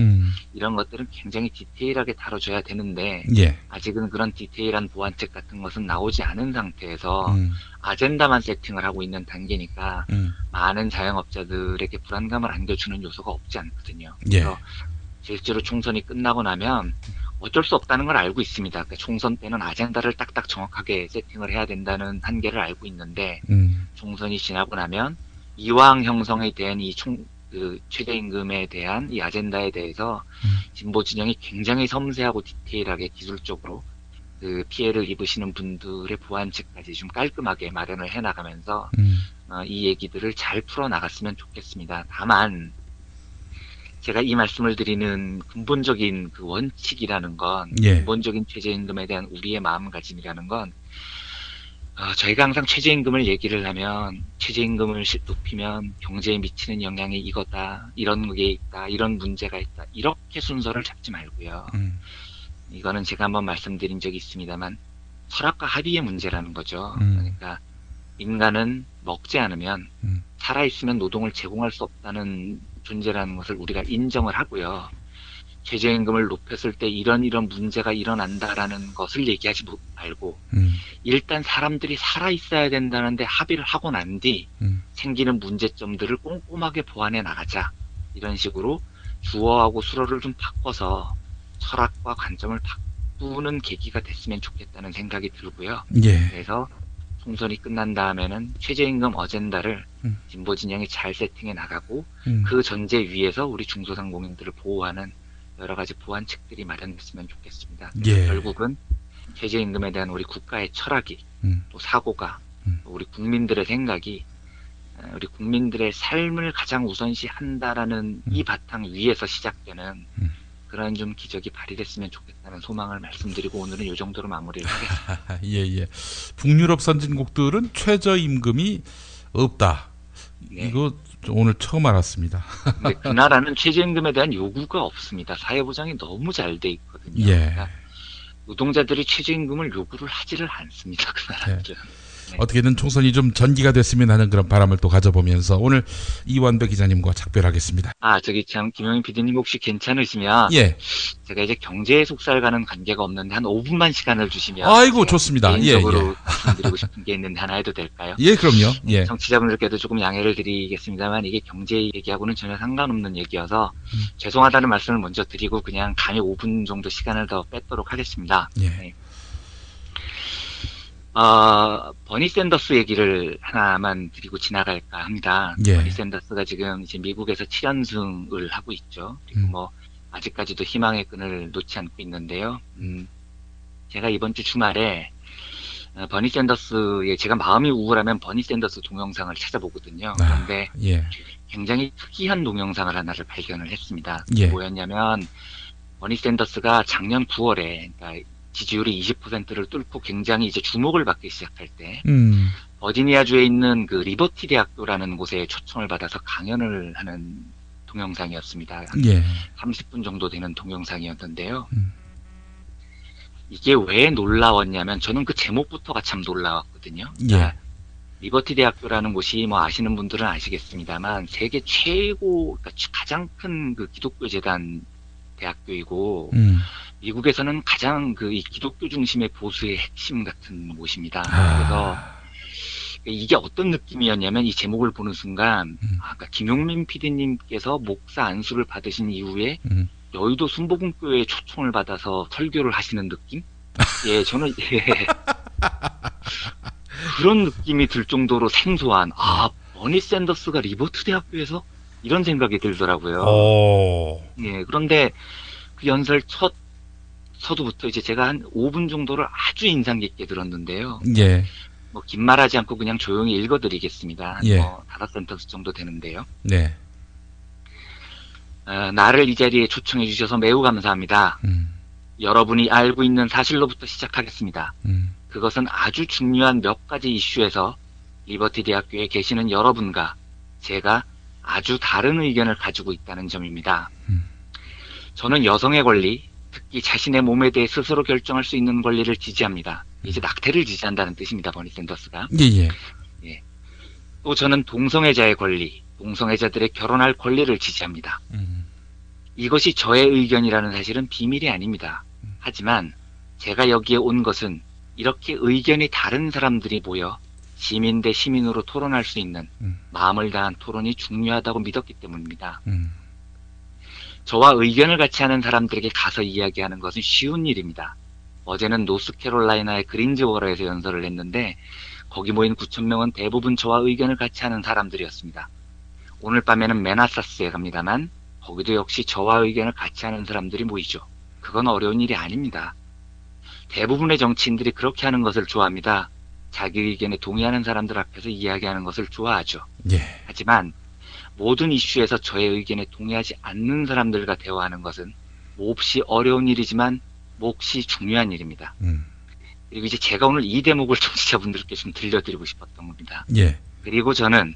이런 것들은 굉장히 디테일하게 다뤄줘야 되는데 예. 아직은 그런 디테일한 보완책 같은 것은 나오지 않은 상태에서 아젠다만 세팅을 하고 있는 단계니까 많은 자영업자들에게 불안감을 안겨주는 요소가 없지 않거든요. 예. 그래서 실제로 총선이 끝나고 나면 어쩔 수 없다는 걸 알고 있습니다. 그러니까 총선 때는 아젠다를 딱딱 정확하게 세팅을 해야 된다는 한계를 알고 있는데 총선이 지나고 나면 이왕 형성에 대한 이 최저임금에 대한 이 아젠다에 대해서 진보 진영이 굉장히 섬세하고 디테일하게 기술적으로 그 피해를 입으시는 분들의 보완책까지 좀 깔끔하게 마련을 해나가면서 이 얘기들을 잘 풀어나갔으면 좋겠습니다. 다만 제가 이 말씀을 드리는 근본적인 그 원칙이라는 건, 예. 근본적인 최저임금에 대한 우리의 마음가짐이라는 건, 저희가 항상 최저임금을 얘기를 하면, 최저임금을 높이면 경제에 미치는 영향이 이거다, 이런 게 있다, 이런 문제가 있다, 이렇게 순서를 잡지 말고요. 이거는 제가 한번 말씀드린 적이 있습니다만, 철학과 합의의 문제라는 거죠. 그러니까, 인간은 먹지 않으면, 살아있으면 노동을 제공할 수 없다는 존재라는 것을 우리가 인정을 하고요. 최저임금을 높였을 때 이런 문제가 일어난다라는 것을 얘기하지 말고 일단 사람들이 살아있어야 된다는데 합의를 하고 난 뒤 생기는 문제점들을 꼼꼼하게 보완해 나가자. 이런 식으로 주어하고 수어를 좀 바꿔서 철학과 관점을 바꾸는 계기가 됐으면 좋겠다는 생각이 들고요. 예. 그래서 총선이 끝난 다음에는 최저임금 어젠다를 진보 진영이 잘 세팅해 나가고 그 전제 위에서 우리 중소상공인들을 보호하는 여러 가지 보완책들이 마련됐으면 좋겠습니다. 예. 결국은 최저임금에 대한 우리 국가의 철학이 또 사고가 또 우리 국민들의 생각이 우리 국민들의 삶을 가장 우선시 한다라는 이 바탕 위에서 시작되는 그런 좀 기적이 발휘됐으면 좋겠다는 소망을 말씀드리고 오늘은 이 정도로 마무리를 하겠습니다. 예. 북유럽 선진국들은 최저임금이 없다. 네. 이거 오늘 처음 알았습니다. 근데 그 나라는 최저임금에 대한 요구가 없습니다. 사회보장이 너무 잘 돼 있거든요. 예. 그러니까 노동자들이 최저임금을 요구를 하지를 않습니다. 그 나라들은. 네. 어떻게든 총선이 좀 전기가 됐으면 하는 그런 바람을 또 가져보면서 오늘 이완배 기자님과 작별하겠습니다. 저기 참 김영인 PD님 혹시 괜찮으시면 예. 제가 이제 경제에 속살가는 관계가 없는데 한 5분만 시간을 주시면 아이고 좋습니다. 개인적으로 말씀드리고 싶은 게 있는데 하나 해도 될까요? 예, 그럼요. 예. 청취자분들께도 조금 양해를 드리겠습니다만 이게 경제 얘기하고는 전혀 상관없는 얘기여서 죄송하다는 말씀을 먼저 드리고 그냥 감히 5분 정도 시간을 더 뺏도록 하겠습니다. 예. 네. 버니 샌더스 얘기를 하나만 드리고 지나갈까 합니다. 예. 버니 샌더스가 지금 이제 미국에서 7연승을 하고 있죠. 그리고 뭐, 아직까지도 희망의 끈을 놓지 않고 있는데요. 제가 이번 주 주말에, 버니 샌더스의, 제가 마음이 우울하면 버니 샌더스 동영상을 찾아보거든요. 그런데 예. 굉장히 특이한 동영상을 하나를 발견을 했습니다. 예. 뭐였냐면, 버니 샌더스가 작년 9월에, 그러니까 지지율이 20%를 뚫고 굉장히 이제 주목을 받기 시작할 때, 버지니아주에 있는 그 리버티 대학교라는 곳에 초청을 받아서 강연을 하는 동영상이었습니다. 예. 30분 정도 되는 동영상이었는데요. 이게 왜 놀라웠냐면, 저는 그 제목부터가 참 놀라웠거든요. 예. 리버티 대학교라는 곳이 뭐 아시는 분들은 아시겠습니다만, 세계 최고, 그러니까 가장 큰 그 기독교 재단 대학교이고, 미국에서는 가장 그 이 기독교 중심의 보수의 핵심 같은 곳입니다. 그래서 이게 어떤 느낌이었냐면, 이 제목을 보는 순간, 아까 김용민 PD님께서 목사 안수를 받으신 이후에 여의도 순복음교회에 초청을 받아서 설교를 하시는 느낌? 예, 저는 그런 느낌이 들 정도로 생소한, 버니 샌더스가 리버트 대학교에서 이런 생각이 들더라고요. 예, 그런데 그 연설 첫 서두부터 이제 제가 한 5분 정도를 아주 인상 깊게 들었는데요. 예. 뭐 긴 말하지 않고 그냥 조용히 읽어드리겠습니다. 예. 뭐 5센텐스 정도 되는데요. 네. 나를 이 자리에 초청해 주셔서 매우 감사합니다. 여러분이 알고 있는 사실로부터 시작하겠습니다. 그것은 아주 중요한 몇 가지 이슈에서 리버티 대학교에 계시는 여러분과 제가 아주 다른 의견을 가지고 있다는 점입니다. 저는 여성의 권리, 특히 자신의 몸에 대해 스스로 결정할 수 있는 권리를 지지합니다. 이제 낙태를 지지한다는 뜻입니다, 버니 샌더스가. 예. 예. 또 저는 동성애자의 권리, 동성애자들의 결혼할 권리를 지지합니다. 이것이 저의 의견이라는 사실은 비밀이 아닙니다. 하지만 제가 여기에 온 것은 이렇게 의견이 다른 사람들이 모여 시민 대 시민으로 토론할 수 있는 마음을 다한 토론이 중요하다고 믿었기 때문입니다. 저와 의견을 같이 하는 사람들에게 가서 이야기하는 것은 쉬운 일입니다. 어제는 노스캐롤라이나의 그린즈워러에서 연설을 했는데 거기 모인 9,000명은 대부분 저와 의견을 같이 하는 사람들이었습니다. 오늘 밤에는 메나사스에 갑니다만 거기도 역시 저와 의견을 같이 하는 사람들이 모이죠. 그건 어려운 일이 아닙니다. 대부분의 정치인들이 그렇게 하는 것을 좋아합니다. 자기 의견에 동의하는 사람들 앞에서 이야기하는 것을 좋아하죠. 예. 하지만 모든 이슈에서 저의 의견에 동의하지 않는 사람들과 대화하는 것은 몹시 어려운 일이지만 몹시 중요한 일입니다. 그리고 이제 제가 오늘 이 대목을 청취자분들께 좀 들려드리고 싶었던 겁니다. 예. 그리고 저는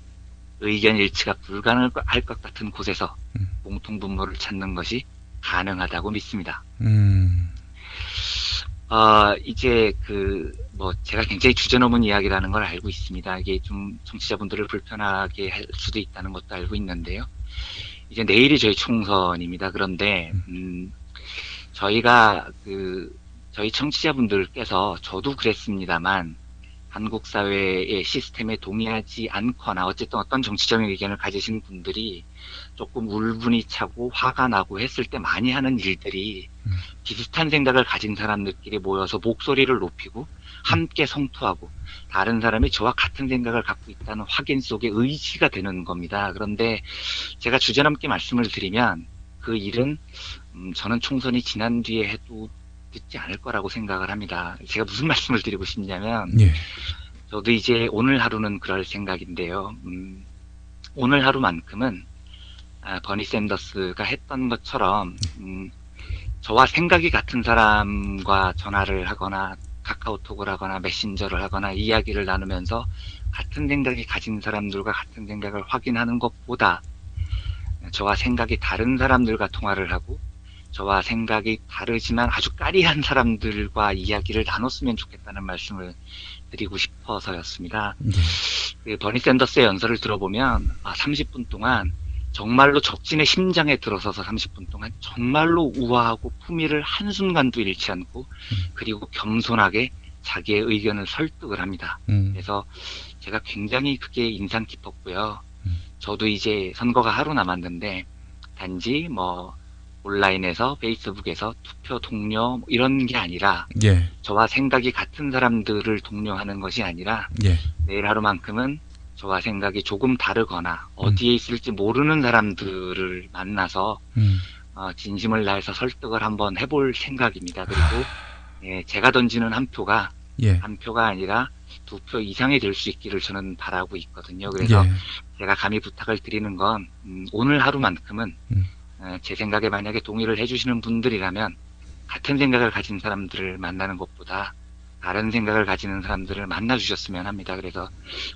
의견 일치가 불가능할 것 같은 곳에서 공통분모를 찾는 것이 가능하다고 믿습니다. 이제 제가 굉장히 주제넘은 이야기라는 걸 알고 있습니다. 이게 좀 청취자분들을 불편하게 할 수도 있다는 것도 알고 있는데요. 이제 내일이 저희 총선입니다. 그런데, 저희 청취자분들께서 저도 그랬습니다만, 한국 사회의 시스템에 동의하지 않거나 어쨌든 어떤 정치적인 의견을 가지신 분들이 조금 울분이 차고 화가 나고 했을 때 많이 하는 일들이 비슷한 생각을 가진 사람들끼리 모여서 목소리를 높이고 함께 성토하고 다른 사람이 저와 같은 생각을 갖고 있다는 확인 속에 의지가 되는 겁니다. 그런데 제가 주제넘게 말씀을 드리면 그 일은 저는 총선이 지난 뒤에 해도 듣지 않을 거라고 생각을 합니다. 제가 무슨 말씀을 드리고 싶냐면 저도 이제 오늘 하루는 그럴 생각인데요. 오늘 하루만큼은 버니 샌더스가 했던 것처럼 저와 생각이 같은 사람과 전화를 하거나 카카오톡을 하거나 메신저를 하거나 이야기를 나누면서 같은 생각이 가진 사람들과 같은 생각을 확인하는 것보다 저와 생각이 다른 사람들과 통화를 하고 저와 생각이 다르지만 아주 까리한 사람들과 이야기를 나눴으면 좋겠다는 말씀을 드리고 싶어서였습니다. 그 버니 샌더스의 연설을 들어보면 30분 동안 정말로 적진의 심장에 들어서서 30분 동안 정말로 우아하고 품위를 한순간도 잃지 않고 그리고 겸손하게 자기의 의견을 설득을 합니다. 그래서 제가 굉장히 그게 인상 깊었고요. 저도 이제 선거가 하루 남았는데 단지 온라인에서 페이스북에서 투표 동료 이런 게 아니라 예. 저와 생각이 같은 사람들을 동료하는 것이 아니라 예. 내일 하루만큼은 저와 생각이 조금 다르거나 어디에 있을지 모르는 사람들을 만나서 진심을 다해서 설득을 한번 해볼 생각입니다. 그리고 예, 제가 던지는 한 표가 예. 한 표가 아니라 2표 이상이 될 수 있기를 저는 바라고 있거든요. 그래서 예. 제가 감히 부탁을 드리는 건 오늘 하루만큼은 제 생각에 만약에 동의를 해주시는 분들이라면 같은 생각을 가진 사람들을 만나는 것보다 다른 생각을 가지는 사람들을 만나주셨으면 합니다. 그래서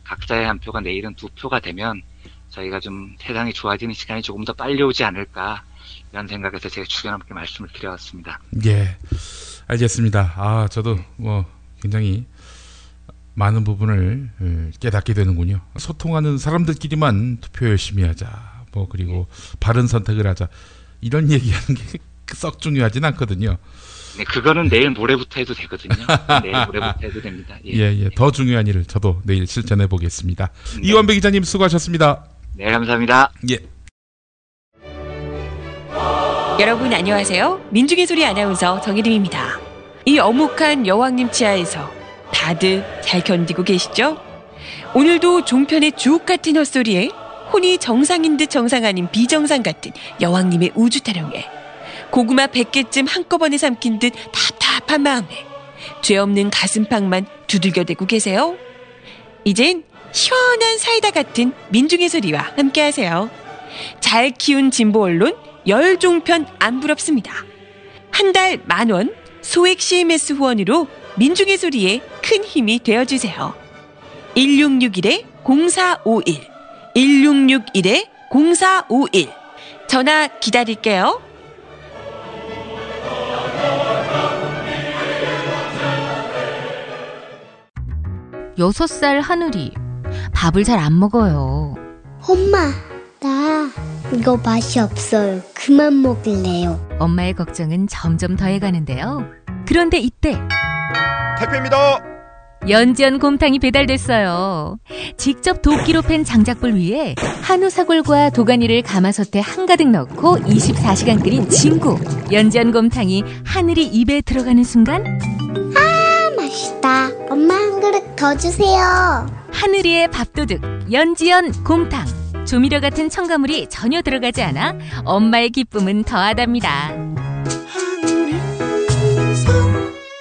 각자의 한 표가 내일은 2표가 되면 저희가 좀 세상이 좋아지는 시간이 조금 더 빨리 오지 않을까 이런 생각에서 제가 주변함께 말씀을 드려왔습니다. 예, 알겠습니다. 저도 굉장히 많은 부분을 깨닫게 되는군요. 소통하는 사람들끼리만 투표 열심히 하자. 그리고 바른 선택을 하자. 이런 얘기하는 게 썩 중요하진 않거든요. 네, 그거는 내일 모레부터 해도 되거든요. 내일 모레부터 해도 됩니다. 예. 더 중요한 일을 저도 내일 실천해 보겠습니다. 이완배 기자님 수고하셨습니다. 네, 감사합니다. 예. 여러분 안녕하세요. 민중의 소리 아나운서 정혜림입니다. 이 어묵한 여왕님 치아에서 다들 잘 견디고 계시죠? 오늘도 종편의 주옥 같은 헛소리에 혼이 정상인 듯 정상 아닌 비정상 같은 여왕님의 우주 타령에 고구마 100개쯤 한꺼번에 삼킨 듯 답답한 마음에 죄 없는 가슴팍만 두들겨대고 계세요. 이젠 시원한 사이다 같은 민중의 소리와 함께하세요. 잘 키운 진보 언론 열종편 안 부럽습니다. 한 달 10,000원 소액 CMS 후원으로 민중의 소리에 큰 힘이 되어주세요. 1661-0451 1661-0451 전화 기다릴게요. 6살 하늘이 밥을 잘 안 먹어요. 엄마, 나 이거 맛이 없어요. 그만 먹을래요. 엄마의 걱정은 점점 더해가는데요. 그런데 이때 택배입니다. 연지연 곰탕이 배달됐어요. 직접 도끼로 팬 장작불 위에 한우 사골과 도가니를 가마솥에 한가득 넣고 24시간 끓인 진구. 연지연 곰탕이 하늘이 입에 들어가는 순간 맛있다. 엄마 한 그릇 더 주세요. 하늘이의 밥도둑 연지연 곰탕. 조미료 같은 첨가물이 전혀 들어가지 않아 엄마의 기쁨은 더하답니다.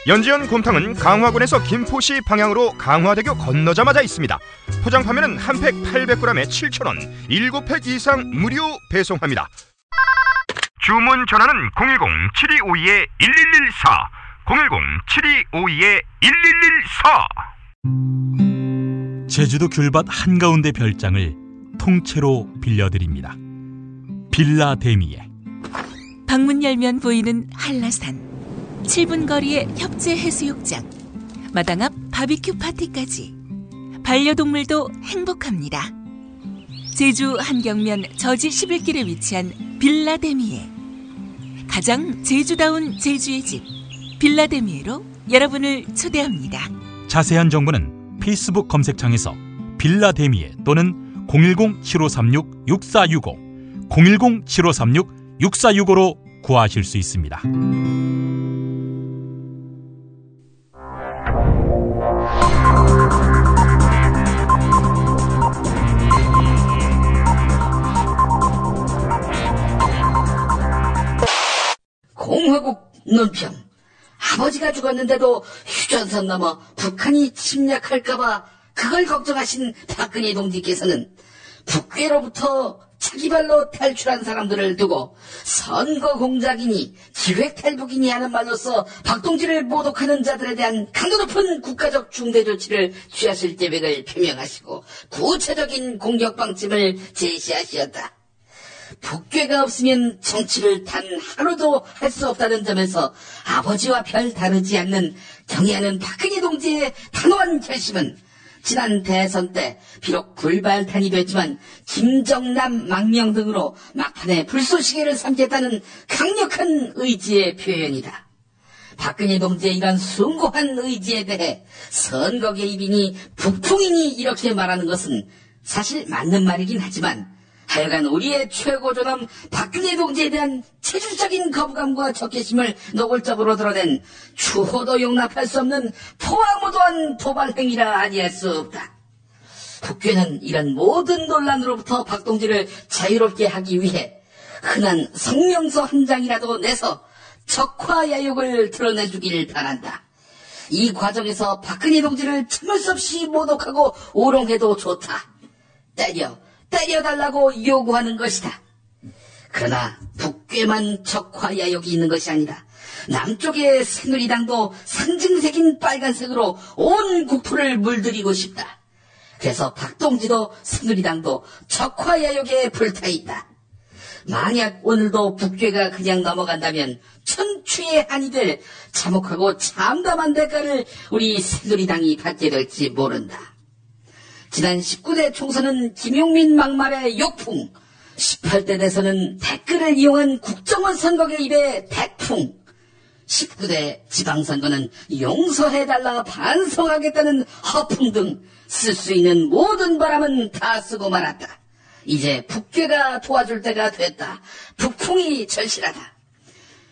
연지연 곰탕은 강화군에서 김포시 방향으로 강화대교 건너자마자 있습니다. 포장 판매는 한 팩 800g에 7,000원, 7팩 이상 무료 배송합니다. 주문 전화는 010-7252-1114 010-7252-1114. 제주도 귤밭 한가운데 별장을 통째로 빌려드립니다. 빌라 데미에. 방문 열면 보이는 한라산, 7분 거리의 협재 해수욕장, 마당 앞 바비큐 파티까지 반려동물도 행복합니다. 제주 한경면 저지 11길에 위치한 빌라 데미에. 가장 제주다운 제주의 집 빌라 데미에로 여러분을 초대합니다. 자세한 정보는 페이스북 검색창에서 빌라 데미에 또는 010-7536-6465 010-7536-6465로 구하실 수 있습니다. 공화국 논평. 아버지가 죽었는데도 휴전선 넘어 북한이 침략할까봐 그걸 걱정하신 박근혜 동지께서는 북괴로부터 자기 발로 탈출한 사람들을 두고 선거 공작이니 기획탈북이니 하는 말로써 박동지를 모독하는 자들에 대한 강도 높은 국가적 중대 조치를 취하실 계획을 표명하시고 구체적인 공격 방침을 제시하시었다. 북괴가 없으면 정치를 단 하루도 할 수 없다는 점에서 아버지와 별 다르지 않는 경애하는 박근혜 동지의 단호한 결심은 지난 대선 때 비록 불발탄이 됐지만 김정남 망명 등으로 막판에 불쏘시개를 삼겠다는 강력한 의지의 표현이다. 박근혜 동지의 이런 숭고한 의지에 대해 선거 개입이니 북풍이니 이렇게 말하는 것은 사실 맞는 말이긴 하지만 하여간 우리의 최고 존엄 박근혜 동지에 대한 체질적인 거부감과 적개심을 노골적으로 드러낸 추호도 용납할 수 없는 포악무도한 도발 행위라 아니할 수 없다. 북괴는 이런 모든 논란으로부터 박 동지를 자유롭게 하기 위해 흔한 성명서 한 장이라도 내서 적화야욕을 드러내주길 바란다. 이 과정에서 박근혜 동지를 참을 수 없이 모독하고 오롱해도 좋다. 때려달라고 요구하는 것이다. 그러나 북괴만 적화야욕이 있는 것이 아니다. 남쪽의 새누리당도 상징색인 빨간색으로 온 국토를 물들이고 싶다. 그래서 박동지도 새누리당도 적화야욕에 불타있다. 만약 오늘도 북괴가 그냥 넘어간다면 천추의 한이 될 참혹하고 참담한 대가를 우리 새누리당이 받게 될지 모른다. 지난 19대 총선은 김용민 막말의 욕풍, 18대 대선은 댓글을 이용한 국정원 선거의 입에 대풍, 19대 지방선거는 용서해달라 반성하겠다는 허풍 등 쓸 수 있는 모든 바람은 다 쓰고 말았다. 이제 북괴가 도와줄 때가 됐다. 북풍이 절실하다.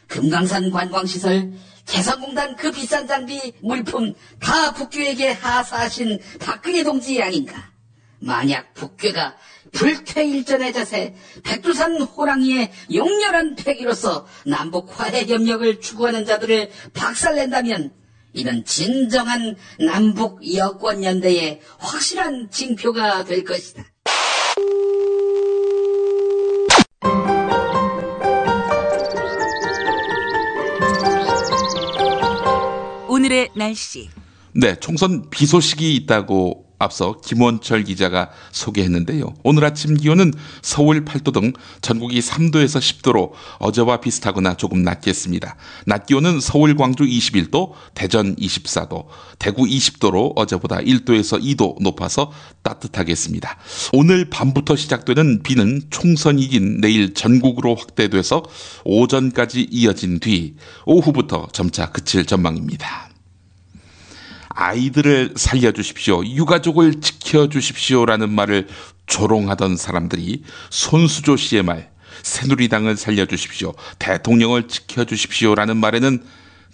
금강산 관광시설, 개성공단 그 비싼 장비, 물품 다 북괴에게 하사하신 박근혜 동지 아닌가. 만약 북괴가 불퇴일전의 자세, 백두산 호랑이의 용렬한 패기로서 남북 화해 협력을 추구하는 자들을 박살낸다면 이는 진정한 남북 여권 연대의 확실한 징표가 될 것이다. 오늘의 날씨. 네, 총선 비 소식이 있다고 앞서 김원철 기자가 소개했는데요. 오늘 아침 기온은 서울 8도 등 전국이 3도에서 10도로 어제와 비슷하거나 조금 낮겠습니다. 낮 기온은 서울, 광주 21도, 대전 24도, 대구 20도로 어제보다 1도에서 2도 높아서 따뜻하겠습니다. 오늘 밤부터 시작되는 비는 총선이 이긴 내일 전국으로 확대돼서 오전까지 이어진 뒤 오후부터 점차 그칠 전망입니다. 아이들을 살려주십시오, 유가족을 지켜주십시오라는 말을 조롱하던 사람들이 손수조 씨의 말, 새누리당을 살려주십시오, 대통령을 지켜주십시오라는 말에는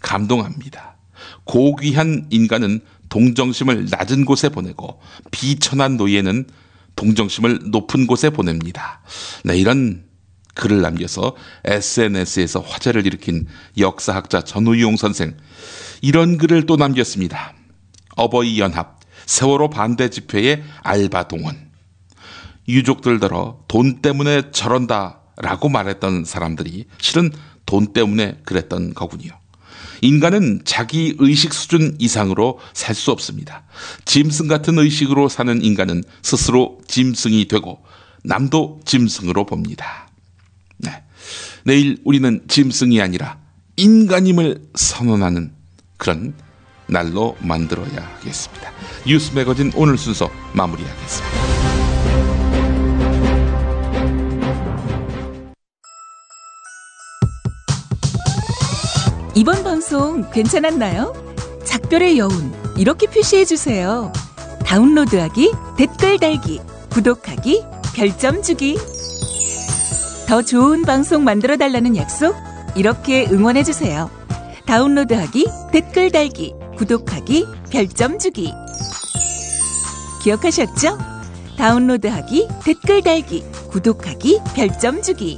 감동합니다. 고귀한 인간은 동정심을 낮은 곳에 보내고 비천한 노예는 동정심을 높은 곳에 보냅니다. 네, 이런 글을 남겨서 SNS에서 화제를 일으킨 역사학자 전우용 선생, 이런 글을 또 남겼습니다. 어버이 연합, 세월호 반대 집회의 알바 동원. 유족들더러 돈 때문에 저런다 라고 말했던 사람들이 실은 돈 때문에 그랬던 거군요. 인간은 자기 의식 수준 이상으로 살 수 없습니다. 짐승 같은 의식으로 사는 인간은 스스로 짐승이 되고 남도 짐승으로 봅니다. 네. 내일 우리는 짐승이 아니라 인간임을 선언하는 그런 날로 만들어야 하겠습니다. 뉴스 매거진 오늘 순서 마무리하겠습니다. 이번 방송 괜찮았나요? 작별의 여운 이렇게 표시해주세요. 다운로드하기, 댓글 달기, 구독하기, 별점 주기. 더 좋은 방송 만들어달라는 약속 이렇게 응원해주세요. 다운로드하기, 댓글 달기, 구독하기, 별점 주기. 기억하셨죠? 다운로드하기, 댓글 달기, 구독하기, 별점 주기.